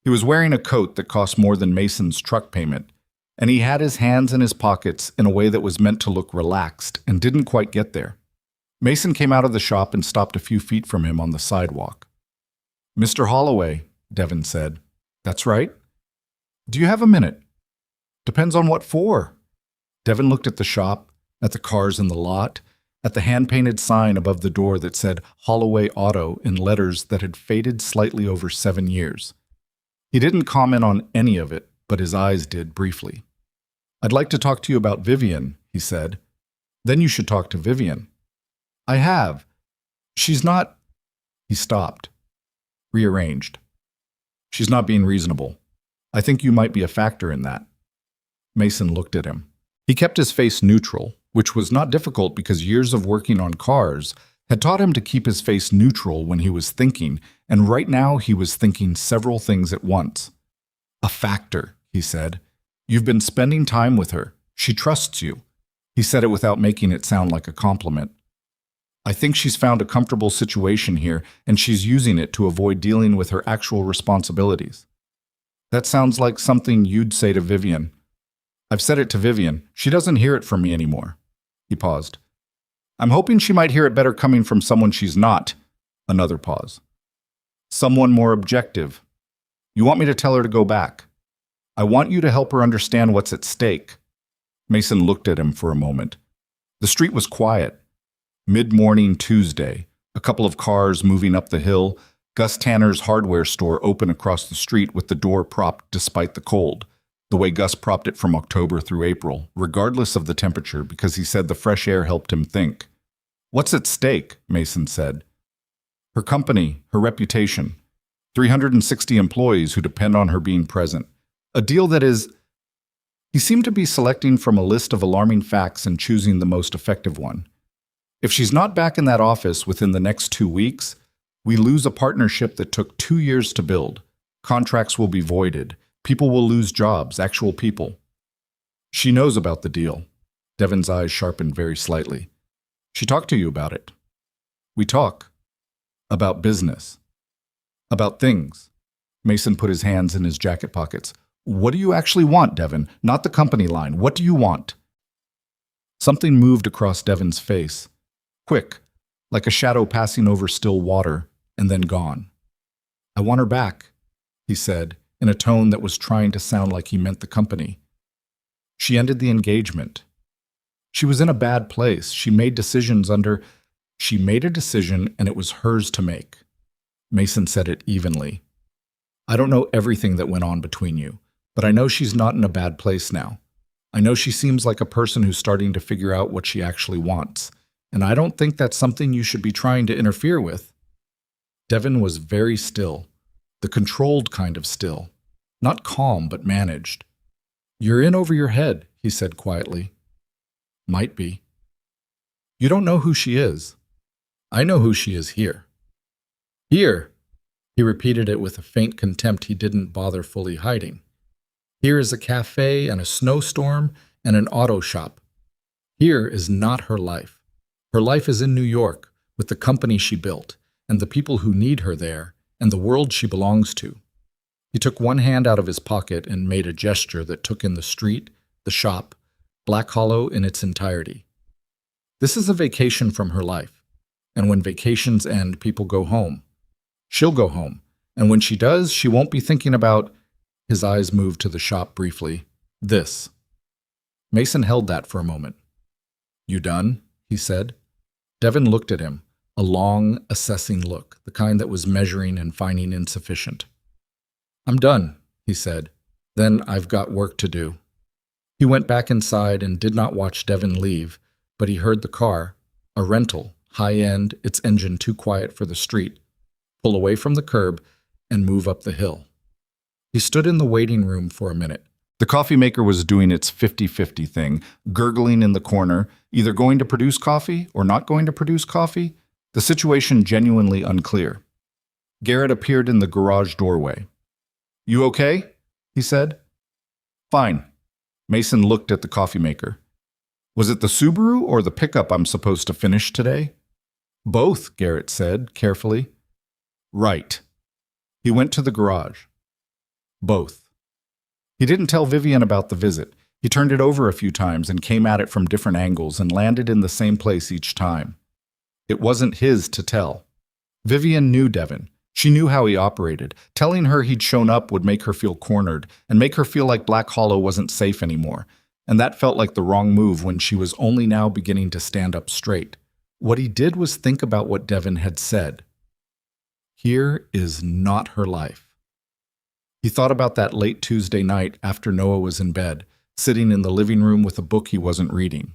He was wearing a coat that cost more than Mason's truck payment, and he had his hands in his pockets in a way that was meant to look relaxed and didn't quite get there. Mason came out of the shop and stopped a few feet from him on the sidewalk. "Mr. Holloway," Devin said. "That's right. Do you have a minute?" "Depends on what for." Devin looked at the shop, at the cars in the lot, at the hand-painted sign above the door that said Holloway Auto in letters that had faded slightly over 7 years. He didn't comment on any of it, but his eyes did briefly. "I'd like to talk to you about Vivian," he said. "Then you should talk to Vivian." "I have. She's not—" He stopped. Rearranged. "She's not being reasonable. I think you might be a factor in that." Mason looked at him. He kept his face neutral, which was not difficult because years of working on cars had taught him to keep his face neutral when he was thinking, and right now he was thinking several things at once. "A factor," he said. "You've been spending time with her. She trusts you." He said it without making it sound like a compliment. "I think she's found a comfortable situation here, and she's using it to avoid dealing with her actual responsibilities." "That sounds like something you'd say to Vivian." "I've said it to Vivian. She doesn't hear it from me anymore." He paused. "I'm hoping she might hear it better coming from someone she's not." Another pause. "Someone more objective. You want me to tell her to go back? I want you to help her understand what's at stake." Mason looked at him for a moment. The street was quiet. Mid-morning Tuesday, a couple of cars moving up the hill, Gus Tanner's hardware store open across the street with the door propped despite the cold, the way Gus propped it from October through April, regardless of the temperature, because he said the fresh air helped him think. "What's at stake?" Mason said. "Her company, her reputation. 360 employees who depend on her being present. A deal that is—" He seemed to be selecting from a list of alarming facts and choosing the most effective one. "If she's not back in that office within the next 2 weeks, we lose a partnership that took 2 years to build. Contracts will be voided. People will lose jobs, actual people." "She knows about the deal." Devin's eyes sharpened very slightly. "She talked to you about it." "We talk. About business. About things." Mason put his hands in his jacket pockets. "What do you actually want, Devin? Not the company line. What do you want?" Something moved across Devin's face. Quick, like a shadow passing over still water, and then gone. "I want her back," he said, in a tone that was trying to sound like he meant the company. "She ended the engagement. She was in a bad place. She made decisions under... She made a decision, and it was hers to make." Mason said it evenly. "I don't know everything that went on between you, but I know she's not in a bad place now. I know she seems like a person who's starting to figure out what she actually wants, and I don't think that's something you should be trying to interfere with." Devin was very still, the controlled kind of still, not calm but managed. "You're in over your head," he said quietly. "Might be." "You don't know who she is." "I know who she is here." "Here?" He repeated it with a faint contempt he didn't bother fully hiding. Here is a cafe and a snowstorm and an auto shop. Here is not her life. Her life is in New York, with the company she built, and the people who need her there, and the world she belongs to. He took one hand out of his pocket and made a gesture that took in the street, the shop, Black Hollow in its entirety. This is a vacation from her life, and when vacations end, people go home. She'll go home, and when she does, she won't be thinking about— His eyes moved to the shop briefly. This. Mason held that for a moment. You done? He said. Devin looked at him, a long, assessing look, the kind that was measuring and finding insufficient. I'm done, he said. Then I've got work to do. He went back inside and did not watch Devin leave, but he heard the car, a rental, high-end, its engine too quiet for the street, pull away from the curb and move up the hill. He stood in the waiting room for a minute. The coffee maker was doing its 50-50 thing, gurgling in the corner, either going to produce coffee or not going to produce coffee, the situation genuinely unclear. Garrett appeared in the garage doorway. You okay? He said. Fine. Mason looked at the coffee maker. Was it the Subaru or the pickup I'm supposed to finish today? Both, Garrett said, carefully. Right. He went to the garage. Both. He didn't tell Vivian about the visit. He turned it over a few times and came at it from different angles and landed in the same place each time. It wasn't his to tell. Vivian knew Devin. She knew how he operated. Telling her he'd shown up would make her feel cornered and make her feel like Black Hollow wasn't safe anymore. And that felt like the wrong move when she was only now beginning to stand up straight. What he did was think about what Devin had said. Here is not her life. He thought about that late Tuesday night after Noah was in bed, sitting in the living room with a book he wasn't reading.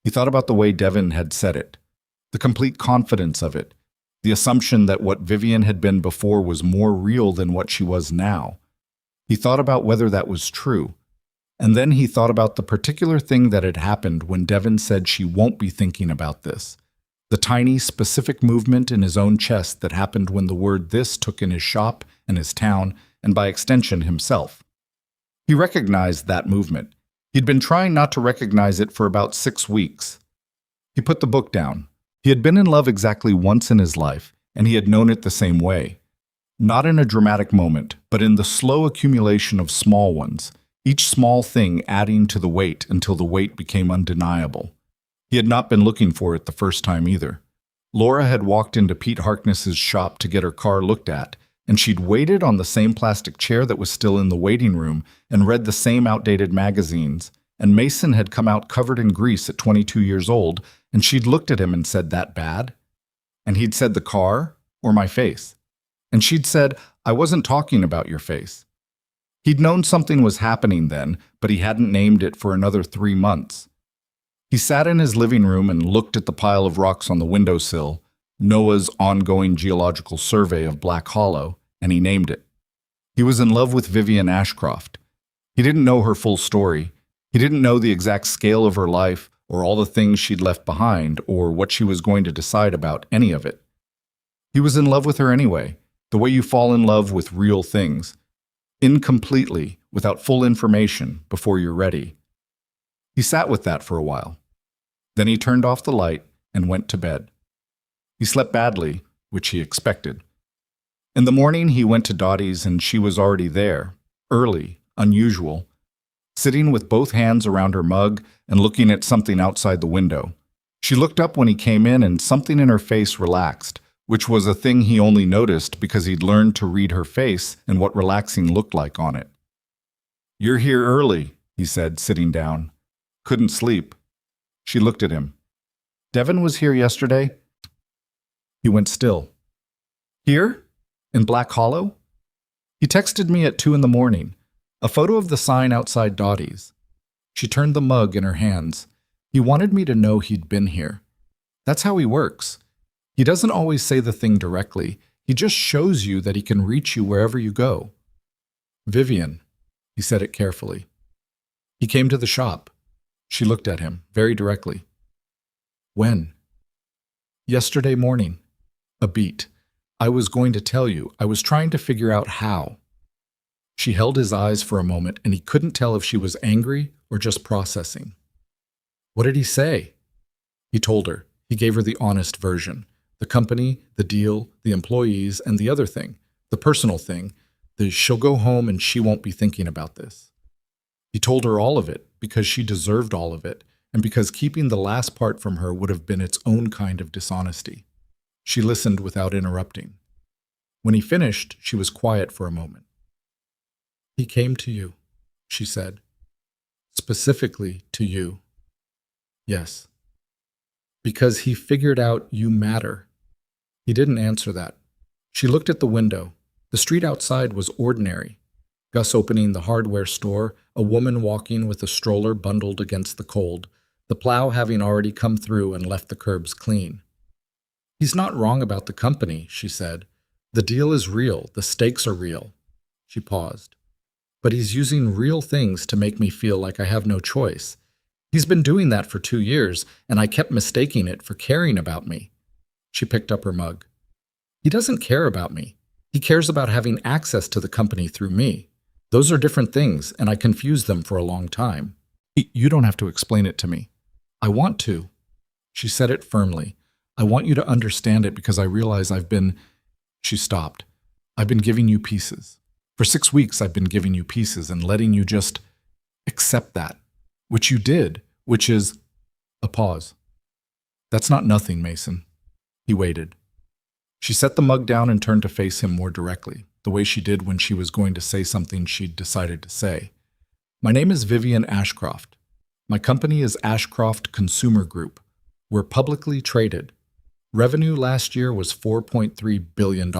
He thought about the way Devin had said it, the complete confidence of it, the assumption that what Vivian had been before was more real than what she was now. He thought about whether that was true. And then he thought about the particular thing that had happened when Devin said she won't be thinking about this. The tiny, specific movement in his own chest that happened when the word this took in his shop and his town, and by extension himself. He recognized that movement. He'd been trying not to recognize it for about 6 weeks. He put the book down. He had been in love exactly once in his life, and he had known it the same way. Not in a dramatic moment, but in the slow accumulation of small ones, each small thing adding to the weight until the weight became undeniable. He had not been looking for it the first time either. Laura had walked into Pete Harkness's shop to get her car looked at, and she'd waited on the same plastic chair that was still in the waiting room and read the same outdated magazines, and Mason had come out covered in grease at 22 years old, and she'd looked at him and said, "That bad?" And he'd said, "The car or my face?" And she'd said, "I wasn't talking about your face." He'd known something was happening then, but he hadn't named it for another 3 months. He sat in his living room and looked at the pile of rocks on the windowsill, Noah's ongoing geological survey of Black Hollow, and he named it. He was in love with Vivian Ashcroft. He didn't know her full story. He didn't know the exact scale of her life or all the things she'd left behind or what she was going to decide about any of it. He was in love with her anyway, the way you fall in love with real things, incompletely, without full information, before you're ready. He sat with that for a while. Then he turned off the light and went to bed. He slept badly, which he expected. In the morning, he went to Dottie's and she was already there, early, unusual, sitting with both hands around her mug and looking at something outside the window. She looked up when he came in and something in her face relaxed, which was a thing he only noticed because he'd learned to read her face and what relaxing looked like on it. "You're here early," he said, sitting down. "Couldn't sleep." She looked at him. "Devin was here yesterday?" He went still. "Here? In Black Hollow?" "He texted me at 2 a.m, a photo of the sign outside Dottie's." She turned the mug in her hands. "He wanted me to know he'd been here. That's how he works. He doesn't always say the thing directly. He just shows you that he can reach you wherever you go." "Vivian," he said it carefully. "He came to the shop." She looked at him, very directly. "When?" "Yesterday morning." A beat. "I was going to tell you. I was trying to figure out how." She held his eyes for a moment, and he couldn't tell if she was angry or just processing. What did he say? He told her. He gave her the honest version. The company, the deal, the employees, and the other thing, the personal thing, she'll go home and she won't be thinking about this. He told her all of it because she deserved all of it, and because keeping the last part from her would have been its own kind of dishonesty. She listened without interrupting. When he finished, she was quiet for a moment. He came to you, she said. Specifically to you. Yes. Because he figured out you matter. He didn't answer that. She looked at the window. The street outside was ordinary. Gus opening the hardware store, a woman walking with a stroller bundled against the cold, the plow having already come through and left the curbs clean. He's not wrong about the company, she said. The deal is real. The stakes are real. She paused. But he's using real things to make me feel like I have no choice. He's been doing that for 2 years, and I kept mistaking it for caring about me. She picked up her mug. He doesn't care about me. He cares about having access to the company through me. Those are different things, and I confused them for a long time. You don't have to explain it to me. I want to. She said it firmly. I want you to understand it because I realize She stopped. I've been giving you pieces. For 6 weeks I've been giving you pieces and letting you just accept that, which you did, which is a pause. That's not nothing, Mason. He waited. She set the mug down and turned to face him more directly, the way she did when she was going to say something she'd decided to say. My name is Vivian Ashcroft. My company is Ashcroft Consumer Group. We're publicly traded. Revenue last year was $4.3 billion.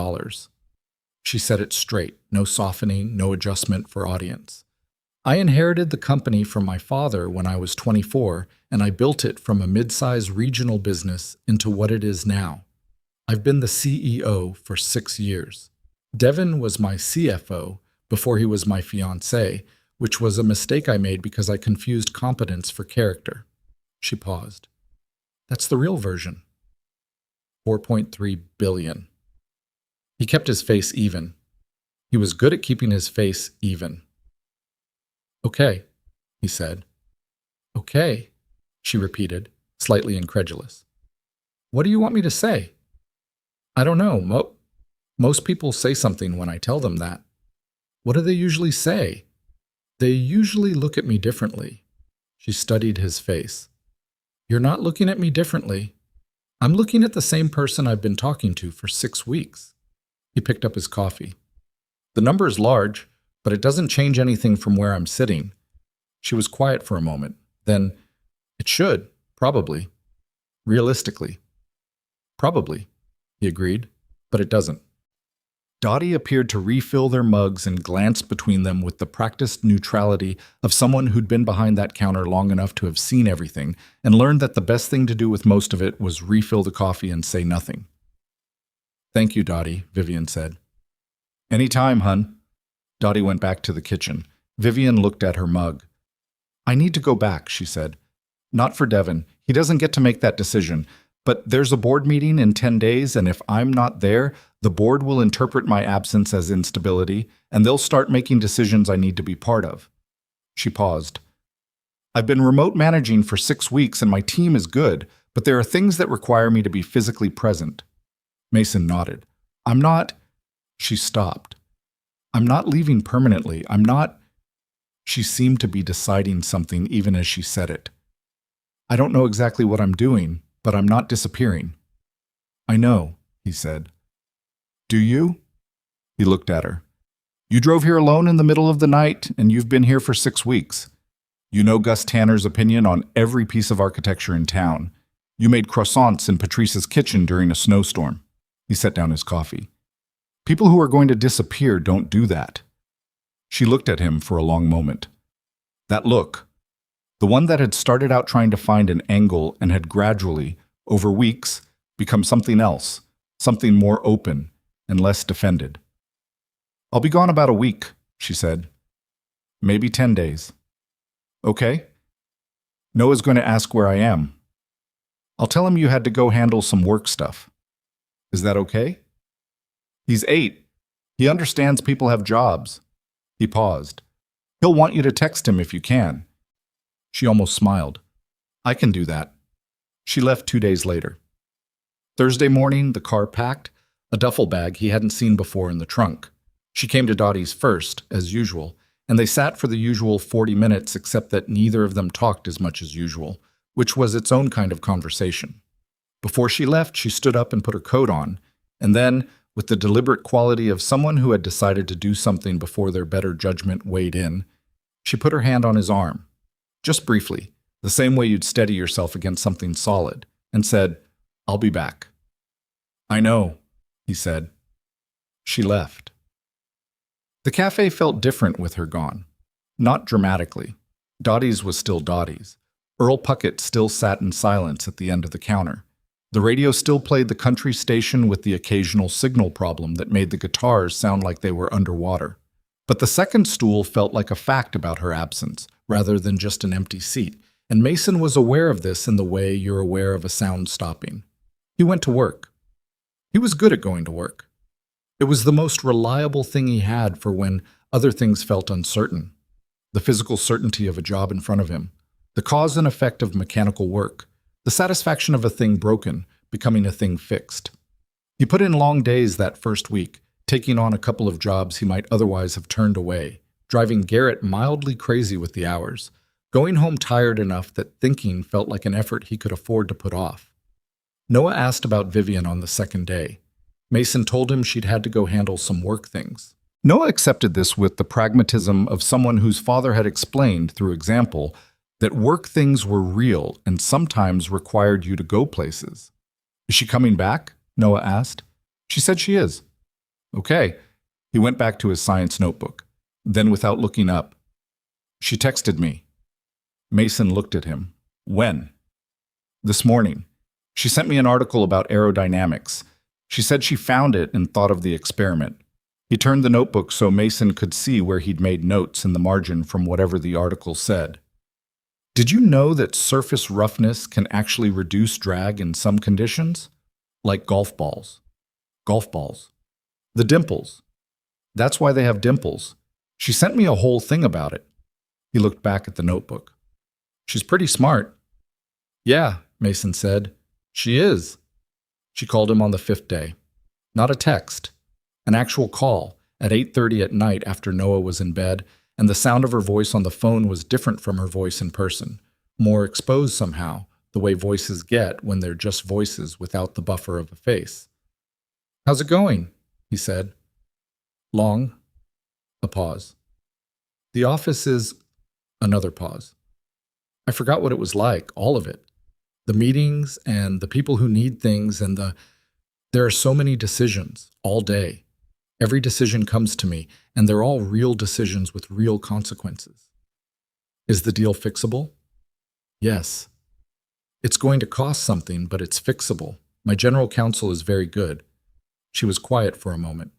She said it straight, no softening, no adjustment for audience. I inherited the company from my father when I was 24, and I built it from a mid-size regional business into what it is now. I've been the CEO for 6 years. Devin was my CFO before he was my fiancé, which was a mistake I made because I confused competence for character. She paused. That's the real version. 4.3 billion. He kept his face even. He was good at keeping his face even. Okay, he said. Okay, she repeated, slightly incredulous. What do you want me to say? I don't know. Most people say something when I tell them that. What do they usually say? They usually look at me differently. She studied his face. You're not looking at me differently. I'm looking at the same person I've been talking to for 6 weeks. He picked up his coffee. The number is large, but it doesn't change anything from where I'm sitting. She was quiet for a moment. Then, it should, probably. Realistically. Probably, he agreed, but it doesn't. Dottie appeared to refill their mugs and glanced between them with the practiced neutrality of someone who'd been behind that counter long enough to have seen everything and learned that the best thing to do with most of it was refill the coffee and say nothing. Thank you, Dottie, Vivian said. Any time, hun. Dottie went back to the kitchen. Vivian looked at her mug. I need to go back, she said. Not for Devin. He doesn't get to make that decision. But there's a board meeting in 10 days, and if I'm not there, the board will interpret my absence as instability, and they'll start making decisions I need to be part of. She paused. I've been remote managing for 6 weeks, and my team is good, but there are things that require me to be physically present. Mason nodded. I'm not... She stopped. I'm not leaving permanently. I'm not... She seemed to be deciding something even as she said it. I don't know exactly what I'm doing, but I'm not disappearing. I know, he said. Do you? He looked at her. You drove here alone in the middle of the night, and you've been here for 6 weeks. You know Gus Tanner's opinion on every piece of architecture in town. You made croissants in Patrice's kitchen during a snowstorm. He set down his coffee. People who are going to disappear don't do that. She looked at him for a long moment. That look, the one that had started out trying to find an angle and had gradually, over weeks, become something else, something more open and less defended. I'll be gone about a week, she said. Maybe 10 days. Okay? Noah's going to ask where I am. I'll tell him you had to go handle some work stuff. Is that okay? He's 8. He understands people have jobs. He paused. He'll want you to text him if you can. She almost smiled. I can do that. She left 2 days later. Thursday morning, the car packed, a duffel bag he hadn't seen before in the trunk. She came to Dottie's first, as usual, and they sat for the usual 40 minutes except that neither of them talked as much as usual, which was its own kind of conversation. Before she left, she stood up and put her coat on, and then, with the deliberate quality of someone who had decided to do something before their better judgment weighed in, she put her hand on his arm, just briefly, the same way you'd steady yourself against something solid, and said, I'll be back. I know, he said. She left. The cafe felt different with her gone. Not dramatically. Dottie's was still Dottie's. Earl Puckett still sat in silence at the end of the counter. The radio still played the country station with the occasional signal problem that made the guitars sound like they were underwater. But the second stool felt like a fact about her absence, rather than just an empty seat, and Mason was aware of this in the way you're aware of a sound stopping. He went to work. He was good at going to work. It was the most reliable thing he had for when other things felt uncertain. The physical certainty of a job in front of him, the cause and effect of mechanical work, the satisfaction of a thing broken, becoming a thing fixed. He put in long days that first week, taking on a couple of jobs he might otherwise have turned away, driving Garrett mildly crazy with the hours, going home tired enough that thinking felt like an effort he could afford to put off. Noah asked about Vivian on the second day. Mason told him she'd had to go handle some work things. Noah accepted this with the pragmatism of someone whose father had explained, through example, that work things were real and sometimes required you to go places. Is she coming back? Noah asked. She said she is. Okay. He went back to his science notebook. Then, without looking up, she texted me. Mason looked at him. When? This morning. She sent me an article about aerodynamics. She said she found it and thought of the experiment. He turned the notebook so Mason could see where he'd made notes in the margin from whatever the article said. Did you know that surface roughness can actually reduce drag in some conditions? Like golf balls. Golf balls. The dimples. That's why they have dimples. She sent me a whole thing about it. He looked back at the notebook. She's pretty smart. Yeah, Mason said. She is. She called him on the 5th day. Not a text. An actual call at 8:30 at night after Noah was in bed, and the sound of her voice on the phone was different from her voice in person, more exposed somehow, the way voices get when they're just voices without the buffer of a face. How's it going? He said. Long. A pause. The office is... Another pause. I forgot what it was like, all of it. The meetings and the people who need things and there are so many decisions all day. Every decision comes to me, and they're all real decisions with real consequences. Is the deal fixable? Yes. It's going to cost something, but it's fixable. My general counsel is very good. She was quiet for a moment.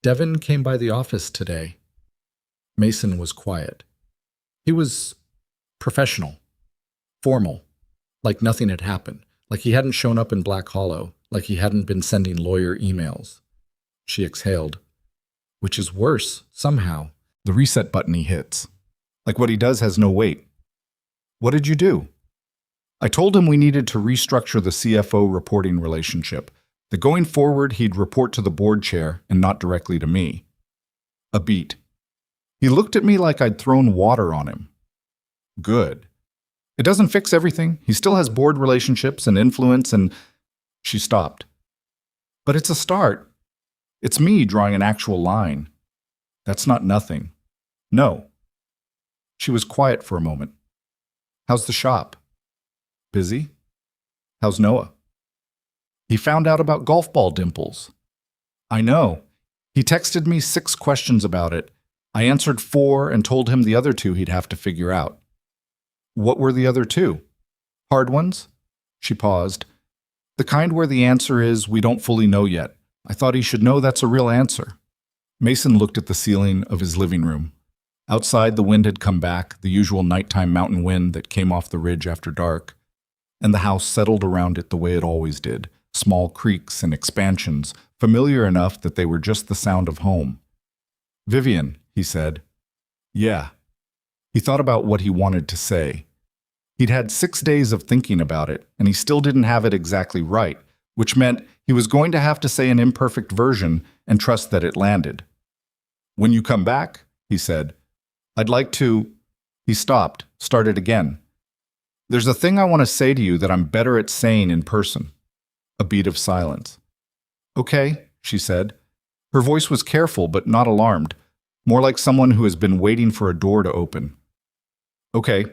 Devin came by the office today. Mason was quiet. He was professional, formal, like nothing had happened, like he hadn't shown up in Black Hollow, like he hadn't been sending lawyer emails. She exhaled. Which is worse, somehow. The reset button he hits. Like what he does has no weight. What did you do? I told him we needed to restructure the CFO reporting relationship, that going forward he'd report to the board chair and not directly to me. A beat. He looked at me like I'd thrown water on him. Good. It doesn't fix everything. He still has board relationships and influence and... She stopped. But it's a start. It's me drawing an actual line. That's not nothing. No. She was quiet for a moment. How's the shop? Busy? How's Noah? He found out about golf ball dimples. I know. He texted me 6 questions about it. I answered 4 and told him the other 2 he'd have to figure out. What were the other 2? Hard ones? She paused. The kind where the answer is, we don't fully know yet. I thought he should know that's a real answer. Mason looked at the ceiling of his living room. Outside, the wind had come back, the usual nighttime mountain wind that came off the ridge after dark, and the house settled around it the way it always did, small creaks and expansions, familiar enough that they were just the sound of home. Vivian, he said. Yeah. He thought about what he wanted to say. He'd had 6 days of thinking about it, and he still didn't have it exactly right, which meant he was going to have to say an imperfect version and trust that it landed. When you come back, he said, I'd like to... He stopped, started again. There's a thing I want to say to you that I'm better at saying in person. A beat of silence. Okay, she said. Her voice was careful but not alarmed, more like someone who has been waiting for a door to open. Okay,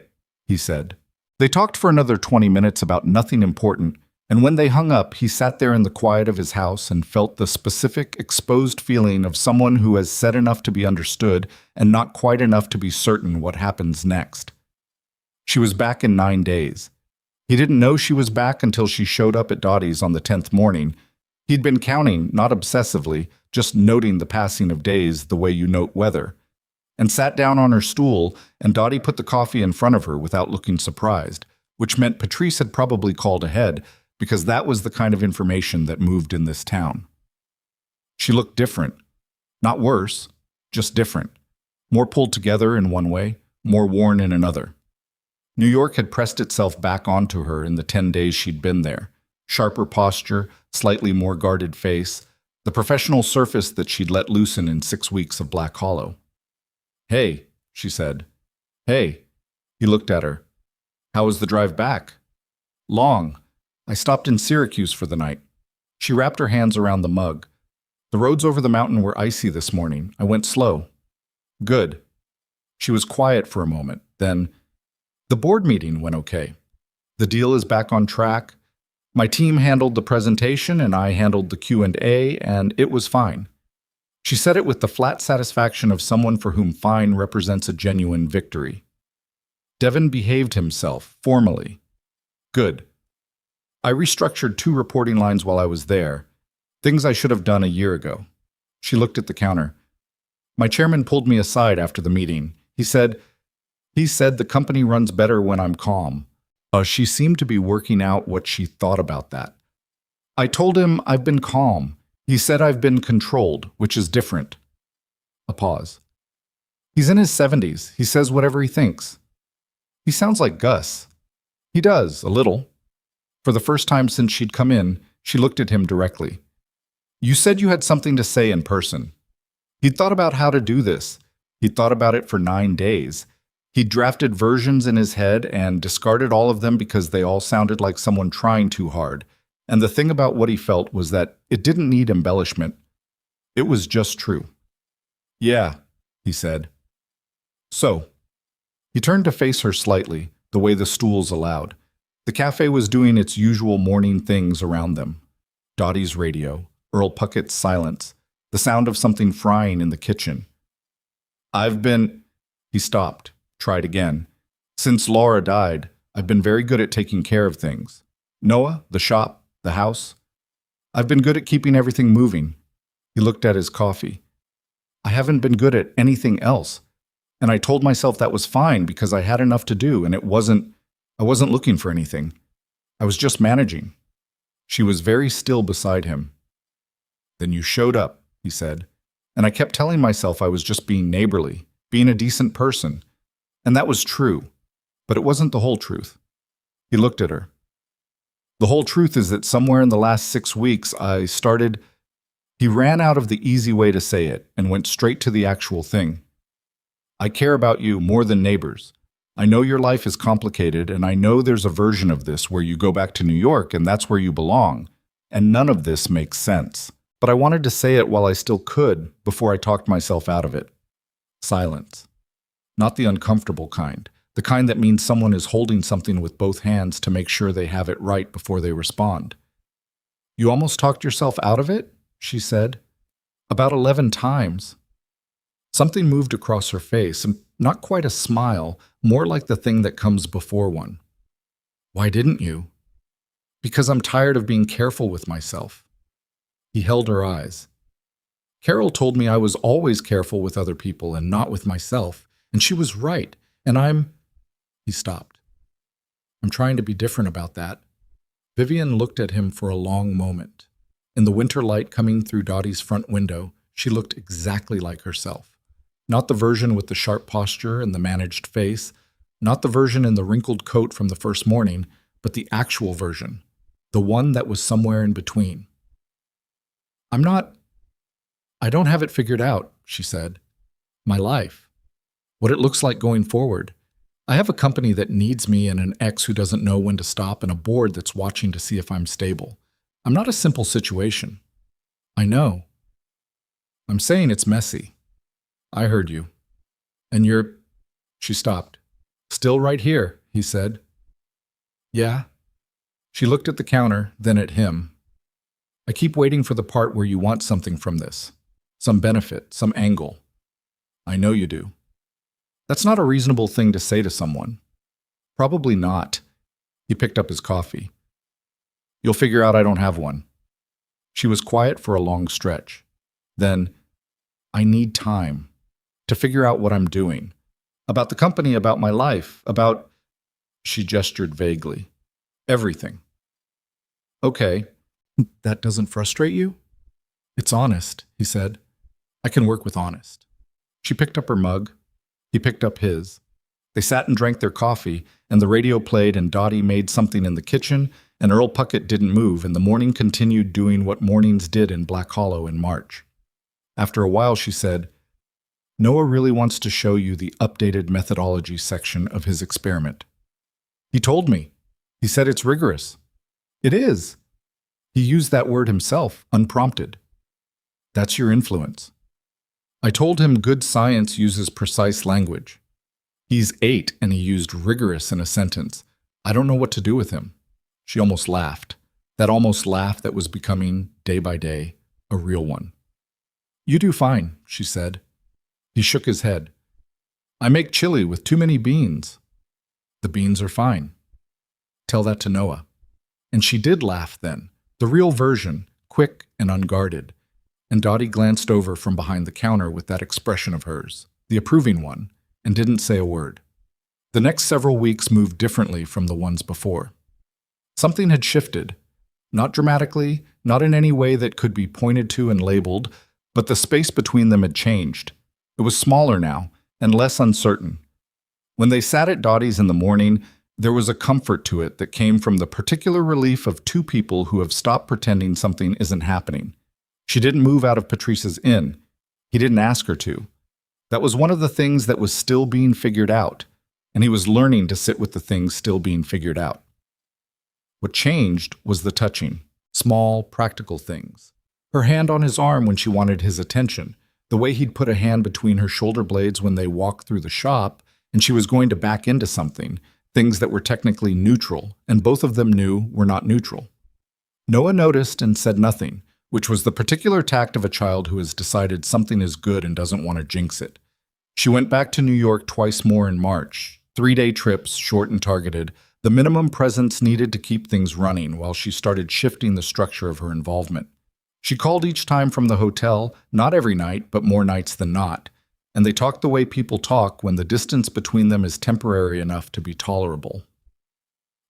he said. They talked for another 20 minutes about nothing important, and when they hung up, he sat there in the quiet of his house and felt the specific, exposed feeling of someone who has said enough to be understood and not quite enough to be certain what happens next. She was back in 9 days. He didn't know she was back until she showed up at Dottie's on the 10th morning. He'd been counting, not obsessively, just noting the passing of days the way you note weather, and sat down on her stool, and Dottie put the coffee in front of her without looking surprised, which meant Patrice had probably called ahead, because that was the kind of information that moved in this town. She looked different. Not worse, just different. More pulled together in one way, more worn in another. New York had pressed itself back onto her in the 10 days she'd been there. Sharper posture, slightly more guarded face, the professional surface that she'd let loosen in 6 weeks of Black Hollow. Hey, she said. Hey. He looked at her. How was the drive back? Long. I stopped in Syracuse for the night. She wrapped her hands around the mug. The roads over the mountain were icy this morning. I went slow. Good. She was quiet for a moment. Then, the board meeting went okay. The deal is back on track. My team handled the presentation and I handled the Q&A, and it was fine. She said it with the flat satisfaction of someone for whom fine represents a genuine victory. Devin behaved himself, formally. Good. I restructured 2 reporting lines while I was there, things I should have done a year ago. She looked at the counter. My chairman pulled me aside after the meeting. He said the company runs better when I'm calm. She seemed to be working out what she thought about that. I told him I've been calm. He said I've been controlled, which is different. A pause. He's in his 70s. He says whatever he thinks. He sounds like Gus. He does, a little. For the first time since she'd come in, she looked at him directly. You said you had something to say in person. He'd thought about how to do this. He'd thought about it for 9 days. He'd drafted versions in his head and discarded all of them because they all sounded like someone trying too hard. And the thing about what he felt was that it didn't need embellishment. It was just true. Yeah, he said. So, he turned to face her slightly, the way the stools allowed. The cafe was doing its usual morning things around them. Dottie's radio, Earl Puckett's silence, the sound of something frying in the kitchen. He stopped, tried again. Since Laura died, I've been very good at taking care of things. Noah, the shop, the house. I've been good at keeping everything moving. He looked at his coffee. I haven't been good at anything else. And I told myself that was fine because I had enough to do and I wasn't looking for anything. I was just managing. She was very still beside him. Then you showed up, he said, and I kept telling myself I was just being neighborly, being a decent person. And that was true, but it wasn't the whole truth. He looked at her. The whole truth is that somewhere in the last 6 weeks He ran out of the easy way to say it and went straight to the actual thing. I care about you more than neighbors. I know your life is complicated, and I know there's a version of this where you go back to New York and that's where you belong, and none of this makes sense. But I wanted to say it while I still could before I talked myself out of it. Silence. Not the uncomfortable kind, the kind that means someone is holding something with both hands to make sure they have it right before they respond. You almost talked yourself out of it? She said. About 11 times. Something moved across her face, and not quite a smile, more like the thing that comes before one. Why didn't you? Because I'm tired of being careful with myself. He held her eyes. Carol told me I was always careful with other people and not with myself, and she was right, and He stopped. I'm trying to be different about that. Vivian looked at him for a long moment. In the winter light coming through Dottie's front window, she looked exactly like herself. Not the version with the sharp posture and the managed face, not the version in the wrinkled coat from the first morning, but the actual version, the one that was somewhere in between. I don't have it figured out, she said. My life. What it looks like going forward. I have a company that needs me and an ex who doesn't know when to stop and a board that's watching to see if I'm stable. I'm not a simple situation. I know. I'm saying it's messy. I heard you. And you're... She stopped. Still right here, he said. Yeah. She looked at the counter, then at him. I keep waiting for the part where you want something from this. Some benefit, some angle. I know you do. That's not a reasonable thing to say to someone. Probably not. He picked up his coffee. You'll figure out I don't have one. She was quiet for a long stretch. Then, I need time to figure out what I'm doing. About the company, about my life, about... She gestured vaguely. Everything. Okay. That doesn't frustrate you? It's honest, he said. I can work with honest. She picked up her mug. He picked up his. They sat and drank their coffee, and the radio played, and Dottie made something in the kitchen, and Earl Puckett didn't move, and the morning continued doing what mornings did in Black Hollow in March. After a while, she said, Noah really wants to show you the updated methodology section of his experiment. He told me. He said it's rigorous. It is. He used that word himself, unprompted. That's your influence. I told him good science uses precise language. He's 8 and he used rigorous in a sentence. I don't know what to do with him. She almost laughed. That almost laugh that was becoming, day by day, a real one. You do fine, she said. He shook his head. I make chili with too many beans. The beans are fine. Tell that to Noah. And she did laugh then, the real version, quick and unguarded. And Dottie glanced over from behind the counter with that expression of hers, the approving one, and didn't say a word. The next several weeks moved differently from the ones before. Something had shifted, not dramatically, not in any way that could be pointed to and labeled, but the space between them had changed. It was smaller now, and less uncertain. When they sat at Dottie's in the morning, there was a comfort to it that came from the particular relief of two people who have stopped pretending something isn't happening. She didn't move out of Patrice's inn. He didn't ask her to. That was one of the things that was still being figured out, and he was learning to sit with the things still being figured out. What changed was the touching, small, practical things. Her hand on his arm when she wanted his attention, the way he'd put a hand between her shoulder blades when they walked through the shop, and she was going to back into something, things that were technically neutral, and both of them knew were not neutral. Noah noticed and said nothing, which was the particular tact of a child who has decided something is good and doesn't want to jinx it. She went back to New York twice more in March, 3-day trips, short and targeted, the minimum presence needed to keep things running while she started shifting the structure of her involvement. She called each time from the hotel, not every night, but more nights than not, and they talked the way people talk when the distance between them is temporary enough to be tolerable.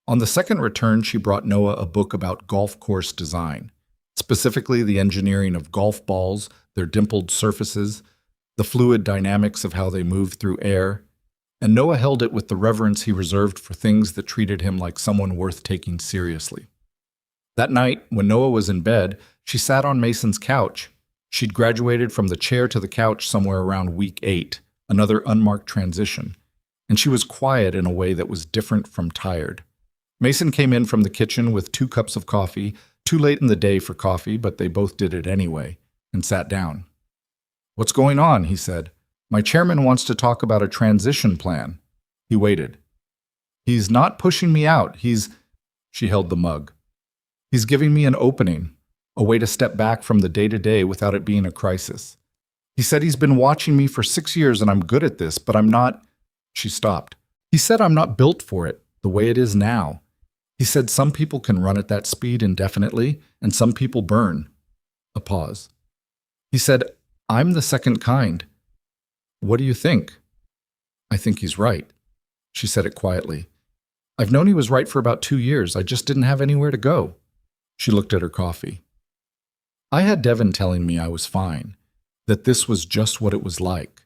On the second return, she brought Noah a book about golf course design, specifically the engineering of golf balls, their dimpled surfaces, the fluid dynamics of how they move through air, and Noah held it with the reverence he reserved for things that treated him like someone worth taking seriously. That night, when Noah was in bed, she sat on Mason's couch. She'd graduated from the chair to the couch somewhere around week 8, another unmarked transition, and she was quiet in a way that was different from tired. Mason came in from the kitchen with 2 cups of coffee, too late in the day for coffee, but they both did it anyway, and sat down. What's going on? He said. My chairman wants to talk about a transition plan. He waited. He's not pushing me out. She held the mug. He's giving me an opening, a way to step back from the day-to-day without it being a crisis. He said he's been watching me for 6 years and I'm good at this, but I'm not... She stopped. He said I'm not built for it, the way it is now. He said some people can run at that speed indefinitely, and some people burn. A pause. He said, I'm the second kind. What do you think? I think he's right. She said it quietly. I've known he was right for about 2 years. I just didn't have anywhere to go. She looked at her coffee. I had Devin telling me I was fine, that this was just what it was like.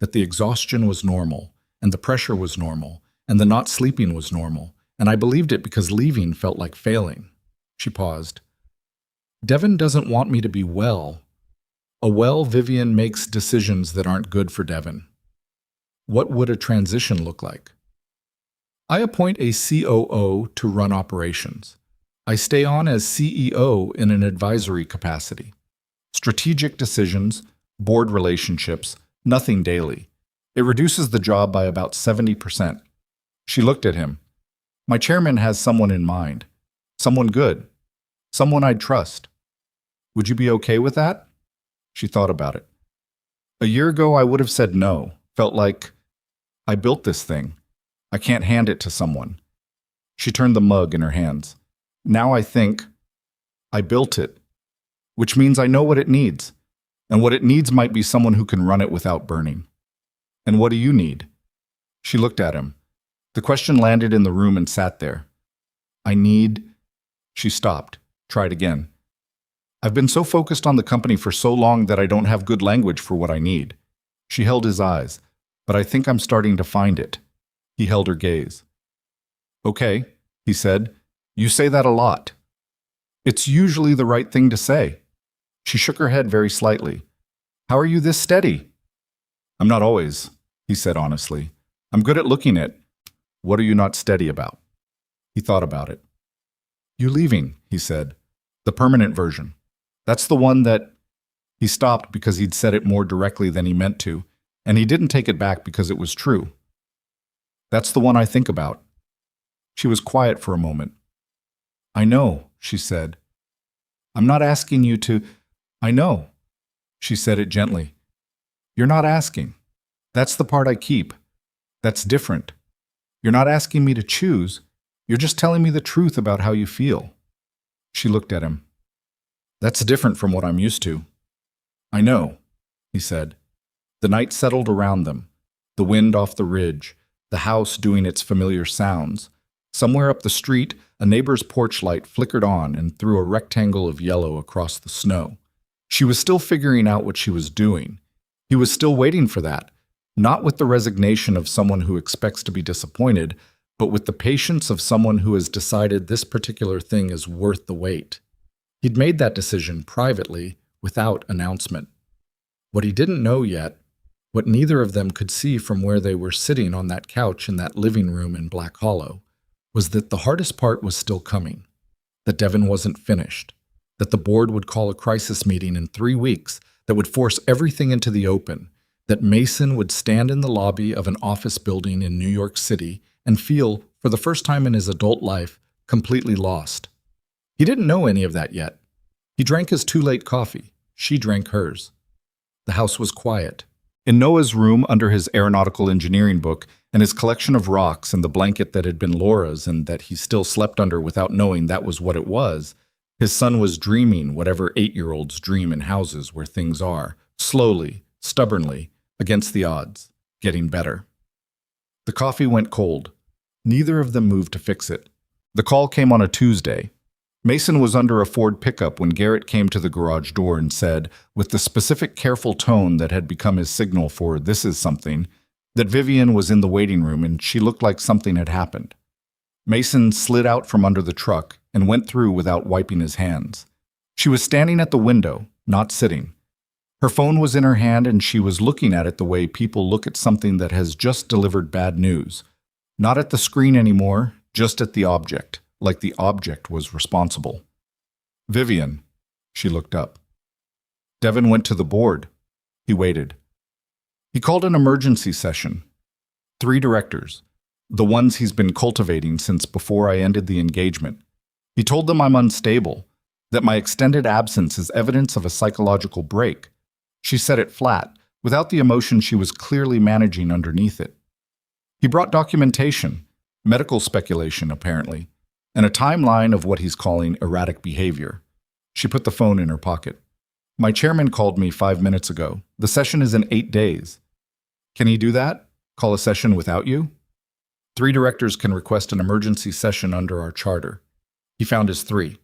that the exhaustion was normal, and the pressure was normal, and the not sleeping was normal, and I believed it because leaving felt like failing. She paused. Devin doesn't want me to be well. A well Vivian makes decisions that aren't good for Devin. What would a transition look like? I appoint a COO to run operations. I stay on as CEO in an advisory capacity. Strategic decisions, board relationships, nothing daily. It reduces the job by about 70%. She looked at him. My chairman has someone in mind. Someone good. Someone I'd trust. Would you be okay with that? She thought about it. A year ago, I would have said no. Felt like, I built this thing. I can't hand it to someone. She turned the mug in her hands. Now I think, I built it, which means I know what it needs. And what it needs might be someone who can run it without burning. And what do you need? She looked at him. The question landed in the room and sat there. I need... She stopped, tried again. I've been so focused on the company for so long that I don't have good language for what I need. She held his eyes, but I think I'm starting to find it. He held her gaze. Okay, he said. You say that a lot. It's usually the right thing to say. She shook her head very slightly. How are you this steady? I'm not always, he said honestly. I'm good at looking at. What are you not steady about? He thought about it. You leaving, he said. The permanent version. That's the one that... He stopped because he'd said it more directly than he meant to, and he didn't take it back because it was true. That's the one I think about. She was quiet for a moment. I know, she said. I'm not asking you to... I know. She said it gently. You're not asking. That's the part I keep. That's different. You're not asking me to choose. You're just telling me the truth about how you feel. She looked at him. That's different from what I'm used to. I know, he said. The night settled around them, the wind off the ridge, the house doing its familiar sounds. Somewhere up the street, a neighbor's porch light flickered on and threw a rectangle of yellow across the snow. She was still figuring out what she was doing. He was still waiting for that, not with the resignation of someone who expects to be disappointed, but with the patience of someone who has decided this particular thing is worth the wait. He'd made that decision privately, without announcement. What he didn't know yet, what neither of them could see from where they were sitting on that couch in that living room in Black Hollow, was that the hardest part was still coming, that Devin wasn't finished, that the board would call a crisis meeting in 3 weeks that would force everything into the open, that Mason would stand in the lobby of an office building in New York City and feel, for the first time in his adult life, completely lost. He didn't know any of that yet. He drank his too-late coffee. She drank hers. The house was quiet. In Noah's room under his aeronautical engineering book and his collection of rocks and the blanket that had been Laura's and that he still slept under without knowing that was what it was, his son was dreaming whatever 8-year-olds dream in houses where things are, slowly, stubbornly, against the odds, getting better. The coffee went cold. Neither of them moved to fix it. The call came on a Tuesday. Mason was under a Ford pickup when Garrett came to the garage door and said, with the specific careful tone that had become his signal for this is something, that Vivian was in the waiting room and she looked like something had happened. Mason slid out from under the truck and went through without wiping his hands. She was standing at the window, not sitting. Her phone was in her hand and she was looking at it the way people look at something that has just delivered bad news. Not at the screen anymore, just at the object, like the object was responsible. Vivian. She looked up. Devin went to the board. He waited. He called an emergency session. 3 directors, the ones he's been cultivating since before I ended the engagement. He told them I'm unstable, that my extended absence is evidence of a psychological break. She said it flat, without the emotion she was clearly managing underneath it. He brought documentation, medical speculation apparently, and a timeline of what he's calling erratic behavior. She put the phone in her pocket. My chairman called me 5 minutes ago. The session is in 8 days. Can he do that? Call a session without you? 3 directors can request an emergency session under our charter. He found his 3.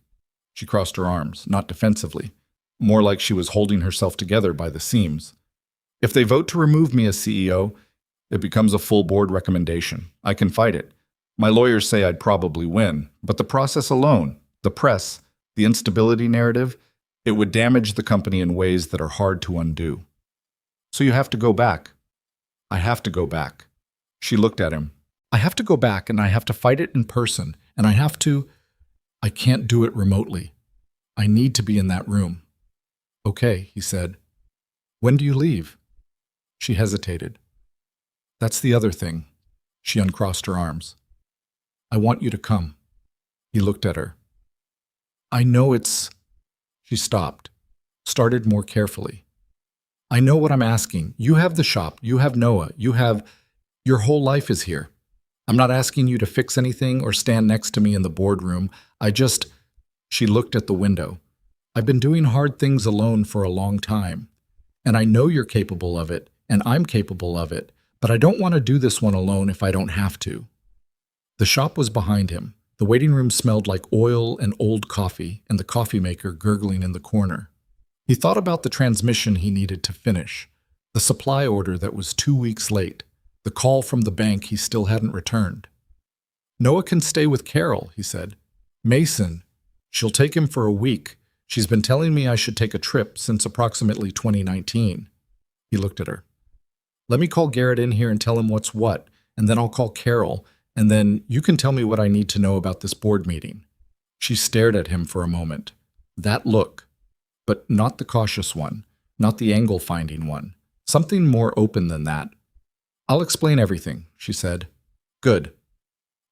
She crossed her arms, not defensively, more like she was holding herself together by the seams. If they vote to remove me as CEO, it becomes a full board recommendation. I can fight it. My lawyers say I'd probably win, but the process alone, the press, the instability narrative, it would damage the company in ways that are hard to undo. So you have to go back. I have to go back. She looked at him. I have to go back and I have to fight it in person, and I can't do it remotely. I need to be in that room. Okay, he said. When do you leave? She hesitated. That's the other thing. She uncrossed her arms. I want you to come. He looked at her. I know it's... She stopped, started more carefully. I know what I'm asking. You have the shop. You have Noah. Your whole life is here. I'm not asking you to fix anything or stand next to me in the boardroom. She looked at the window. I've been doing hard things alone for a long time. And I know you're capable of it, and I'm capable of it, but I don't want to do this one alone if I don't have to. The shop was behind him. The waiting room smelled like oil and old coffee, and the coffee maker gurgling in the corner. He thought about the transmission he needed to finish, the supply order that was 2 weeks late, the call from the bank he still hadn't returned. Noah can stay with Carol, he said. Mason, she'll take him for a week. She's been telling me I should take a trip since approximately 2019. He looked at her. Let me call Garrett in here and tell him what's what, and then I'll call Carol, and then you can tell me what I need to know about this board meeting. She stared at him for a moment. That look, but not the cautious one, not the angle-finding one. Something more open than that. I'll explain everything, she said. Good.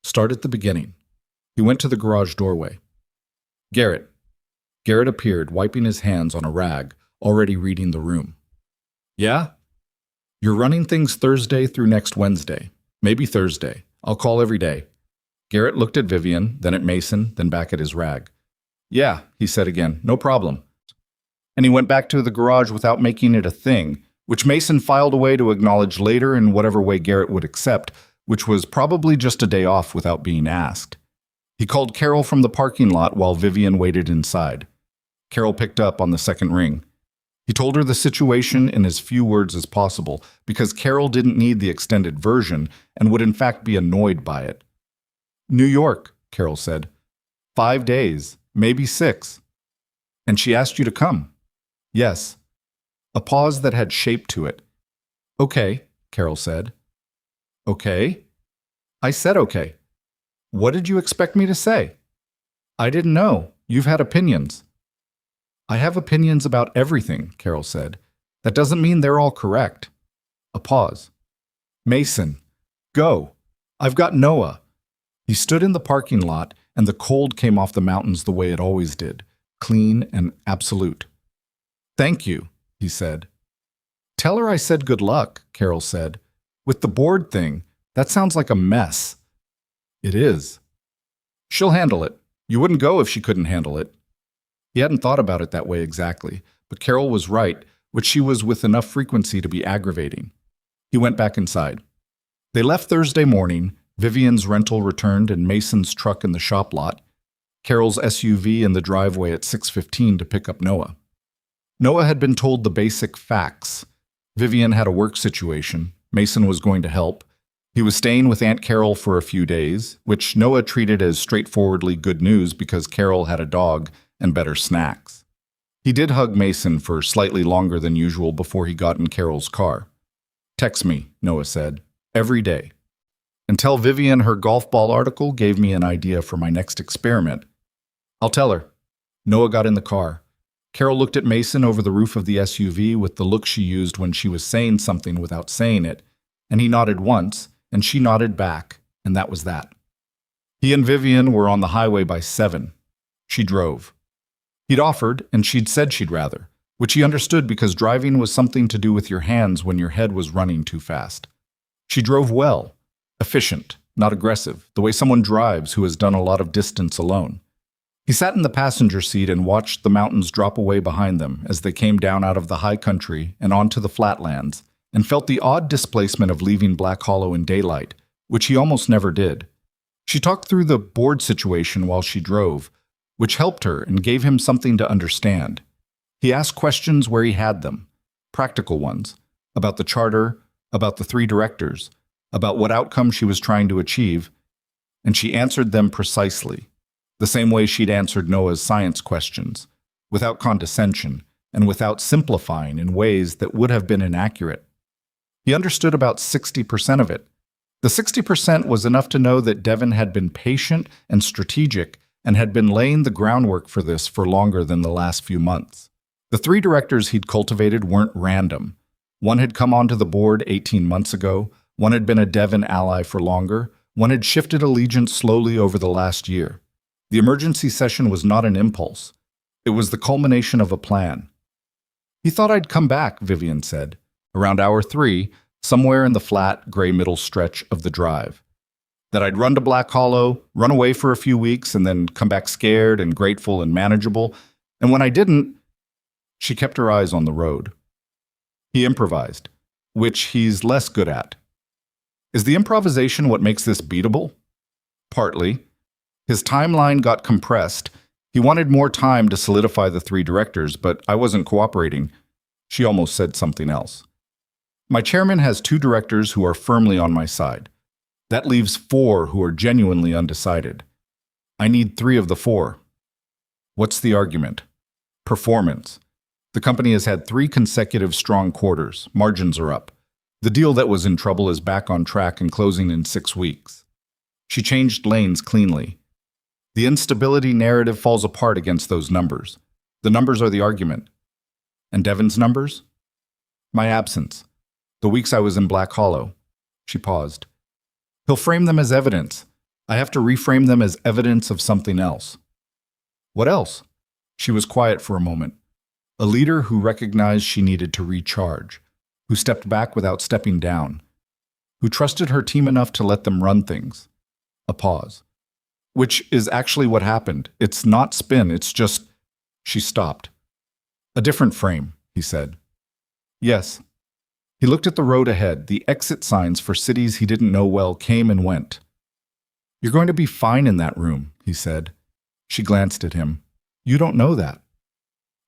Start at the beginning. He went to the garage doorway. Garrett. Garrett appeared, wiping his hands on a rag, already reading the room. Yeah? You're running things Thursday through next Wednesday. Maybe Thursday. I'll call every day. Garrett looked at Vivian, then at Mason, then back at his rag. Yeah, he said again, no problem. And he went back to the garage without making it a thing, which Mason filed away to acknowledge later in whatever way Garrett would accept, which was probably just a day off without being asked. He called Carol from the parking lot while Vivian waited inside. Carol picked up on the second ring. He told her the situation in as few words as possible, because Carol didn't need the extended version and would in fact be annoyed by it. New York, Carol said. 5 days, maybe 6. And she asked you to come. Yes. A pause that had shape to it. Okay, Carol said. Okay? I said okay. What did you expect me to say? I didn't know. You've had opinions. I have opinions about everything, Carol said. That doesn't mean they're all correct. A pause. Mason, go. I've got Noah. He stood in the parking lot, and the cold came off the mountains the way it always did, clean and absolute. Thank you, he said. Tell her I said good luck, Carol said. With the board thing, that sounds like a mess. It is. She'll handle it. You wouldn't go if she couldn't handle it. He hadn't thought about it that way exactly, but Carol was right, which she was with enough frequency to be aggravating. He went back inside. They left Thursday morning. Vivian's rental returned and Mason's truck in the shop lot. Carol's SUV in the driveway at 6:15 to pick up Noah. Noah had been told the basic facts. Vivian had a work situation. Mason was going to help. He was staying with Aunt Carol for a few days, which Noah treated as straightforwardly good news because Carol had a dog and better snacks. He did hug Mason for slightly longer than usual before he got in Carol's car. Text me, Noah said, every day. And tell Vivian her golf ball article gave me an idea for my next experiment. I'll tell her. Noah got in the car. Carol looked at Mason over the roof of the SUV with the look she used when she was saying something without saying it, and he nodded once, and she nodded back, and that was that. He and Vivian were on the highway by 7. She drove. He'd offered, and she'd said she'd rather, which he understood because driving was something to do with your hands when your head was running too fast. She drove well, efficient, not aggressive, the way someone drives who has done a lot of distance alone. He sat in the passenger seat and watched the mountains drop away behind them as they came down out of the high country and onto the flatlands, and felt the odd displacement of leaving Black Hollow in daylight, which he almost never did. She talked through the board situation while she drove, which helped her and gave him something to understand. He asked questions where he had them, practical ones, about the charter, about the three directors, about what outcome she was trying to achieve, and she answered them precisely, the same way she'd answered Noah's science questions, without condescension and without simplifying in ways that would have been inaccurate. He understood about 60% of it. The 60% was enough to know that Devon had been patient and strategic and had been laying the groundwork for this for longer than the last few months. The three directors he'd cultivated weren't random. One had come onto the board 18 months ago, one had been a Devon ally for longer, one had shifted allegiance slowly over the last year. The emergency session was not an impulse. It was the culmination of a plan. "He thought I'd come back," Vivian said, around hour 3, somewhere in the flat, gray middle stretch of the drive. "That I'd run to Black Hollow, run away for a few weeks, and then come back scared and grateful and manageable. And when I didn't..." She kept her eyes on the road. "He improvised, which he's less good at." "Is the improvisation what makes this beatable?" "Partly. His timeline got compressed. He wanted more time to solidify the three directors, but I wasn't cooperating." She almost said something else. "My chairman has 2 directors who are firmly on my side. That leaves 4 who are genuinely undecided. I need 3 of the 4. What's the argument? Performance. The company has had 3 consecutive strong quarters. Margins are up. The deal that was in trouble is back on track and closing in 6 weeks." She changed lanes cleanly. "The instability narrative falls apart against those numbers. The numbers are the argument." "And Devon's numbers?" "My absence. The weeks I was in Black Hollow." She paused. "He'll frame them as evidence. I have to reframe them as evidence of something else." "What else?" She was quiet for a moment. A leader who recognized she needed to recharge, who stepped back without stepping down, who trusted her team enough to let them run things. A pause. "Which is actually what happened. It's not spin, it's just..." She stopped. "A different frame," he said. "Yes." He looked at the road ahead. The exit signs for cities he didn't know well came and went. "You're going to be fine in that room," he said. She glanced at him. "You don't know that.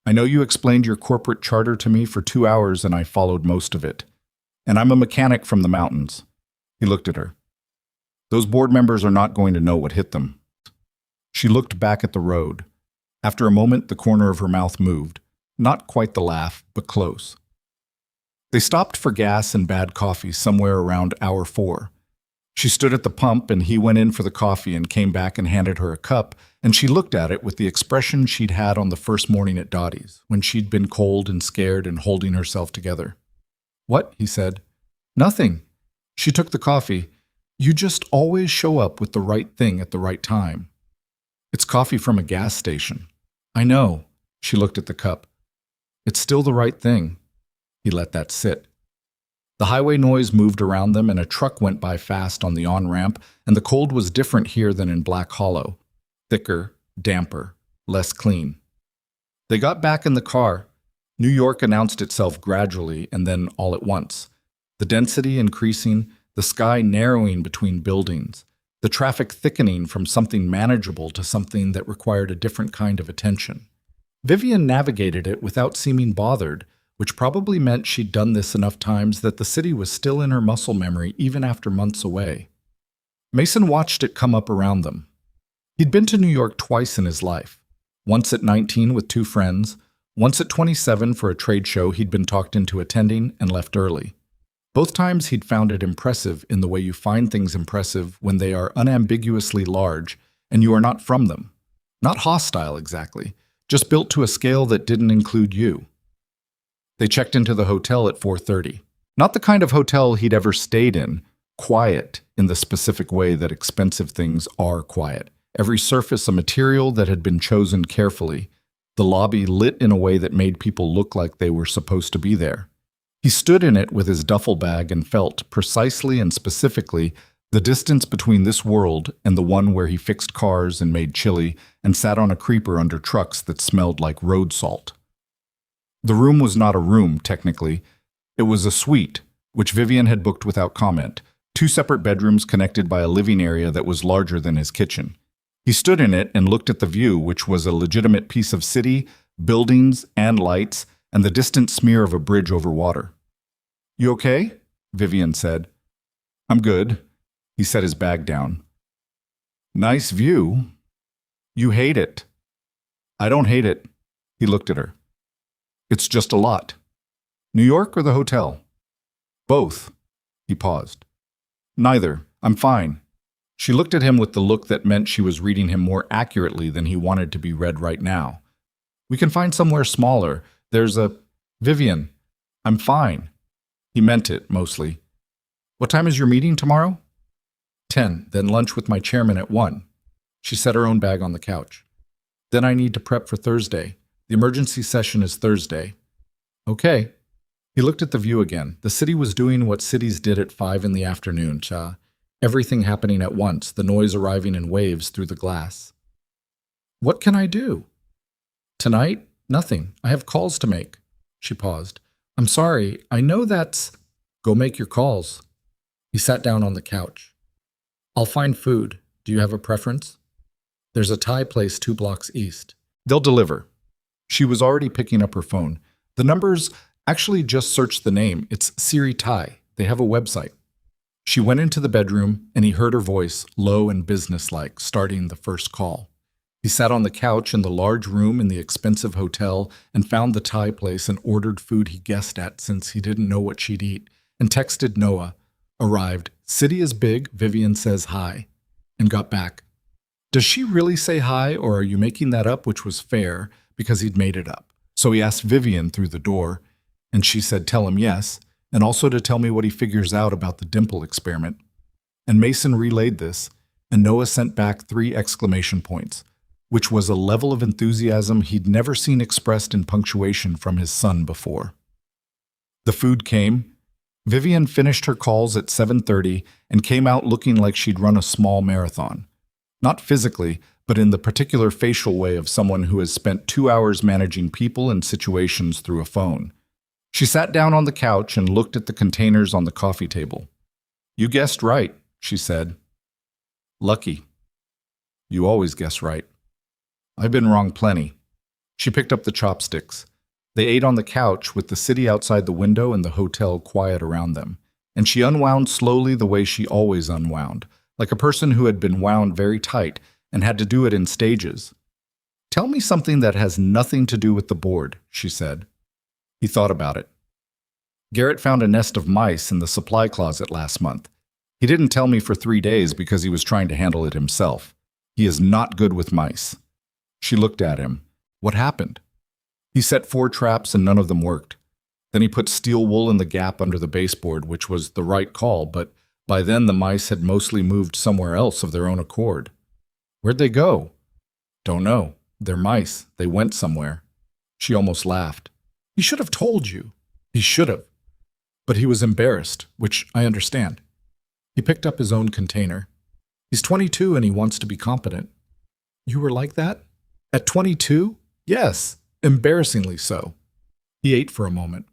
I know you explained your corporate charter to me for 2 hours and I followed most of it. And I'm a mechanic from the mountains." He looked at her. "Those board members are not going to know what hit them." She looked back at the road. After a moment, the corner of her mouth moved. Not quite the laugh, but close. They stopped for gas and bad coffee somewhere around hour 4. She stood at the pump and he went in for the coffee and came back and handed her a cup, and she looked at it with the expression she'd had on the first morning at Dottie's, when she'd been cold and scared and holding herself together. "What?" he said. "Nothing." She took the coffee. "You just always show up with the right thing at the right time." "It's coffee from a gas station." "I know." She looked at the cup. "It's still the right thing." He let that sit. The highway noise moved around them and a truck went by fast on the on-ramp, and the cold was different here than in Black Hollow. Thicker, damper, less clean. They got back in the car. New York announced itself gradually and then all at once. The density increasing, the sky narrowing between buildings, the traffic thickening from something manageable to something that required a different kind of attention. Vivian navigated it without seeming bothered, which probably meant she'd done this enough times that the city was still in her muscle memory even after months away. Mason watched it come up around them. He'd been to New York twice in his life, once at 19 with 2 friends, once at 27 for a trade show he'd been talked into attending and left early. Both times he'd found it impressive in the way you find things impressive when they are unambiguously large and you are not from them. Not hostile exactly, just built to a scale that didn't include you. They checked into the hotel at 4:30. Not the kind of hotel he'd ever stayed in, quiet in the specific way that expensive things are quiet. Every surface a material that had been chosen carefully. The lobby lit in a way that made people look like they were supposed to be there. He stood in it with his duffel bag and felt, precisely and specifically, the distance between this world and the one where he fixed cars and made chili and sat on a creeper under trucks that smelled like road salt. The room was not a room, technically. It was a suite, which Vivian had booked without comment, 2 separate bedrooms connected by a living area that was larger than his kitchen. He stood in it and looked at the view, which was a legitimate piece of city, buildings, and lights, and the distant smear of a bridge over water. You okay? Vivian said. I'm good. He set his bag down. Nice view. You hate it. I don't hate it. He looked at her. It's just a lot. New York or the hotel? Both. He paused. Neither. I'm fine. She looked at him with the look that meant she was reading him more accurately than he wanted to be read right now. We can find somewhere smaller. There's a... Vivian, I'm fine. He meant it, mostly. What time is your meeting tomorrow? 10, then lunch with my chairman at 1. She set her own bag on the couch. Then I need to prep for Thursday. The emergency session is Thursday. Okay. He looked at the view again. The city was doing what cities did at 5 in the afternoon, everything happening at once, the noise arriving in waves through the glass. What can I do? Tonight? Nothing. I have calls to make. She paused. I'm sorry. I know that's... Go make your calls. He sat down on the couch. I'll find food. Do you have a preference? There's a Thai place 2 blocks east. They'll deliver. She was already picking up her phone. The numbers actually just searched the name. It's Siri Thai. They have a website. She went into the bedroom, and he heard her voice, low and businesslike, starting the first call. He sat on the couch in the large room in the expensive hotel and found the Thai place and ordered food he guessed at since he didn't know what she'd eat, and texted Noah. Arrived. City is big, Vivian says hi, and got back. Does she really say hi, or are you making that up, which was fair, because he'd made it up? So he asked Vivian through the door, and she said tell him yes, and also to tell me what he figures out about the dimple experiment. And Mason relayed this, and Noah sent back 3 exclamation points, which was a level of enthusiasm he'd never seen expressed in punctuation from his son before. The food came. Vivian finished her calls at 7:30 and came out looking like she'd run a small marathon. Not physically, but in the particular facial way of someone who has spent 2 hours managing people and situations through a phone. She sat down on the couch and looked at the containers on the coffee table. You guessed right, she said. Lucky. You always guess right. I've been wrong plenty. She picked up the chopsticks. They ate on the couch with the city outside the window and the hotel quiet around them, and she unwound slowly the way she always unwound, like a person who had been wound very tight and had to do it in stages. Tell me something that has nothing to do with the board, she said. He thought about it. Garrett found a nest of mice in the supply closet last month. He didn't tell me for 3 days because he was trying to handle it himself. He is not good with mice. She looked at him. What happened? He set 4 traps and none of them worked. Then he put steel wool in the gap under the baseboard, which was the right call, but by then the mice had mostly moved somewhere else of their own accord. Where'd they go? Don't know. They're mice. They went somewhere. She almost laughed. He should have told you. He should have. But he was embarrassed, which I understand. He picked up his own container. He's 22 and he wants to be competent. You were like that? At 22? Yes, embarrassingly so. He ate for a moment.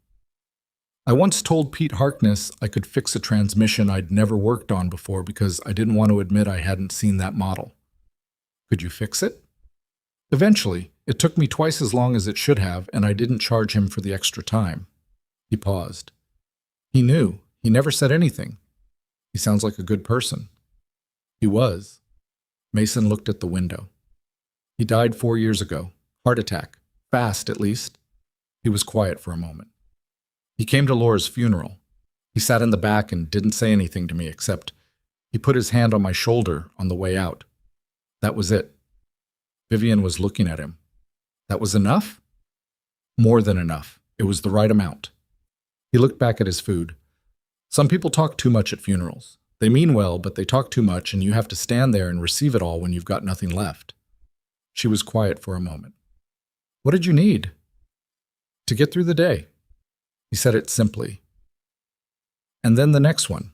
I once told Pete Harkness I could fix a transmission I'd never worked on before because I didn't want to admit I hadn't seen that model. Could you fix it? Eventually. It took me twice as long as it should have, and I didn't charge him for the extra time. He paused. He knew. He never said anything. He sounds like a good person. He was. Mason looked at the window. He died 4 years ago. Heart attack. Fast, at least. He was quiet for a moment. He came to Laura's funeral. He sat in the back and didn't say anything to me except he put his hand on my shoulder on the way out. That was it. Vivian was looking at him. That was enough? More than enough. It was the right amount. He looked back at his food. Some people talk too much at funerals. They mean well, but they talk too much, and you have to stand there and receive it all when you've got nothing left. She was quiet for a moment. What did you need? To get through the day. He said it simply. And then the next one.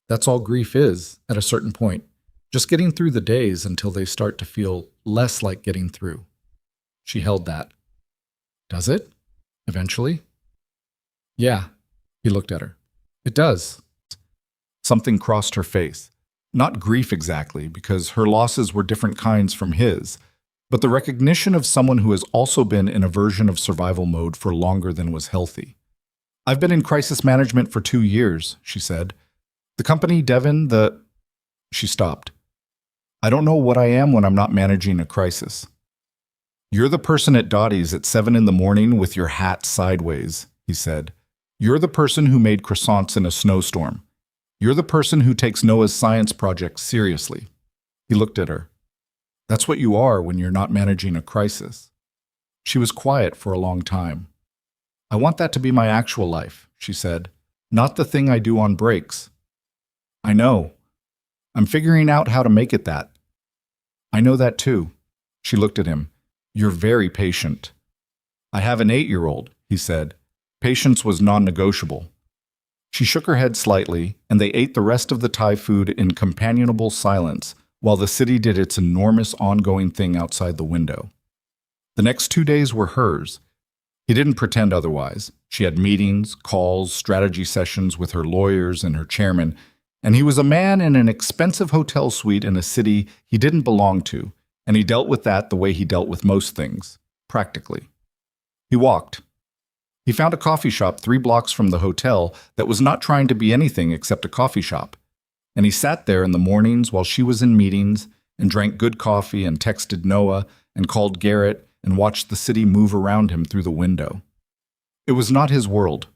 That's all grief is, at a certain point. Just getting through the days until they start to feel less like getting through. She held that. Does it? Eventually? Yeah. He looked at her. It does. Something crossed her face. Not grief exactly, because her losses were different kinds from his, but the recognition of someone who has also been in a version of survival mode for longer than was healthy. I've been in crisis management for 2 years, she said. The company, Devin, She stopped. I don't know what I am when I'm not managing a crisis. You're the person at Dottie's at 7 in the morning with your hat sideways, he said. You're the person who made croissants in a snowstorm. You're the person who takes Noah's science project seriously. He looked at her. That's what you are when you're not managing a crisis. She was quiet for a long time. I want that to be my actual life, she said, not the thing I do on breaks. I know. I'm figuring out how to make it that. I know that too. She looked at him. You're very patient. I have an 8-year-old, he said. Patience was non-negotiable. She shook her head slightly, and they ate the rest of the Thai food in companionable silence while the city did its enormous ongoing thing outside the window. The next 2 days were hers. He didn't pretend otherwise. She had meetings, calls, strategy sessions with her lawyers and her chairman, and he was a man in an expensive hotel suite in a city he didn't belong to, and he dealt with that the way he dealt with most things, practically. He walked. He found a coffee shop 3 blocks from the hotel that was not trying to be anything except a coffee shop, and he sat there in the mornings while she was in meetings and drank good coffee and texted Noah and called Garrett and watched the city move around him through the window. It was not his world.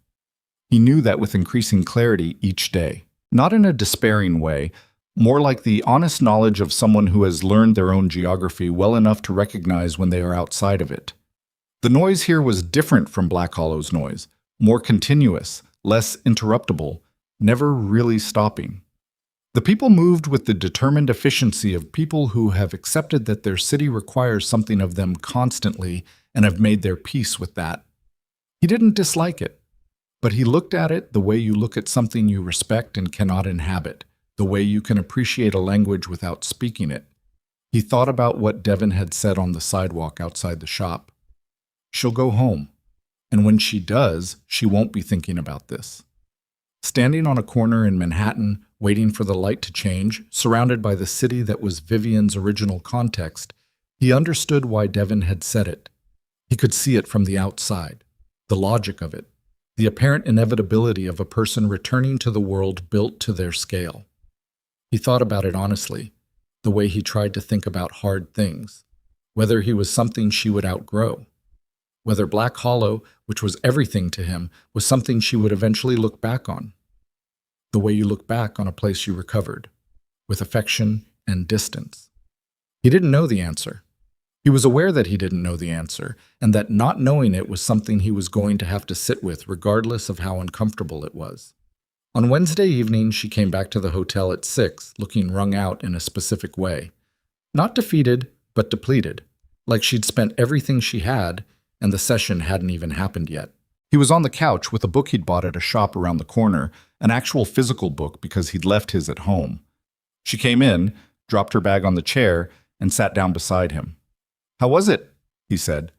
He knew that with increasing clarity each day, not in a despairing way, more like the honest knowledge of someone who has learned their own geography well enough to recognize when they are outside of it. The noise here was different from Black Hollow's noise, more continuous, less interruptible, never really stopping. The people moved with the determined efficiency of people who have accepted that their city requires something of them constantly and have made their peace with that. He didn't dislike it, but he looked at it the way you look at something you respect and cannot inhabit, the way you can appreciate a language without speaking it. He thought about what Devin had said on the sidewalk outside the shop. She'll go home, and when she does, she won't be thinking about this. Standing on a corner in Manhattan, waiting for the light to change, surrounded by the city that was Vivian's original context, he understood why Devin had said it. He could see it from the outside, the logic of it, the apparent inevitability of a person returning to the world built to their scale. He thought about it honestly, the way he tried to think about hard things, whether he was something she would outgrow, whether Black Hollow, which was everything to him, was something she would eventually look back on. The way you look back on a place you recovered, with affection and distance. He didn't know the answer. He was aware that he didn't know the answer, and that not knowing it was something he was going to have to sit with regardless of how uncomfortable it was. On Wednesday evening, she came back to the hotel at 6, looking wrung out in a specific way. Not defeated, but depleted, like she'd spent everything she had, and the session hadn't even happened yet. He was on the couch with a book he'd bought at a shop around the corner, an actual physical book because he'd left his at home. She came in, dropped her bag on the chair, and sat down beside him. "How was it?" he said.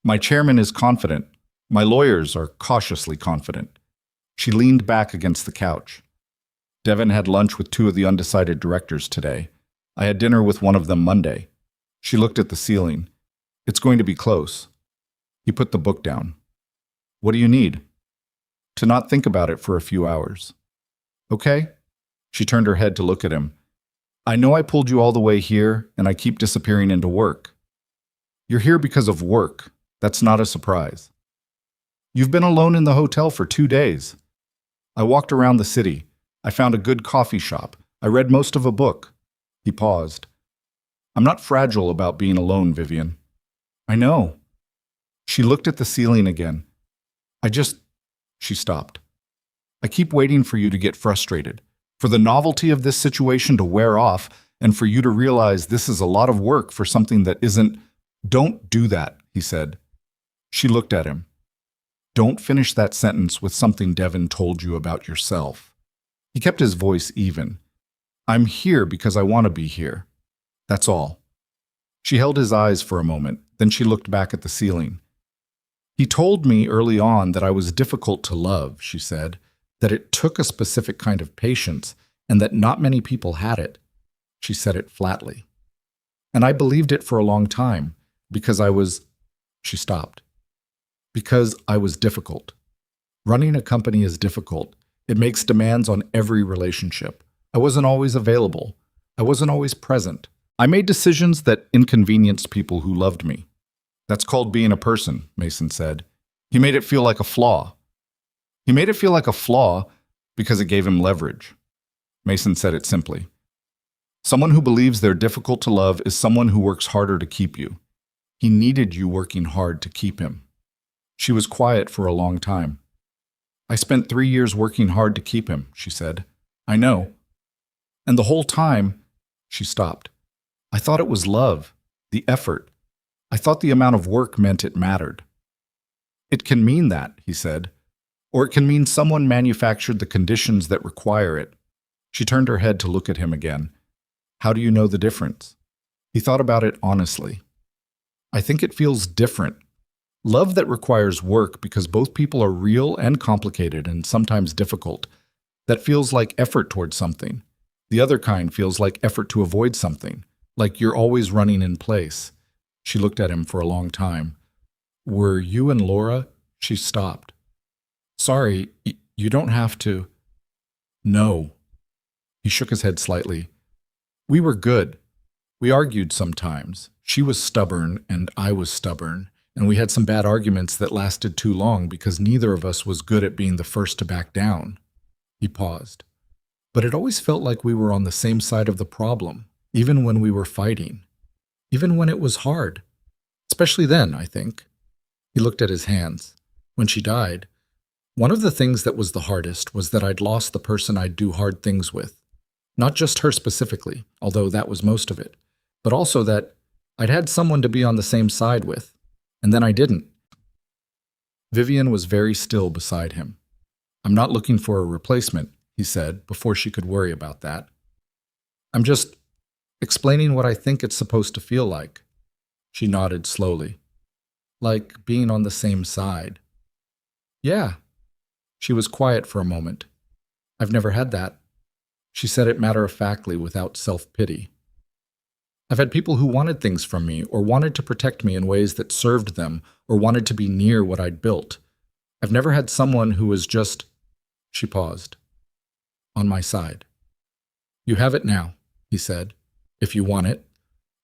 "My chairman is confident. My lawyers are cautiously confident." She leaned back against the couch. "Devin had lunch with 2 of the undecided directors today. I had dinner with one of them Monday." She looked at the ceiling. "It's going to be close." He put the book down. "What do you need?" "To not think about it for a few hours." "Okay." She turned her head to look at him. "I know I pulled you all the way here, and I keep disappearing into work. You're here because of work. That's not a surprise. You've been alone in the hotel for 2 days. I walked around the city. I found a good coffee shop. I read most of a book." He paused. "I'm not fragile about being alone, Vivian." "I know." She looked at the ceiling again. She stopped. "I keep waiting for you to get frustrated, for the novelty of this situation to wear off, and for you to realize this is a lot of work for something that isn't—" "Don't do that," he said. She looked at him. "Don't finish that sentence with something Devin told you about yourself." He kept his voice even. "I'm here because I want to be here. That's all." She held his eyes for a moment, then she looked back at the ceiling. "He told me early on that I was difficult to love," she said, "that it took a specific kind of patience, and that not many people had it." She said it flatly. "And I believed it for a long time, because I was—" She stopped. "Because I was difficult. Running a company is difficult. It makes demands on every relationship. I wasn't always available. I wasn't always present. I made decisions that inconvenienced people who loved me. That's called being a person, Mason said. He made it feel like a flaw. He made it feel like a flaw because it gave him leverage. Mason said it simply. Someone who believes they're difficult to love is someone who works harder to keep you. He needed you working hard to keep him. She was quiet for a long time. I spent 3 years working hard to keep him, she said. I know. And the whole time, she stopped. I thought it was love, the effort. I thought the amount of work meant it mattered. It can mean that, he said. Or it can mean someone manufactured the conditions that require it. She turned her head to look at him again. How do you know the difference? He thought about it honestly. I think it feels different. Love that requires work because both people are real and complicated and sometimes difficult. That feels like effort towards something. The other kind feels like effort to avoid something, like you're always running in place. She looked at him for a long time. Were you and Laura? She stopped. Sorry, you don't have to. No. He shook his head slightly. We were good. We argued sometimes. She was stubborn and I was stubborn, and we had some bad arguments that lasted too long because neither of us was good at being the first to back down. He paused. But it always felt like we were on the same side of the problem, even when we were fighting. Even when it was hard. Especially then, I think. He looked at his hands. When she died, one of the things that was the hardest was that I'd lost the person I'd do hard things with. Not just her specifically, although that was most of it, but also that I'd had someone to be on the same side with, and then I didn't. Vivian was very still beside him. I'm not looking for a replacement, he said, before she could worry about that. I'm just explaining what I think it's supposed to feel like. She nodded slowly. Like being on the same side. Yeah. She was quiet for a moment. I've never had that. She said it matter-of-factly without self-pity. I've had people who wanted things from me or wanted to protect me in ways that served them or wanted to be near what I'd built. I've never had someone who was just, she paused, on my side. You have it now, he said, if you want it.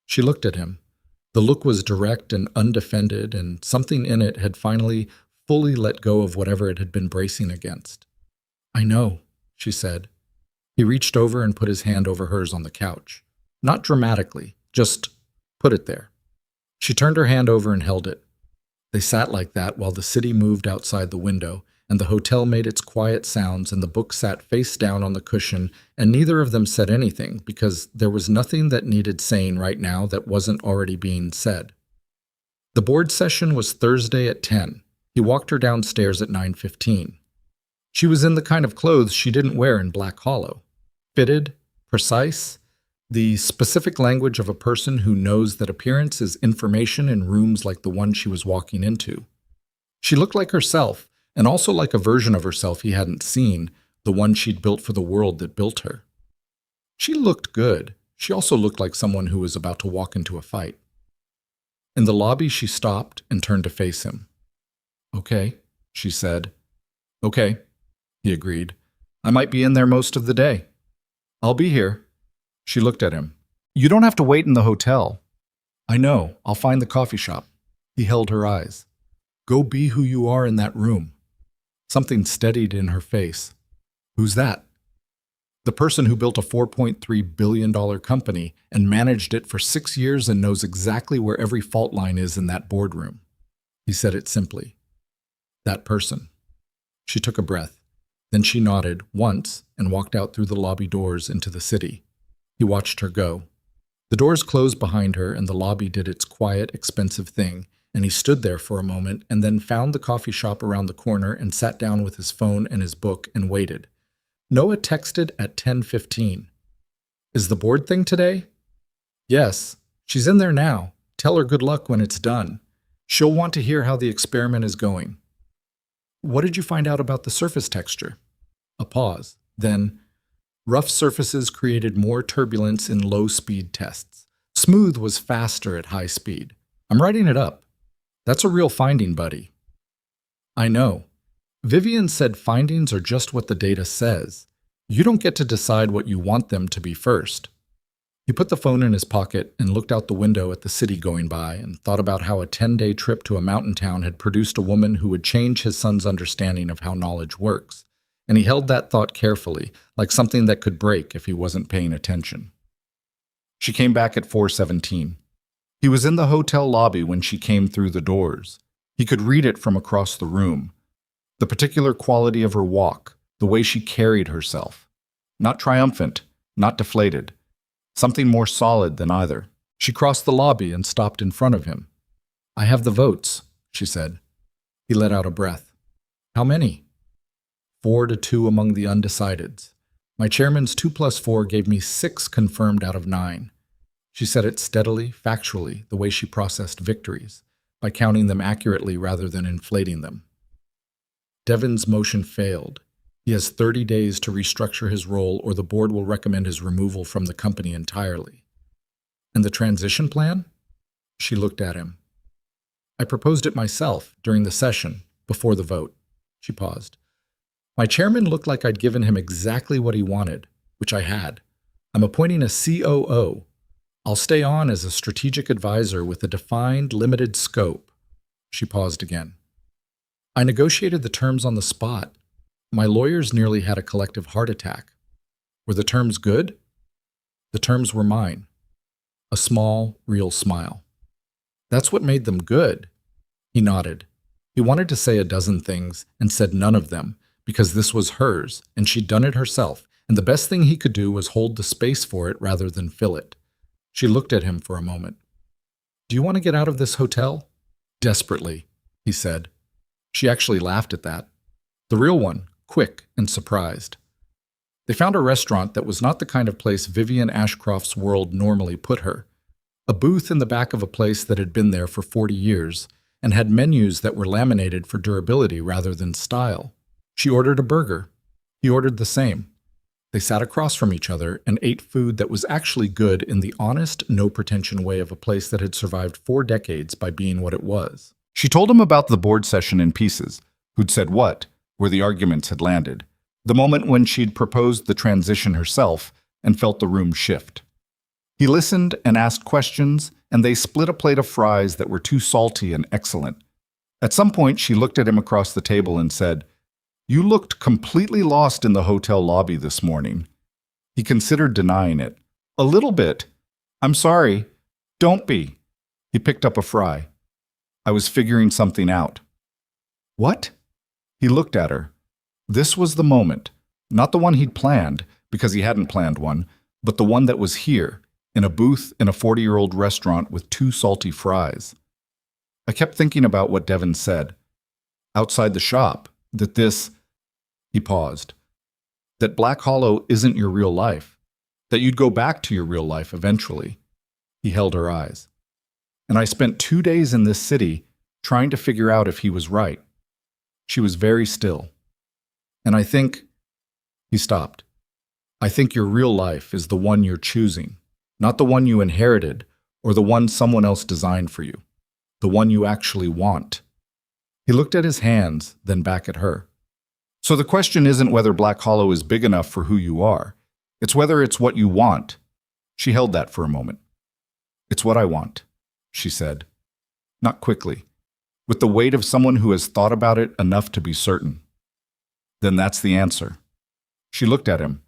She looked at him. The look was direct and undefended, and something in it had finally fully let go of whatever it had been bracing against. I know, she said. He reached over and put his hand over hers on the couch. Not dramatically, just put it there. She turned her hand over and held it. They sat like that while the city moved outside the window, and the hotel made its quiet sounds, and the book sat face down on the cushion, and neither of them said anything, because there was nothing that needed saying right now that wasn't already being said. The board session was Thursday at 10. He walked her downstairs at 9:15. She was in the kind of clothes she didn't wear in Black Hollow. Fitted, precise, the specific language of a person who knows that appearance is information in rooms like the one she was walking into. She looked like herself, and also like a version of herself he hadn't seen, the one she'd built for the world that built her. She looked good. She also looked like someone who was about to walk into a fight. In the lobby, she stopped and turned to face him. Okay, she said. Okay, he agreed. I might be in there most of the day. I'll be here. She looked at him. You don't have to wait in the hotel. I know. I'll find the coffee shop. He held her eyes. Go be who you are in that room. Something steadied in her face. Who's that? The person who built a $4.3 billion company and managed it for 6 years and knows exactly where every fault line is in that boardroom. He said it simply. That person. She took a breath. Then she nodded once and walked out through the lobby doors into the city. He watched her go. The doors closed behind her and the lobby did its quiet, expensive thing, and he stood there for a moment and then found the coffee shop around the corner and sat down with his phone and his book and waited. Noah texted at 10:15. Is the board thing today? Yes. She's in there now. Tell her good luck when it's done. She'll want to hear how the experiment is going. What did you find out about the surface texture? A pause. Then, rough surfaces created more turbulence in low-speed tests. Smooth was faster at high speed. I'm writing it up. That's a real finding, buddy. I know. Vivian said findings are just what the data says. You don't get to decide what you want them to be first. He put the phone in his pocket and looked out the window at the city going by and thought about how a 10-day trip to a mountain town had produced a woman who would change his son's understanding of how knowledge works. And he held that thought carefully, like something that could break if he wasn't paying attention. She came back at 4:17. He was in the hotel lobby when she came through the doors. He could read it from across the room. The particular quality of her walk, the way she carried herself. Not triumphant, not deflated. Something more solid than either. She crossed the lobby and stopped in front of him. "I have the votes," she said. He let out a breath. "How many?" 4-2 among the undecideds. My chairman's 2 + 4 gave me 6 confirmed out of 9. She said it steadily, factually, the way she processed victories, by counting them accurately rather than inflating them. Devin's motion failed. He has 30 days to restructure his role or the board will recommend his removal from the company entirely. And the transition plan? She looked at him. I proposed it myself during the session, before the vote. She paused. My chairman looked like I'd given him exactly what he wanted, which I had. I'm appointing a COO. I'll stay on as a strategic advisor with a defined, limited scope. She paused again. I negotiated the terms on the spot. My lawyers nearly had a collective heart attack. Were the terms good? The terms were mine. A small, real smile. That's what made them good. He nodded. He wanted to say a dozen things and said none of them, because this was hers, and she'd done it herself, and the best thing he could do was hold the space for it rather than fill it. She looked at him for a moment. Do you want to get out of this hotel? Desperately, he said. She actually laughed at that. The real one, quick and surprised. They found a restaurant that was not the kind of place Vivian Ashcroft's world normally put her. A booth in the back of a place that had been there for 40 years and had menus that were laminated for durability rather than style. She ordered a burger. He ordered the same. They sat across from each other and ate food that was actually good in the honest, no-pretension way of a place that had survived 4 decades by being what it was. She told him about the board session in pieces, who'd said what, where the arguments had landed, the moment when she'd proposed the transition herself and felt the room shift. He listened and asked questions, and they split a plate of fries that were too salty and excellent. At some point, she looked at him across the table and said, You looked completely lost in the hotel lobby this morning. He considered denying it. A little bit. I'm sorry. Don't be. He picked up a fry. I was figuring something out. What? He looked at her. This was the moment. Not the one he'd planned, because he hadn't planned one, but the one that was here, in a booth in a 40-year-old restaurant with 2 salty fries. I kept thinking about what Devin said. Outside the shop, that this... He paused. That Black Hollow isn't your real life. That you'd go back to your real life eventually. He held her eyes. And I spent 2 days in this city trying to figure out if he was right. She was very still. And I think... He stopped. I think your real life is the one you're choosing, not the one you inherited or the one someone else designed for you, the one you actually want. He looked at his hands, then back at her. So the question isn't whether Black Hollow is big enough for who you are. It's whether it's what you want. She held that for a moment. It's what I want, she said. Not quickly, with the weight of someone who has thought about it enough to be certain. Then that's the answer. She looked at him.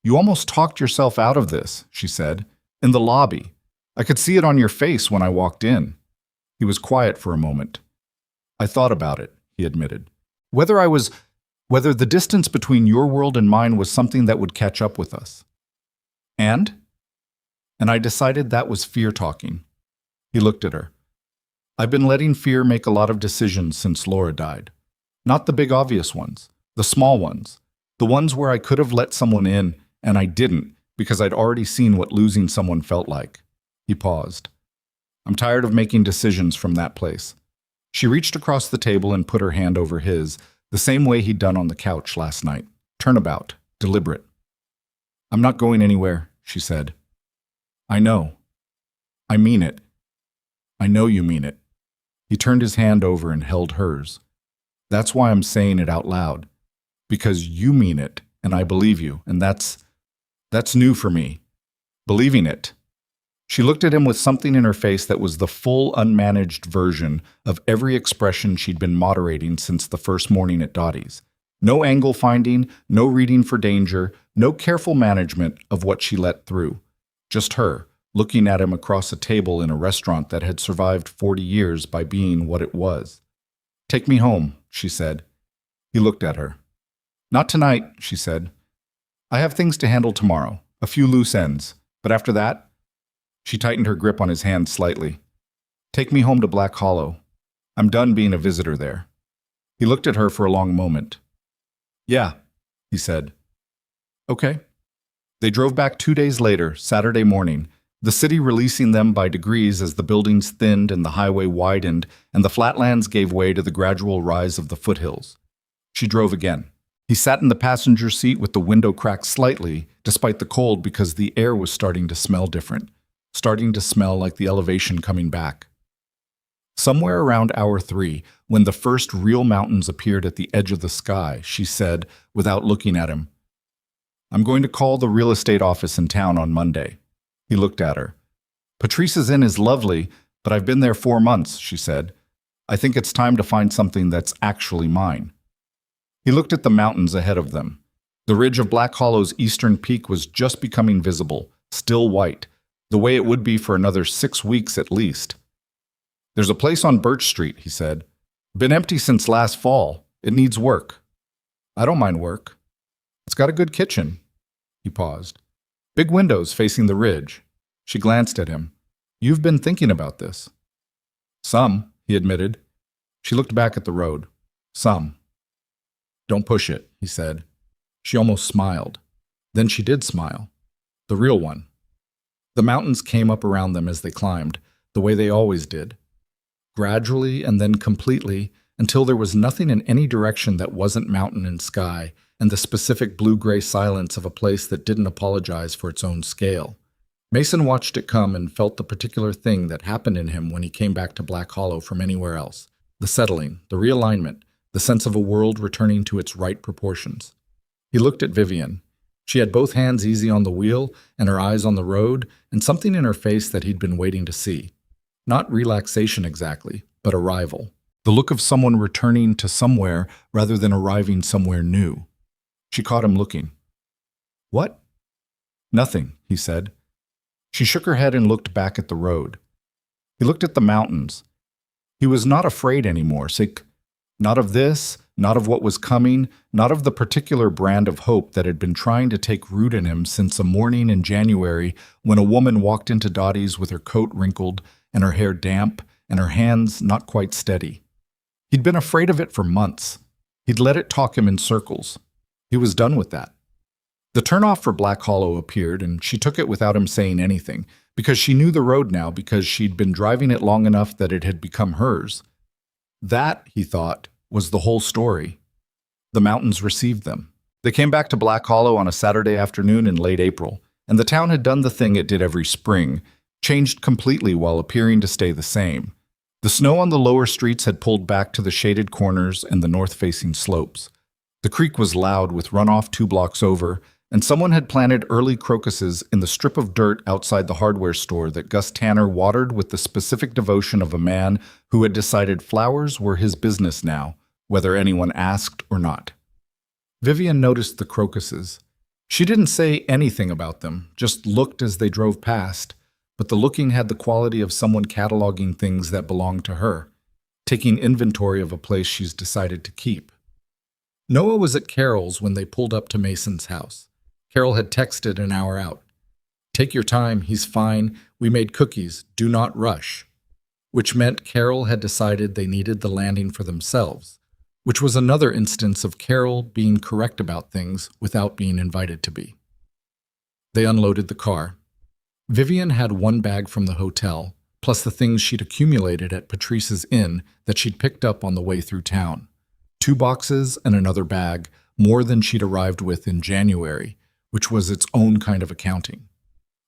You almost talked yourself out of this, she said, in the lobby. I could see it on your face when I walked in. He was quiet for a moment. I thought about it, he admitted. Whether the distance between your world and mine was something that would catch up with us. And I decided that was fear talking. He looked at her. I've been letting fear make a lot of decisions since Laura died. Not the big obvious ones, the small ones, the ones where I could have let someone in and I didn't because I'd already seen what losing someone felt like. He paused. I'm tired of making decisions from that place. She reached across the table and put her hand over his, the same way he'd done on the couch last night. Turnabout, deliberate. I'm not going anywhere, she said. I know. I mean it. I know you mean it. He turned his hand over and held hers. That's why I'm saying it out loud. Because you mean it, and I believe you, and that's new for me. Believing it. She looked at him with something in her face that was the full, unmanaged version of every expression she'd been moderating since the first morning at Dottie's. No angle finding, no reading for danger, no careful management of what she let through. Just her, looking at him across a table in a restaurant that had survived 40 years by being what it was. "Take me home," she said. He looked at her. "Not tonight," she said. "I have things to handle tomorrow, a few loose ends. But after that," she tightened her grip on his hand slightly. "Take me home to Black Hollow. I'm done being a visitor there." He looked at her for a long moment. "Yeah," he said. "Okay." They drove back 2 days later, Saturday morning, the city releasing them by degrees as the buildings thinned and the highway widened and the flatlands gave way to the gradual rise of the foothills. She drove again. He sat in the passenger seat with the window cracked slightly, despite the cold, because the air was starting to smell different, starting to smell like the elevation coming back. Somewhere around hour 3, when the first real mountains appeared at the edge of the sky, she said, without looking at him, "I'm going to call the real estate office in town on Monday." He looked at her. "Patrice's Inn is lovely, but I've been there 4 months," she said. "I think it's time to find something that's actually mine." He looked at the mountains ahead of them. The ridge of Black Hollow's eastern peak was just becoming visible, still white, the way it would be for another 6 weeks at least. "There's a place on Birch Street," he said. "Been empty since last fall. It needs work." "I don't mind work. It's got a good kitchen." He paused. "Big windows facing the ridge." She glanced at him. "You've been thinking about this." "Some," he admitted. She looked back at the road. "Some." "Don't push it," he said. She almost smiled. Then she did smile. The real one. The mountains came up around them as they climbed, the way they always did. Gradually and then completely, until there was nothing in any direction that wasn't mountain and sky, and the specific blue-gray silence of a place that didn't apologize for its own scale. Mason watched it come and felt the particular thing that happened in him when he came back to Black Hollow from anywhere else. The settling, the realignment, the sense of a world returning to its right proportions. He looked at Vivian. She had both hands easy on the wheel and her eyes on the road, and something in her face that he'd been waiting to see. Not relaxation exactly, but arrival. The look of someone returning to somewhere rather than arriving somewhere new. She caught him looking. "What?" "Nothing," he said. She shook her head and looked back at the road. He looked at the mountains. He was not afraid anymore, not of this, not of what was coming, not of the particular brand of hope that had been trying to take root in him since a morning in January when a woman walked into Dottie's with her coat wrinkled and her hair damp and her hands not quite steady. He'd been afraid of it for months. He'd let it talk him in circles. He was done with that. The turnoff for Black Hollow appeared, and she took it without him saying anything, because she knew the road now, because she'd been driving it long enough that it had become hers. That, he thought, was the whole story. The mountains received them. They came back to Black Hollow on a Saturday afternoon in late April, and the town had done the thing it did every spring, changed completely while appearing to stay the same. The snow on the lower streets had pulled back to the shaded corners and the north-facing slopes. The creek was loud with runoff 2 blocks over, and someone had planted early crocuses in the strip of dirt outside the hardware store that Gus Tanner watered with the specific devotion of a man who had decided flowers were his business now, whether anyone asked or not. Vivian noticed the crocuses. She didn't say anything about them, just looked as they drove past, but the looking had the quality of someone cataloging things that belonged to her, taking inventory of a place she's decided to keep. Noah was at Carol's when they pulled up to Mason's house. Carol had texted an hour out. "Take your time, he's fine. We made cookies. Do not rush." Which meant Carol had decided they needed the landing for themselves, which was another instance of Carol being correct about things without being invited to be. They unloaded the car. Vivian had 1 bag from the hotel, plus the things she'd accumulated at Patrice's Inn that she'd picked up on the way through town. 2 boxes and another bag, more than she'd arrived with in January, which was its own kind of accounting.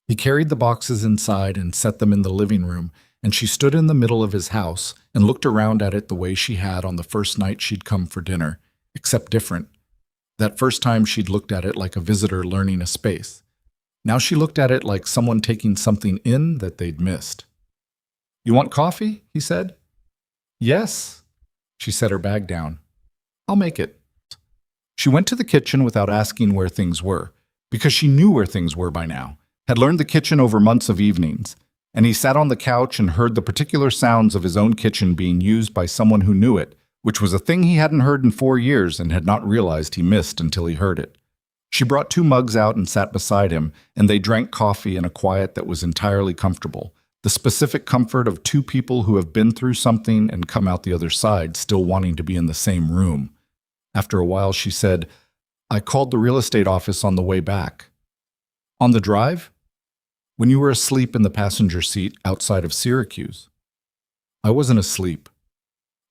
He carried the boxes inside and set them in the living room, and she stood in the middle of his house and looked around at it the way she had on the first night she'd come for dinner, except different. That first time she'd looked at it like a visitor learning a space. Now she looked at it like someone taking something in that they'd missed. "You want coffee?" he said. "Yes." She set her bag down. "I'll make it." She went to the kitchen without asking where things were, because she knew where things were by now, had learned the kitchen over months of evenings, and he sat on the couch and heard the particular sounds of his own kitchen being used by someone who knew it, which was a thing he hadn't heard in 4 years and had not realized he missed until he heard it. She brought 2 mugs out and sat beside him, and they drank coffee in a quiet that was entirely comfortable, the specific comfort of 2 people who have been through something and come out the other side still wanting to be in the same room. After a while, she said, "I called the real estate office on the way back." "On the drive?" "When you were asleep in the passenger seat outside of Syracuse." "I wasn't asleep."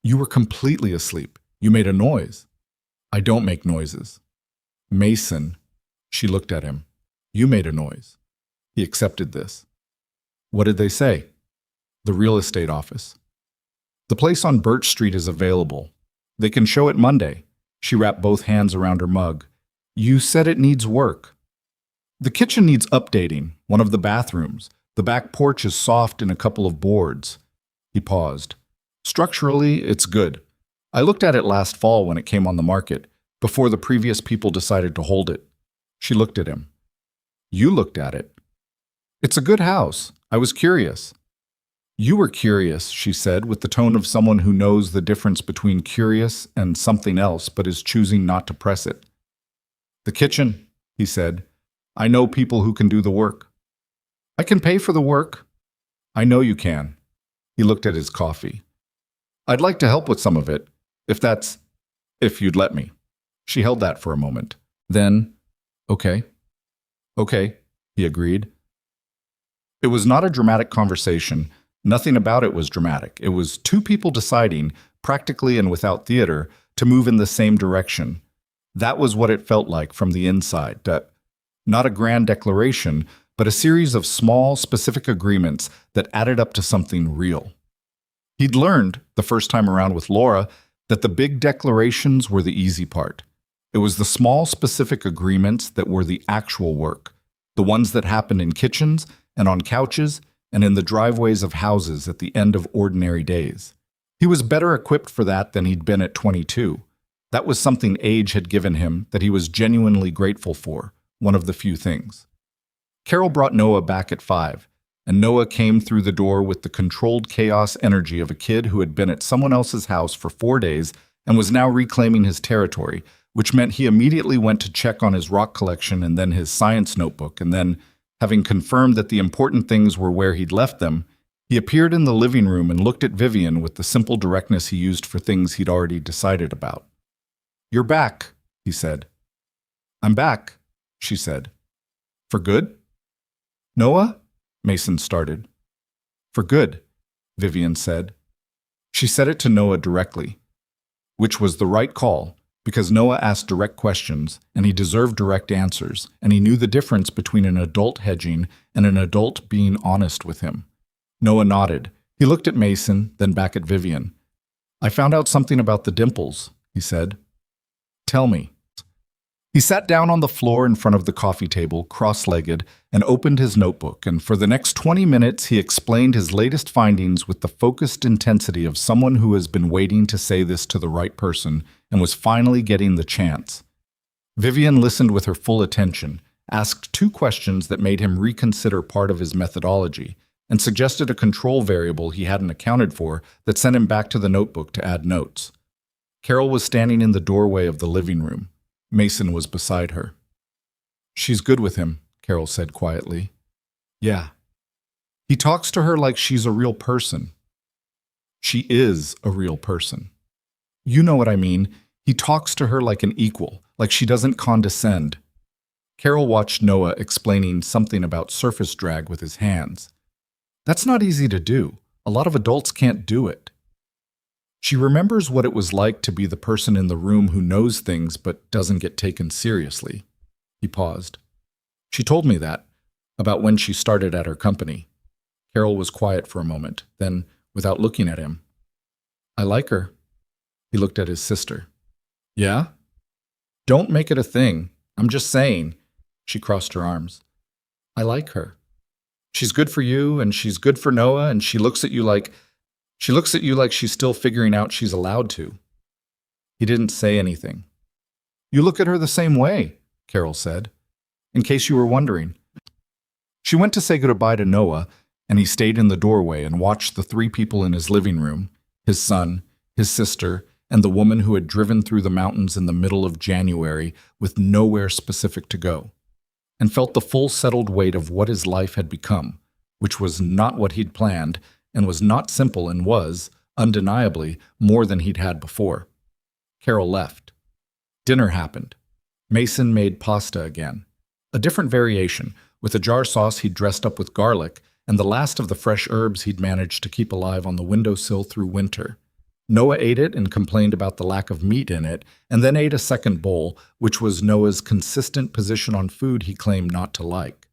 "You were completely asleep. You made a noise." "I don't make noises." "Mason." She looked at him. "You made a noise." He accepted this. "What did they say?" "The real estate office." "The place on Birch Street is available. They can show it Monday." She wrapped both hands around her mug. "You said it needs work." "The kitchen needs updating, one of the bathrooms. The back porch is soft in a couple of boards." He paused. "Structurally, it's good. I looked at it last fall when it came on the market, before the previous people decided to hold it." She looked at him. "You looked at it." "It's a good house. I was curious." "You were curious," she said, with the tone of someone who knows the difference between curious and something else but is choosing not to press it. "The kitchen," he said. "I know people who can do the work." "I can pay for the work." "I know you can." He looked at his coffee. "I'd like to help with some of it, if you'd let me." She held that for a moment. Then, "Okay." "Okay," he agreed. It was not a dramatic conversation. Nothing about it was dramatic. It was 2 people deciding, practically and without theater, to move in the same direction. That was what it felt like from the inside. Not a grand declaration, but a series of small, specific agreements that added up to something real. He'd learned, the first time around with Laura, that the big declarations were the easy part. It was the small, specific agreements that were the actual work, the ones that happened in kitchens and on couches and in the driveways of houses at the end of ordinary days. He was better equipped for that than he'd been at 22. That was something age had given him that he was genuinely grateful for, one of the few things. Carol brought Noah back at 5, and Noah came through the door with the controlled chaos energy of a kid who had been at someone else's house for 4 days and was now reclaiming his territory, which meant he immediately went to check on his rock collection and then his science notebook, and then, having confirmed that the important things were where he'd left them, he appeared in the living room and looked at Vivian with the simple directness he used for things he'd already decided about. "You're back," he said. "I'm back," she said. "For good?" "Noah?" Mason started. "For good," Vivian said. She said it to Noah directly, which was the right call, because Noah asked direct questions, and he deserved direct answers, and he knew the difference between an adult hedging and an adult being honest with him. Noah nodded. He looked at Mason, then back at Vivian. "I found out something about the dimples," he said. "Tell me." He sat down on the floor in front of the coffee table, cross-legged, and opened his notebook, and for the next 20 minutes he explained his latest findings with the focused intensity of someone who has been waiting to say this to the right person and was finally getting the chance. Vivian listened with her full attention, asked 2 questions that made him reconsider part of his methodology, and suggested a control variable he hadn't accounted for that sent him back to the notebook to add notes. Carol was standing in the doorway of the living room. Mason was beside her. "She's good with him," Carol said quietly. "Yeah. He talks to her like she's a real person." "She is a real person." "You know what I mean. He talks to her like an equal, like she doesn't condescend." Carol watched Noah explaining something about surface drag with his hands. "That's not easy to do. A lot of adults can't do it." She remembers what it was like to be the person in the room who knows things but doesn't get taken seriously. He paused. "She told me that, about when she started at her company." Carol was quiet for a moment, then, without looking at him, "I like her." He looked at his sister. "Yeah? Don't make it a thing. I'm just saying." She crossed her arms. "I like her. She's good for you, and she's good for Noah, and she looks at you like she's still figuring out she's allowed to." He didn't say anything. "You look at her the same way," Carol said, "in case you were wondering." She went to say goodbye to Noah, and he stayed in the doorway and watched the three people in his living room, his son, his sister, and the woman who had driven through the mountains in the middle of January with nowhere specific to go, and felt the full settled weight of what his life had become, which was not what he'd planned, and was not simple, and was, undeniably, more than he'd had before. Carol left. Dinner happened. Mason made pasta again. A different variation, with a jar sauce he'd dressed up with garlic, and the last of the fresh herbs he'd managed to keep alive on the windowsill through winter. Noah ate it and complained about the lack of meat in it, and then ate a second bowl, which was Noah's consistent position on food he claimed not to like.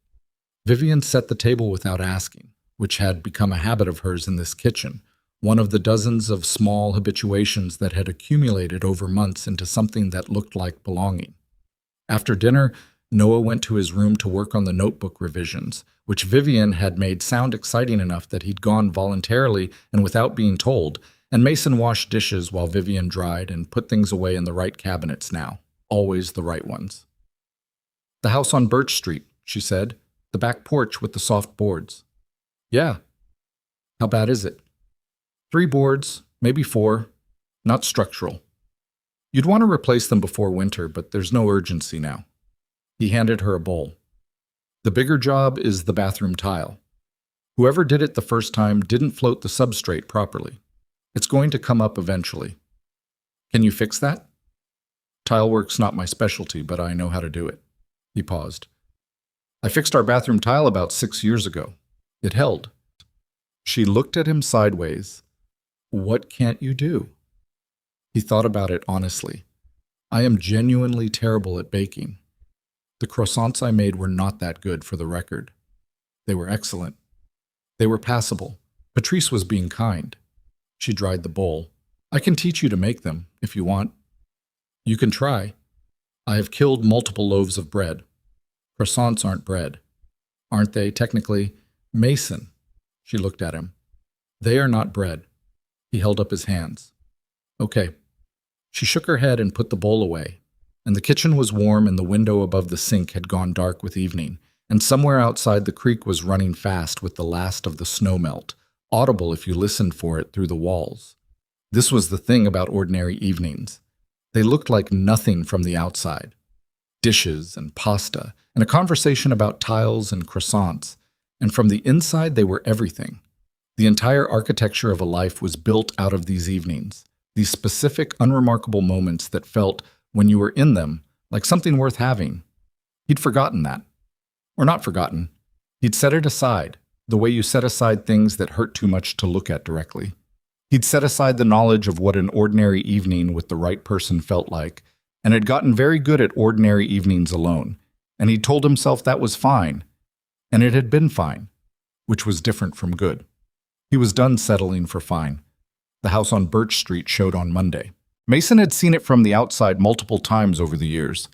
Vivian set the table without asking, which had become a habit of hers in this kitchen, one of the dozens of small habituations that had accumulated over months into something that looked like belonging. After dinner, Noah went to his room to work on the notebook revisions, which Vivian had made sound exciting enough that he'd gone voluntarily and without being told, and Mason washed dishes while Vivian dried and put things away in the right cabinets now, always the right ones. "The house on Birch Street," she said, "the back porch with the soft boards." "Yeah." "How bad is it?" 3 boards, maybe 4, not structural. You'd want to replace them before winter, but there's no urgency now." He handed her a bowl. "The bigger job is the bathroom tile. Whoever did it the first time didn't float the substrate properly. It's going to come up eventually. Can you fix that?" "Tile work's not my specialty, but I know how to do it." He paused. "I fixed our bathroom tile about 6 years ago. It held." She looked at him sideways. "What can't you do?" He thought about it honestly. "I am genuinely terrible at baking. The croissants I made were not that good, for the record. They were excellent. They were passable. Patrice was being kind." She dried the bowl. "I can teach you to make them, if you want. You can try. I have killed multiple loaves of bread. Croissants aren't bread. Aren't they, technically? Mason." She looked at him. "They are not bread." He held up his hands. "Okay." She shook her head and put the bowl away, and the kitchen was warm and the window above the sink had gone dark with evening, and somewhere outside the creek was running fast with the last of the snow melt, audible if you listened for it through the walls. This was the thing about ordinary evenings. They looked like nothing from the outside. Dishes and pasta, and a conversation about tiles and croissants, and from the inside they were everything. The entire architecture of a life was built out of these evenings, these specific, unremarkable moments that felt, when you were in them, like something worth having. He'd forgotten that. Or not forgotten. He'd set it aside, the way you set aside things that hurt too much to look at directly. He'd set aside the knowledge of what an ordinary evening with the right person felt like, and had gotten very good at ordinary evenings alone, and he'd told himself that was fine, and it had been fine, which was different from good. He was done settling for fine. The house on Birch Street showed on Monday. Mason had seen it from the outside multiple times over the years.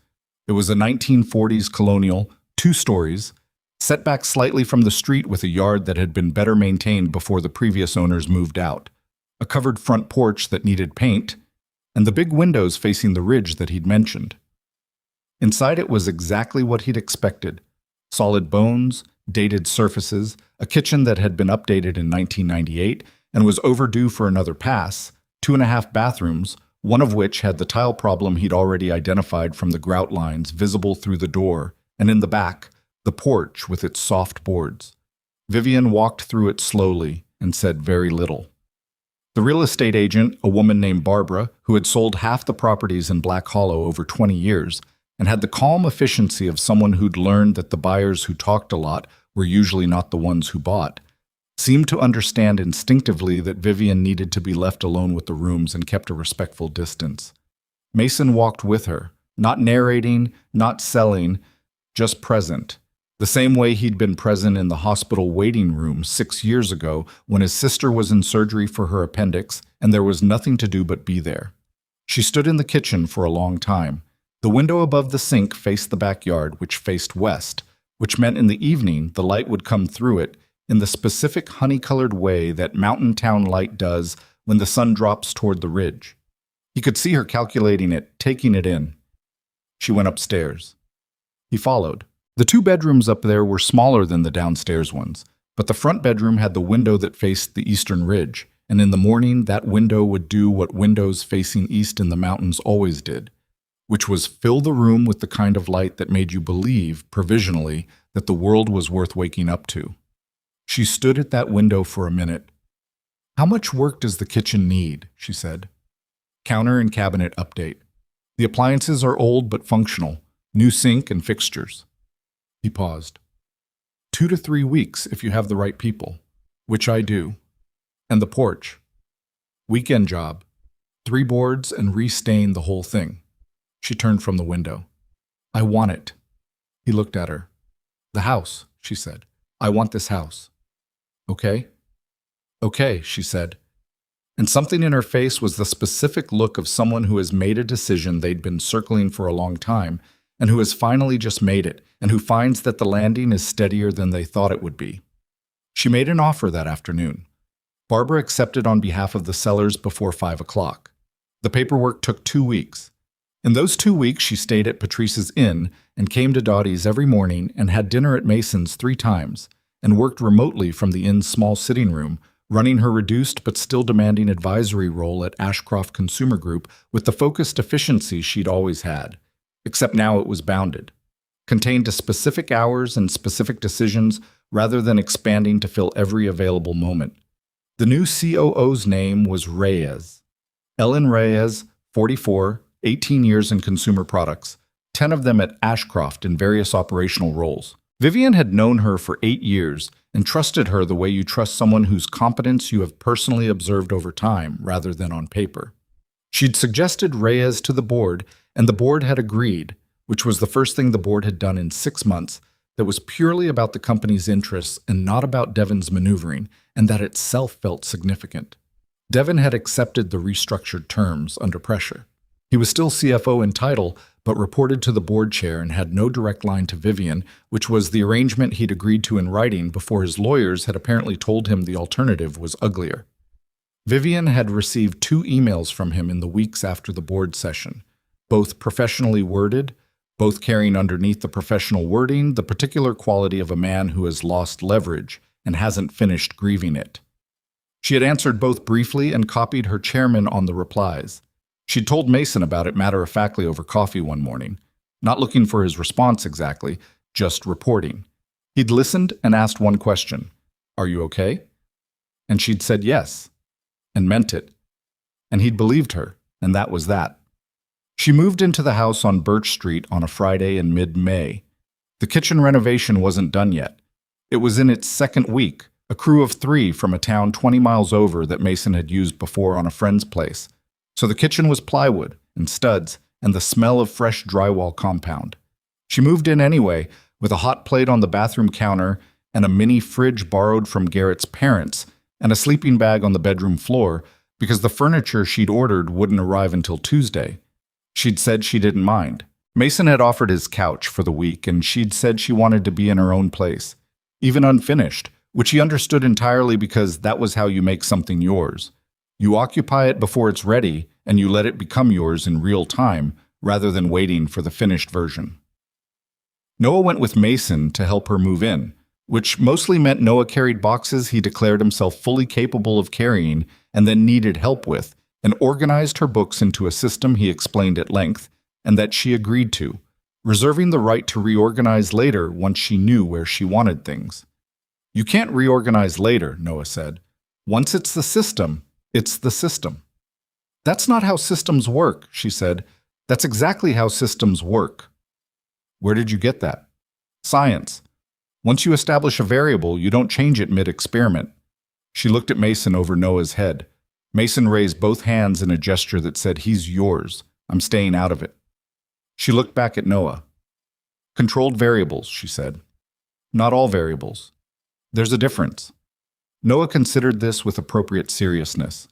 It was a 1940s colonial, 2 stories, set back slightly from the street with a yard that had been better maintained before the previous owners moved out, a covered front porch that needed paint, and the big windows facing the ridge that he'd mentioned. Inside it was exactly what he'd expected: solid bones, dated surfaces, a kitchen that had been updated in 1998 and was overdue for another pass, 2.5 bathrooms, one of which had the tile problem he'd already identified from the grout lines visible through the door, and in the back, the porch with its soft boards. Vivian walked through it slowly and said very little. The real estate agent, a woman named Barbara, who had sold half the properties in Black Hollow over 20 years, and had the calm efficiency of someone who'd learned that the buyers who talked a lot were usually not the ones who bought, seemed to understand instinctively that Vivian needed to be left alone with the rooms and kept a respectful distance. Mason walked with her, not narrating, not selling, just present, The same way he'd been present in the hospital waiting room 6 years ago when his sister was in surgery for her appendix and there was nothing to do but be there. She stood in the kitchen for a long time. The window above the sink faced the backyard, which faced west, which meant in the evening the light would come through it in the specific honey-colored way that mountain town light does when the sun drops toward the ridge. He could see her calculating it, taking it in. She went upstairs. He followed. The 2 bedrooms up there were smaller than the downstairs ones, but the front bedroom had the window that faced the eastern ridge, and in the morning that window would do what windows facing east in the mountains always did, which was fill the room with the kind of light that made you believe, provisionally, that the world was worth waking up to. She stood at that window for a minute. "How much work does the kitchen need?" she said. Counter and cabinet update. The appliances are old but functional. New sink and fixtures. He paused. 2 to 3 weeks if you have the right people, which I do. And the porch. Weekend job. 3 boards and restain the whole thing. She turned from the window. "I want it." He looked at her. "The house," she said. "I want this house." "Okay?" "Okay," she said. And something in her face was the specific look of someone who has made a decision they'd been circling for a long time, and who has finally just made it, and who finds that the landing is steadier than they thought it would be. She made an offer that afternoon. Barbara accepted on behalf of the sellers before 5 o'clock. The paperwork took 2 weeks. In those 2 weeks, she stayed at Patrice's Inn and came to Dottie's every morning and had dinner at Mason's 3 times, and worked remotely from the inn's small sitting room, running her reduced but still demanding advisory role at Ashcroft Consumer Group with the focused efficiency she'd always had. Except now it was bounded, contained to specific hours and specific decisions rather than expanding to fill every available moment. The new COO's name was Reyes. Ellen Reyes, 44, 18 years in consumer products, 10 of them at Ashcroft in various operational roles. Vivian had known her for 8 years and trusted her the way you trust someone whose competence you have personally observed over time rather than on paper. She'd suggested Reyes to the board, and the board had agreed, which was the first thing the board had done in 6 months, that was purely about the company's interests and not about Devon's maneuvering, and that itself felt significant. Devon had accepted the restructured terms under pressure. He was still CFO in title, but reported to the board chair and had no direct line to Vivian, which was the arrangement he'd agreed to in writing before his lawyers had apparently told him the alternative was uglier. Vivian had received 2 emails from him in the weeks after the board session, both professionally worded, both carrying underneath the professional wording the particular quality of a man who has lost leverage and hasn't finished grieving it. She had answered both briefly and copied her chairman on the replies. She'd told Mason about it matter-of-factly over coffee one morning, not looking for his response exactly, just reporting. He'd listened and asked one question, "Are you okay?" And she'd said yes, and meant it. And he'd believed her, and that was that. She moved into the house on Birch Street on a Friday in mid-May. The kitchen renovation wasn't done yet. It was in its 2nd week, a crew of 3 from a town 20 miles over that Mason had used before on a friend's place. So the kitchen was plywood and studs and the smell of fresh drywall compound. She moved in anyway, with a hot plate on the bathroom counter and a mini fridge borrowed from Garrett's parents and a sleeping bag on the bedroom floor because the furniture she'd ordered wouldn't arrive until Tuesday. She'd said she didn't mind. Mason had offered his couch for the week, and she'd said she wanted to be in her own place, even unfinished, which he understood entirely because that was how you make something yours. You occupy it before it's ready, and you let it become yours in real time, rather than waiting for the finished version. Noah went with Mason to help her move in, which mostly meant Noah carried boxes he declared himself fully capable of carrying and then needed help with, and organized her books into a system he explained at length, and that she agreed to, reserving the right to reorganize later once she knew where she wanted things. "You can't reorganize later," Noah said. "Once it's the system, it's the system." "That's not how systems work," she said. "That's exactly how systems work." "Where did you get that?" "Science. Once you establish a variable, you don't change it mid-experiment." She looked at Mason over Noah's head. Mason raised both hands in a gesture that said, "He's yours. I'm staying out of it." She looked back at Noah. "Controlled variables," she said. Not all variables. There's a difference. Noah considered this with appropriate seriousness.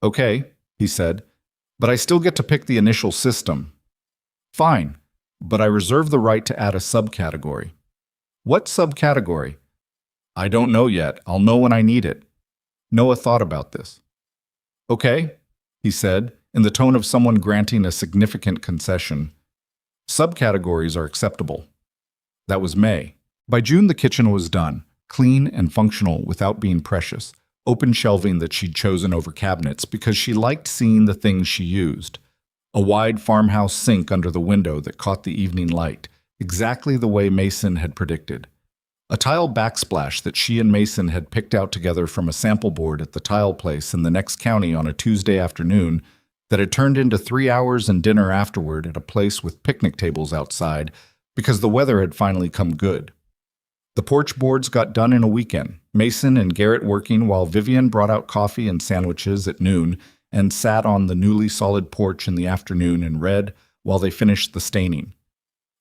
Okay, he said, but I still get to pick the initial system. Fine, but I reserve the right to add a subcategory. What subcategory? I don't know yet. I'll know when I need it. Noah thought about this. Okay, he said, in the tone of someone granting a significant concession. Subcategories are acceptable. That was May. By June, the kitchen was done, clean and functional without being precious, open shelving that she'd chosen over cabinets because she liked seeing the things she used. A wide farmhouse sink under the window that caught the evening light, exactly the way Mason had predicted. A tile backsplash that she and Mason had picked out together from a sample board at the tile place in the next county on a Tuesday afternoon that had turned into 3 hours and dinner afterward at a place with picnic tables outside because the weather had finally come good. The porch boards got done in a weekend, Mason and Garrett working while Vivian brought out coffee and sandwiches at noon and sat on the newly solid porch in the afternoon and read while they finished the staining.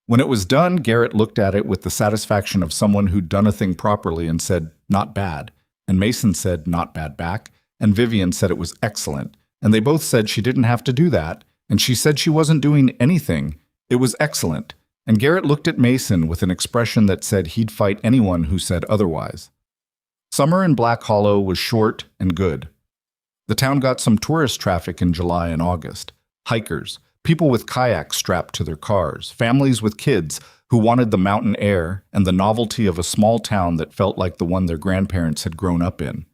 When it was done, Garrett looked at it with the satisfaction of someone who'd done a thing properly and said, "Not bad," and Mason said, "Not bad" back, and Vivian said it was excellent, and they both said she didn't have to do that, and she said she wasn't doing anything. It was excellent, and Garrett looked at Mason with an expression that said he'd fight anyone who said otherwise. Summer in Black Hollow was short and good. The town got some tourist traffic in July and August. Hikers, people with kayaks strapped to their cars, families with kids who wanted the mountain air and the novelty of a small town that felt like the one their grandparents had grown up in.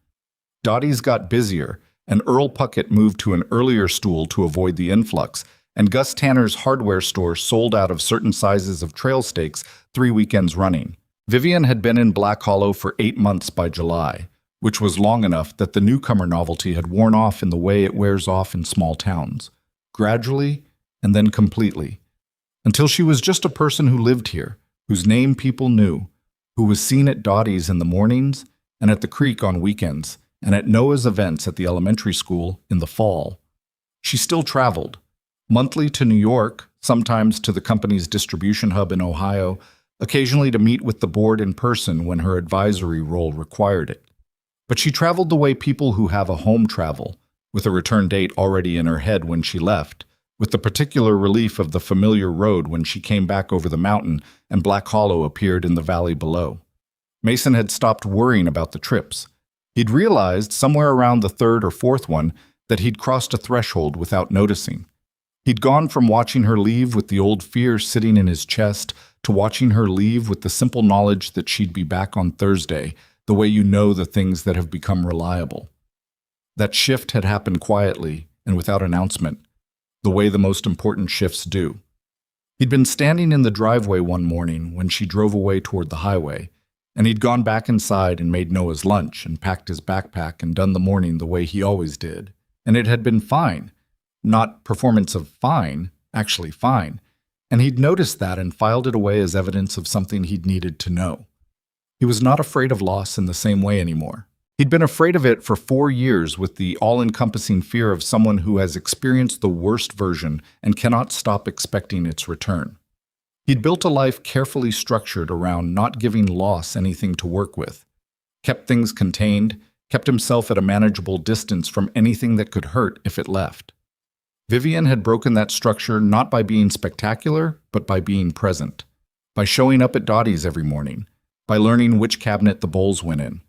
Dottie's got busier, and Earl Puckett moved to an earlier stool to avoid the influx, and Gus Tanner's hardware store sold out of certain sizes of trail stakes 3 weekends running. Vivian had been in Black Hollow for 8 months by July, which was long enough that the newcomer novelty had worn off in the way it wears off in small towns. Gradually, and then completely, until she was just a person who lived here, whose name people knew, who was seen at Dottie's in the mornings and at the creek on weekends, and at Noah's events at the elementary school in the fall. She still traveled, monthly to New York, sometimes to the company's distribution hub in Ohio, occasionally to meet with the board in person when her advisory role required it. But she traveled the way people who have a home travel, with a return date already in her head when she left, with the particular relief of the familiar road when she came back over the mountain and Black Hollow appeared in the valley below. Mason had stopped worrying about the trips. He'd realized, somewhere around the 3rd or 4th one, that he'd crossed a threshold without noticing. He'd gone from watching her leave with the old fear sitting in his chest to watching her leave with the simple knowledge that she'd be back on Thursday, the way you know the things that have become reliable. That shift had happened quietly and without announcement, the way the most important shifts do. He'd been standing in the driveway one morning when she drove away toward the highway, and he'd gone back inside and made Noah's lunch and packed his backpack and done the morning the way he always did. And it had been fine. Not performance of fine, actually fine. And he'd noticed that and filed it away as evidence of something he'd needed to know. He was not afraid of loss in the same way anymore. He'd been afraid of it for 4 years with the all-encompassing fear of someone who has experienced the worst version and cannot stop expecting its return. He'd built a life carefully structured around not giving loss anything to work with, kept things contained, kept himself at a manageable distance from anything that could hurt if it left. Vivian had broken that structure not by being spectacular, but by being present, by showing up at Dottie's every morning, by learning which cabinet the bowls went in,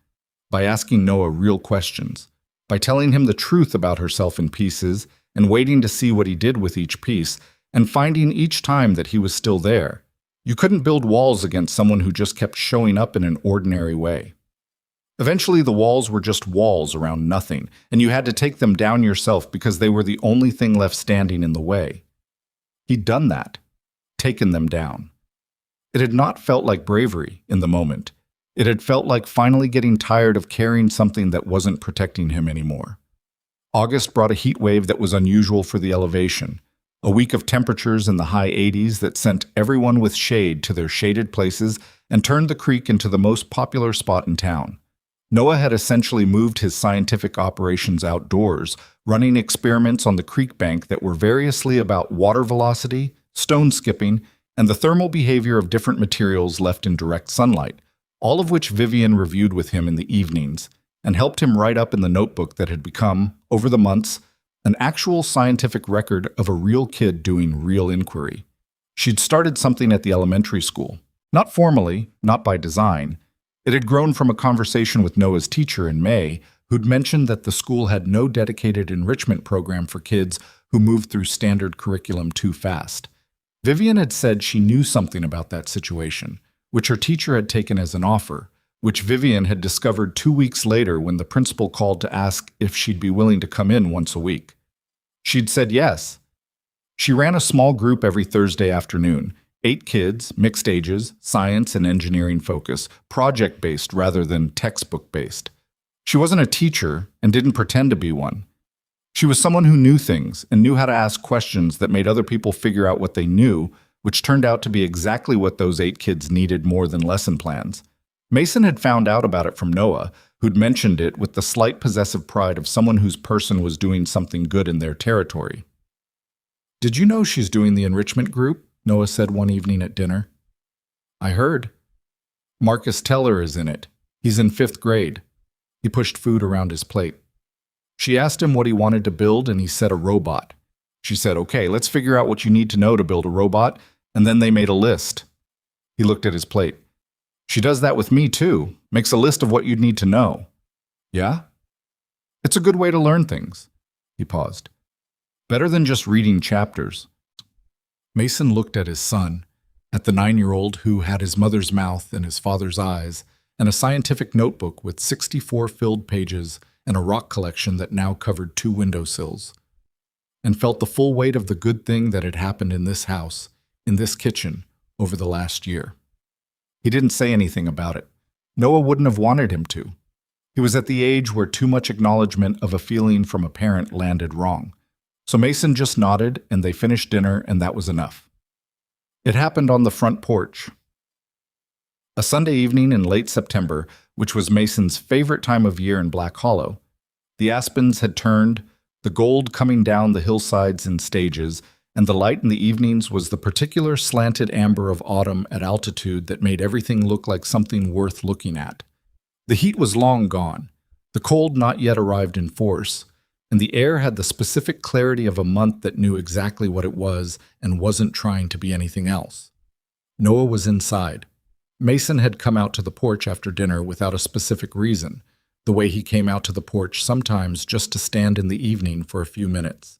by asking Noah real questions, by telling him the truth about herself in pieces and waiting to see what he did with each piece, and finding each time that he was still there. You couldn't build walls against someone who just kept showing up in an ordinary way. Eventually, the walls were just walls around nothing, and you had to take them down yourself because they were the only thing left standing in the way. He'd done that, taken them down. It had not felt like bravery in the moment. It had felt like finally getting tired of carrying something that wasn't protecting him anymore. August brought a heat wave that was unusual for the elevation, a week of temperatures in the high 80s that sent everyone with shade to their shaded places and turned the creek into the most popular spot in town. Noah had essentially moved his scientific operations outdoors, running experiments on the creek bank that were variously about water velocity, stone skipping, and the thermal behavior of different materials left in direct sunlight, all of which Vivian reviewed with him in the evenings and helped him write up in the notebook that had become, over the months, an actual scientific record of a real kid doing real inquiry. She'd started something at the elementary school. Not formally, not by design. It had grown from a conversation with Noah's teacher in May, who'd mentioned that the school had no dedicated enrichment program for kids who moved through standard curriculum too fast. Vivian had said she knew something about that situation, which her teacher had taken as an offer, which Vivian had discovered 2 weeks later when the principal called to ask if she'd be willing to come in once a week. She'd said yes. She ran a small group every Thursday afternoon, 8 kids, mixed ages, science and engineering focus, project-based rather than textbook-based. She wasn't a teacher and didn't pretend to be one. She was someone who knew things and knew how to ask questions that made other people figure out what they knew, which turned out to be exactly what those 8 kids needed more than lesson plans. Mason had found out about it from Noah, who'd mentioned it with the slight possessive pride of someone whose person was doing something good in their territory. "Did you know she's doing the enrichment group?" Noah said one evening at dinner. "I heard. Marcus Teller is in it. He's in 5th grade. He pushed food around his plate. She asked him what he wanted to build, and he said a robot. She said, "Okay, let's figure out what you need to know to build a robot," and then they made a list. He looked at his plate. "She does that with me, too. Makes a list of what you'd need to know." "Yeah? It's a good way to learn things." He paused. "Better than just reading chapters." Mason looked at his son, at the 9-year-old who had his mother's mouth and his father's eyes, and a scientific notebook with 64 filled pages and a rock collection that now covered 2 windowsills, and felt the full weight of the good thing that had happened in this house, in this kitchen, over the last year. He didn't say anything about it. Noah wouldn't have wanted him to. He was at the age where too much acknowledgement of a feeling from a parent landed wrong. So Mason just nodded, and they finished dinner, and that was enough. It happened on the front porch. A Sunday evening in late September, which was Mason's favorite time of year in Black Hollow. The aspens had turned, the gold coming down the hillsides in stages, and the light in the evenings was the particular slanted amber of autumn at altitude that made everything look like something worth looking at. The heat was long gone, the cold not yet arrived in force, and the air had the specific clarity of a month that knew exactly what it was and wasn't trying to be anything else. Noah was inside. Mason had come out to the porch after dinner without a specific reason, the way he came out to the porch sometimes just to stand in the evening for a few minutes.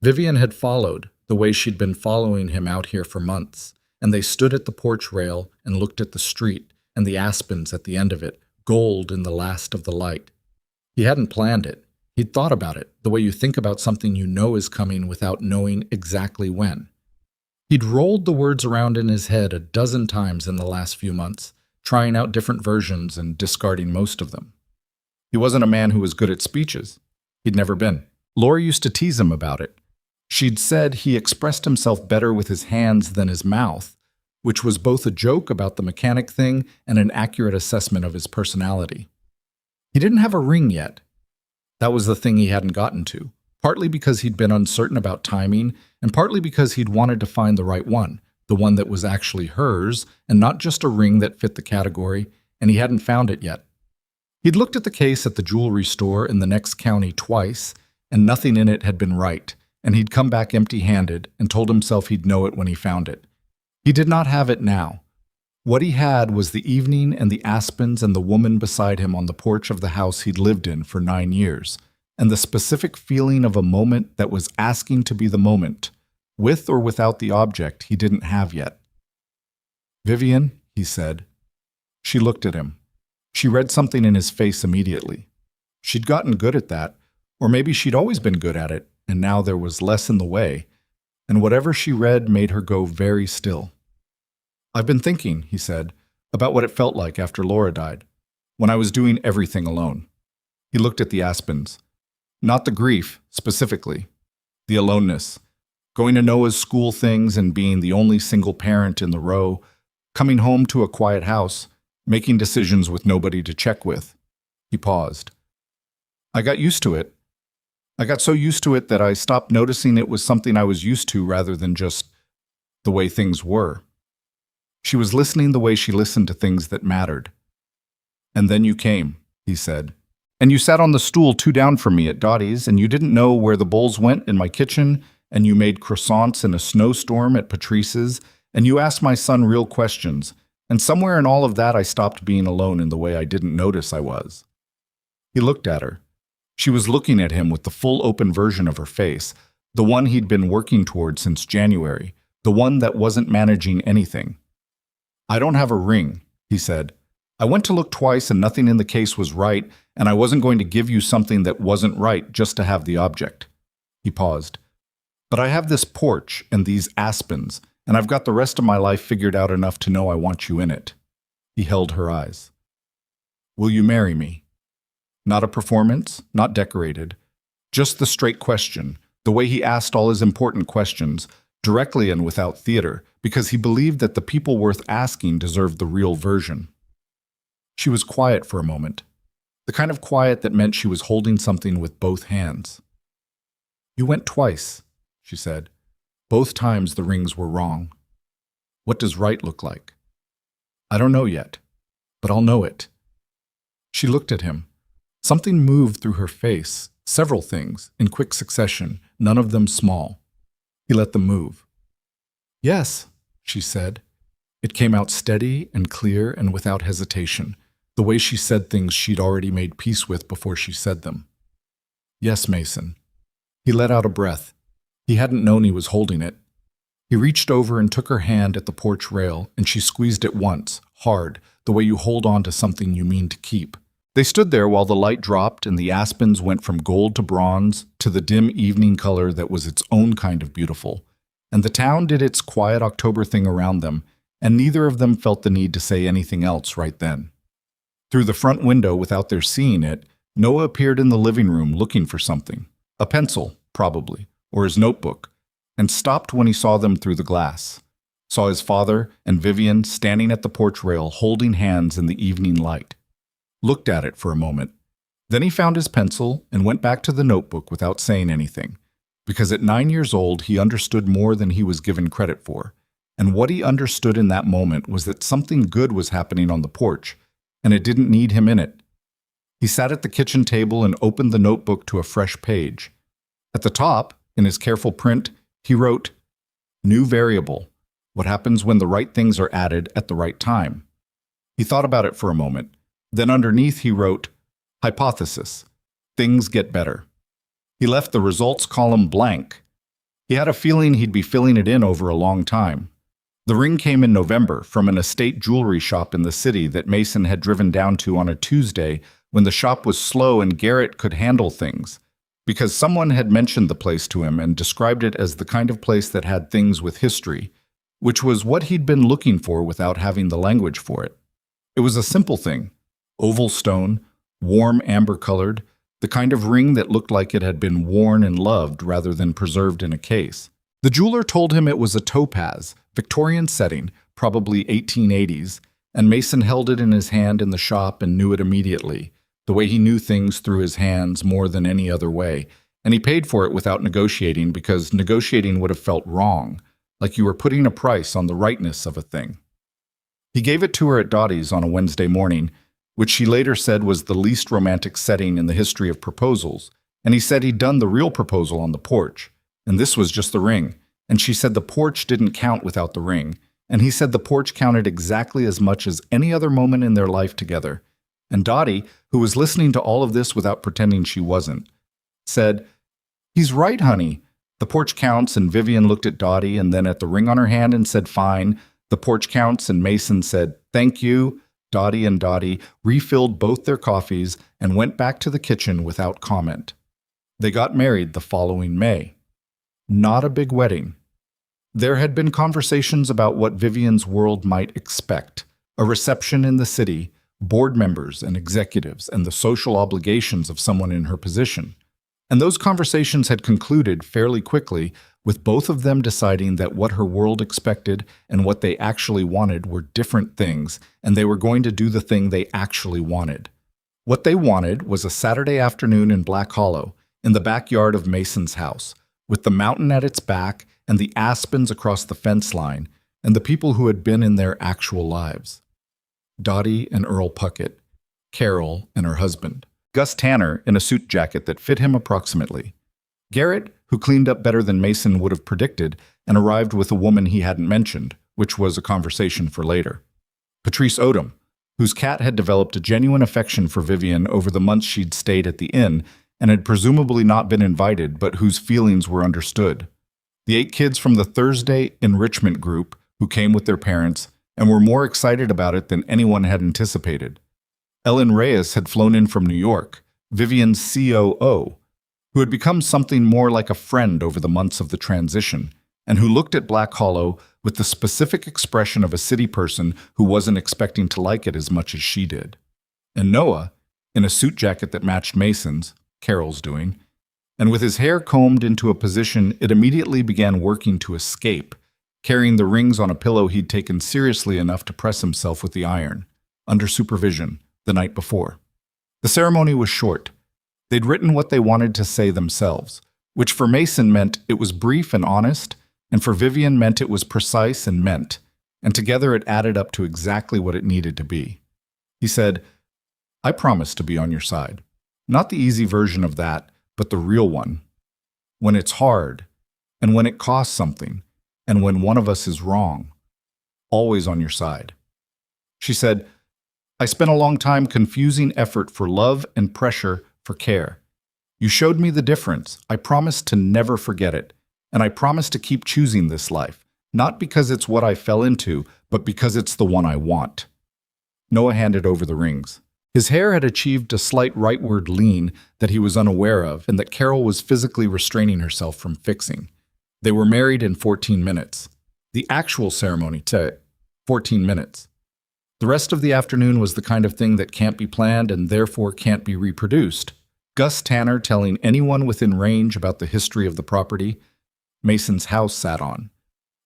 Vivian had followed, the way she'd been following him out here for months, and they stood at the porch rail and looked at the street and the aspens at the end of it, gold in the last of the light. He hadn't planned it. He'd thought about it, the way you think about something you know is coming without knowing exactly when. He'd rolled the words around in his head a dozen times in the last few months, trying out different versions and discarding most of them. He wasn't a man who was good at speeches. He'd never been. Laura used to tease him about it. She'd said he expressed himself better with his hands than his mouth, which was both a joke about the mechanic thing and an accurate assessment of his personality. He didn't have a ring yet. That was the thing he hadn't gotten to, partly because he'd been uncertain about timing, and partly because he'd wanted to find the right one, the one that was actually hers, and not just a ring that fit the category, and he hadn't found it yet. He'd looked at the case at the jewelry store in the next county twice, and nothing in it had been right, and he'd come back empty-handed and told himself he'd know it when he found it. He did not have it now. What he had was the evening and the aspens and the woman beside him on the porch of the house he'd lived in for 9 years, and the specific feeling of a moment that was asking to be the moment, with or without the object he didn't have yet. "Vivian," he said. She looked at him. She read something in his face immediately. She'd gotten good at that, or maybe she'd always been good at it, and now there was less in the way, and whatever she read made her go very still. "I've been thinking," he said, "about what it felt like after Laura died, when I was doing everything alone." He looked at the aspens. Not the grief, specifically. The aloneness. Going to Noah's school things and being the only single parent in the row, coming home to a quiet house, making decisions with nobody to check with. He paused. "I got used to it. I got so used to it that I stopped noticing it was something I was used to rather than just the way things were." She was listening the way she listened to things that mattered. And then you came, he said. And you sat on the stool 2 down from me at Dottie's, and you didn't know where the bowls went in my kitchen, and you made croissants in a snowstorm at Patrice's, and you asked my son real questions, and somewhere in all of that I stopped being alone in the way I didn't notice I was. He looked at her. She was looking at him with the full open version of her face, the one he'd been working toward since January, the one that wasn't managing anything. I don't have a ring, he said. I went to look twice and nothing in the case was right, and I wasn't going to give you something that wasn't right just to have the object. He paused. But I have this porch and these aspens, and I've got the rest of my life figured out enough to know I want you in it. He held her eyes. Will you marry me? Not a performance, not decorated. Just the straight question, the way he asked all his important questions, directly and without theater, because he believed that the people worth asking deserved the real version. She was quiet for a moment, the kind of quiet that meant she was holding something with both hands. You went twice, she said. Both times the rings were wrong. What does right look like? I don't know yet, but I'll know it. She looked at him. Something moved through her face, several things, in quick succession, none of them small. He let them move. Yes, she said. It came out steady and clear and without hesitation, the way she said things she'd already made peace with before she said them. Yes, Mason. He let out a breath. He hadn't known he was holding it. He reached over and took her hand at the porch rail, and she squeezed it once, hard, the way you hold on to something you mean to keep. They stood there while the light dropped and the aspens went from gold to bronze to the dim evening color that was its own kind of beautiful. And the town did its quiet October thing around them, and neither of them felt the need to say anything else right then. Through the front window, without their seeing it, Noah appeared in the living room looking for something. A pencil, probably, or his notebook, and stopped when he saw them through the glass. Saw his father and Vivian standing at the porch rail holding hands in the evening light. Looked at it for a moment. Then he found his pencil and went back to the notebook without saying anything, because at 9 years old he understood more than he was given credit for, and what he understood in that moment was that something good was happening on the porch, and it didn't need him in it. He sat at the kitchen table and opened the notebook to a fresh page. At the top, in his careful print, he wrote, "New variable, what happens when the right things are added at the right time." He thought about it for a moment. Then underneath he wrote, "Hypothesis, things get better." He left the results column blank. He had a feeling he'd be filling it in over a long time. The ring came in November from an estate jewelry shop in the city that Mason had driven down to on a Tuesday when the shop was slow and Garrett could handle things, because someone had mentioned the place to him and described it as the kind of place that had things with history, which was what he'd been looking for without having the language for it. It was a simple thing. Oval stone, warm amber-colored, the kind of ring that looked like it had been worn and loved rather than preserved in a case. The jeweler told him it was a topaz, Victorian setting, probably 1880s, and Mason held it in his hand in the shop and knew it immediately, the way he knew things through his hands more than any other way, and he paid for it without negotiating because negotiating would have felt wrong, like you were putting a price on the rightness of a thing. He gave it to her at Dottie's on a Wednesday morning, which she later said was the least romantic setting in the history of proposals, and he said he'd done the real proposal on the porch, and this was just the ring, and she said the porch didn't count without the ring, and he said the porch counted exactly as much as any other moment in their life together, and Dottie, who was listening to all of this without pretending she wasn't, said, "He's right, honey. The porch counts," and Vivian looked at Dottie and then at the ring on her hand and said, "Fine." The porch counts, and Mason said, "Thank you." Dottie and Dottie refilled both their coffees and went back to the kitchen without comment. They got married the following May. Not a big wedding. There had been conversations about what Vivian's world might expect, a reception in the city, board members and executives, and the social obligations of someone in her position. And those conversations had concluded fairly quickly, with both of them deciding that what her world expected and what they actually wanted were different things, and they were going to do the thing they actually wanted. What they wanted was a Saturday afternoon in Black Hollow, in the backyard of Mason's house, with the mountain at its back and the aspens across the fence line, and the people who had been in their actual lives. Dottie and Earl Puckett, Carol, and her husband. Gus Tanner in a suit jacket that fit him approximately. Garrett, who cleaned up better than Mason would have predicted and arrived with a woman he hadn't mentioned, which was a conversation for later. Patrice Odom, whose cat had developed a genuine affection for Vivian over the months she'd stayed at the inn and had presumably not been invited, but whose feelings were understood. The 8 kids from the Thursday enrichment group who came with their parents and were more excited about it than anyone had anticipated. Ellen Reyes had flown in from New York, Vivian's COO, who had become something more like a friend over the months of the transition, and who looked at Black Hollow with the specific expression of a city person who wasn't expecting to like it as much as she did. And Noah, in a suit jacket that matched Mason's, Carol's doing, and with his hair combed into a position it immediately began working to escape, carrying the rings on a pillow he'd taken seriously enough to press himself with the iron, under supervision, the night before. The ceremony was short. They'd written what they wanted to say themselves, which for Mason meant it was brief and honest, and for Vivian meant it was precise and meant, and together it added up to exactly what it needed to be. He said, "I promise to be on your side. Not the easy version of that, but the real one. When it's hard, and when it costs something, and when one of us is wrong. Always on your side." She said, "I spent a long time confusing effort for love and pressure for care. You showed me the difference. I promise to never forget it. And I promise to keep choosing this life, not because it's what I fell into, but because it's the one I want." Noah handed over the rings. His hair had achieved a slight rightward lean that he was unaware of and that Carol was physically restraining herself from fixing. They were married in 14 minutes. The actual ceremony took 14 minutes. The rest of the afternoon was the kind of thing that can't be planned and therefore can't be reproduced. Gus Tanner telling anyone within range about the history of the property Mason's house sat on,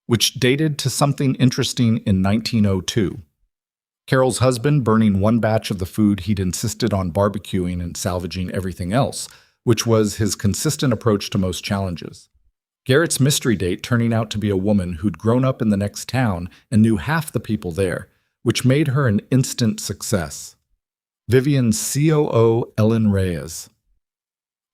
which dated to something interesting in 1902. Carol's husband burning one batch of the food he'd insisted on barbecuing and salvaging everything else, which was his consistent approach to most challenges. Garrett's mystery date turning out to be a woman who'd grown up in the next town and knew half the people there, which made her an instant success. Vivian's COO, Ellen Reyes.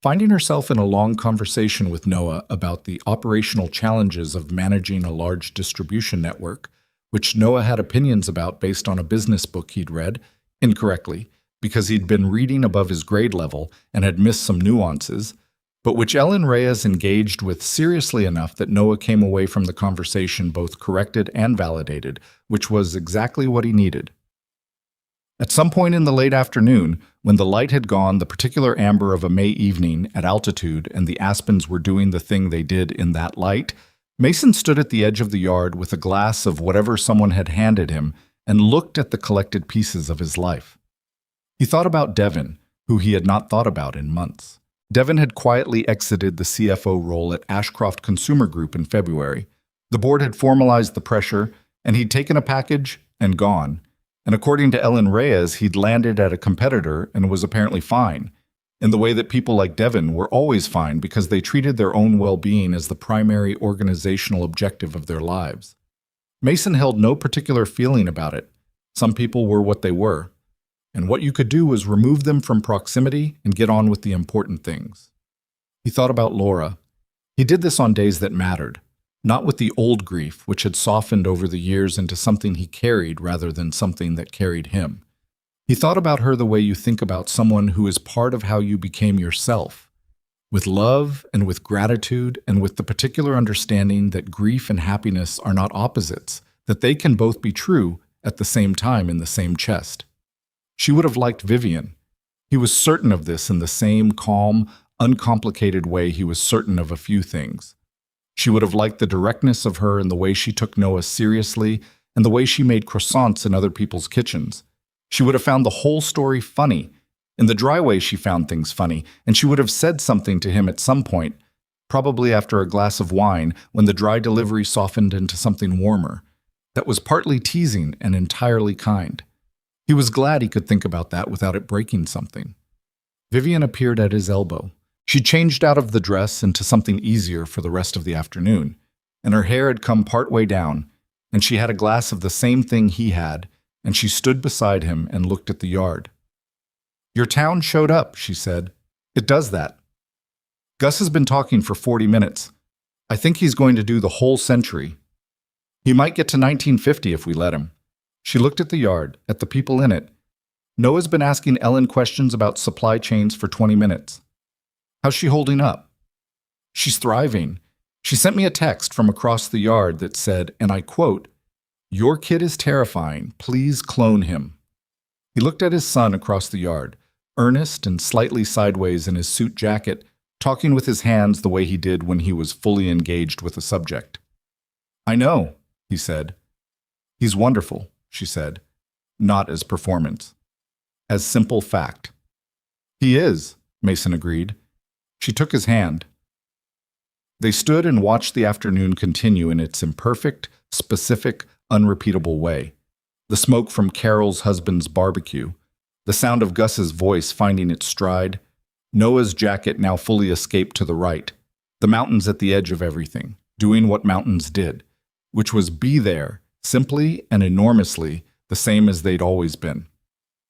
Finding herself in a long conversation with Noah about the operational challenges of managing a large distribution network, which Noah had opinions about based on a business book he'd read, incorrectly, because he'd been reading above his grade level and had missed some nuances, but which Ellen Reyes engaged with seriously enough that Noah came away from the conversation both corrected and validated, which was exactly what he needed. At some point in the late afternoon, when the light had gone the particular amber of a May evening at altitude and the aspens were doing the thing they did in that light, Mason stood at the edge of the yard with a glass of whatever someone had handed him and looked at the collected pieces of his life. He thought about Devin, who he had not thought about in months. Devin had quietly exited the CFO role at Ashcroft Consumer Group in February. The board had formalized the pressure, and he'd taken a package and gone. And according to Ellen Reyes, he'd landed at a competitor and was apparently fine, in the way that people like Devin were always fine because they treated their own well-being as the primary organizational objective of their lives. Mason held no particular feeling about it. Some people were what they were. And what you could do was remove them from proximity and get on with the important things. He thought about Laura. He did this on days that mattered, not with the old grief, which had softened over the years into something he carried rather than something that carried him. He thought about her the way you think about someone who is part of how you became yourself, with love and with gratitude and with the particular understanding that grief and happiness are not opposites, that they can both be true at the same time in the same chest. She would have liked Vivian. He was certain of this in the same calm, uncomplicated way he was certain of a few things. She would have liked the directness of her and the way she took Noah seriously and the way she made croissants in other people's kitchens. She would have found the whole story funny, in the dry way she found things funny, and she would have said something to him at some point, probably after a glass of wine when the dry delivery softened into something warmer, that was partly teasing and entirely kind. He was glad he could think about that without it breaking something. Vivian appeared at his elbow. She changed out of the dress into something easier for the rest of the afternoon, and her hair had come part way down, and she had a glass of the same thing he had, and she stood beside him and looked at the yard. Your town showed up, she said. It does that. Gus has been talking for 40 minutes. I think he's going to do the whole century. He might get to 1950 if we let him. She looked at the yard, at the people in it. Noah's been asking Ellen questions about supply chains for 20 minutes. How's she holding up? She's thriving. She sent me a text from across the yard that said, and I quote, "Your kid is terrifying. Please clone him." He looked at his son across the yard, earnest and slightly sideways in his suit jacket, talking with his hands the way he did when he was fully engaged with a subject. "I know," he said. "He's wonderful," she said, not as performance, as simple fact. "He is," Mason agreed. She took his hand. They stood and watched the afternoon continue in its imperfect, specific, unrepeatable way. The smoke from Carol's husband's barbecue, the sound of Gus's voice finding its stride, Noah's jacket now fully escaped to the right, the mountains at the edge of everything, doing what mountains did, which was be there, simply and enormously, the same as they'd always been.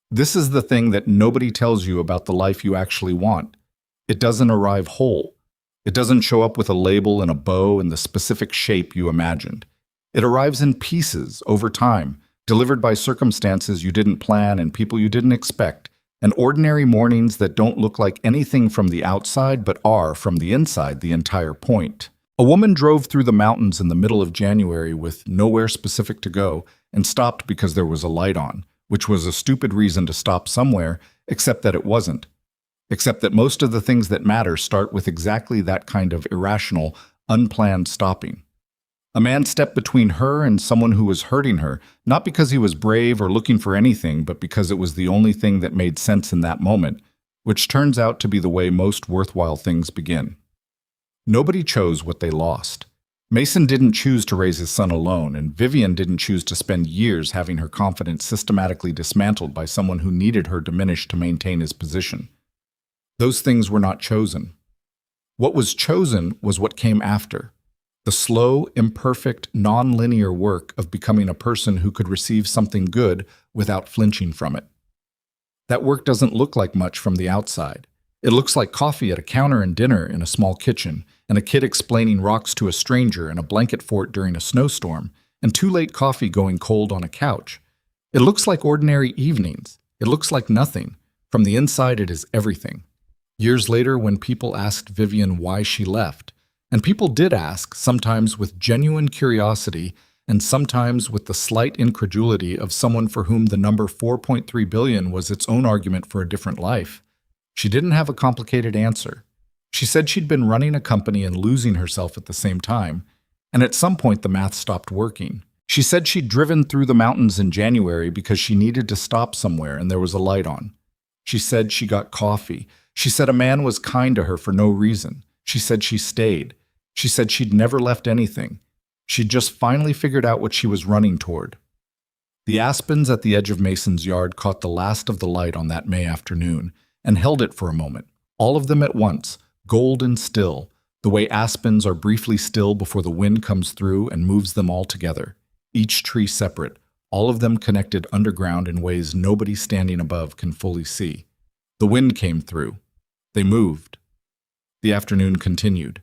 This is the thing that nobody tells you about the life you actually want. It doesn't arrive whole. It doesn't show up with a label and a bow and the specific shape you imagined. It arrives in pieces over time, delivered by circumstances you didn't plan and people you didn't expect, and ordinary mornings that don't look like anything from the outside but are, from the inside, the entire point. A woman drove through the mountains in the middle of January with nowhere specific to go and stopped because there was a light on, which was a stupid reason to stop somewhere, except that it wasn't. Except that most of the things that matter start with exactly that kind of irrational, unplanned stopping. A man stepped between her and someone who was hurting her, not because he was brave or looking for anything, but because it was the only thing that made sense in that moment, which turns out to be the way most worthwhile things begin. Nobody chose what they lost. Mason didn't choose to raise his son alone, and Vivian didn't choose to spend years having her confidence systematically dismantled by someone who needed her diminished to maintain his position. Those things were not chosen. What was chosen was what came after. The slow, imperfect, non-linear work of becoming a person who could receive something good without flinching from it. That work doesn't look like much from the outside. It looks like coffee at a counter and dinner in a small kitchen, and a kid explaining rocks to a stranger in a blanket fort during a snowstorm, and too late coffee going cold on a couch. It looks like ordinary evenings. It looks like nothing. From the inside, it is everything. Years later, when people asked Vivian why she left, and people did ask, sometimes with genuine curiosity and sometimes with the slight incredulity of someone for whom the number 4.3 billion was its own argument for a different life, she didn't have a complicated answer. She said she'd been running a company and losing herself at the same time, and at some point the math stopped working. She said she'd driven through the mountains in January because she needed to stop somewhere and there was a light on. She said she got coffee. She said a man was kind to her for no reason. She said she stayed. She said she'd never left anything. She'd just finally figured out what she was running toward. The aspens at the edge of Mason's yard caught the last of the light on that May afternoon and held it for a moment, all of them at once, gold and still, the way aspens are briefly still before the wind comes through and moves them all together, each tree separate, all of them connected underground in ways nobody standing above can fully see. The wind came through. They moved. The afternoon continued.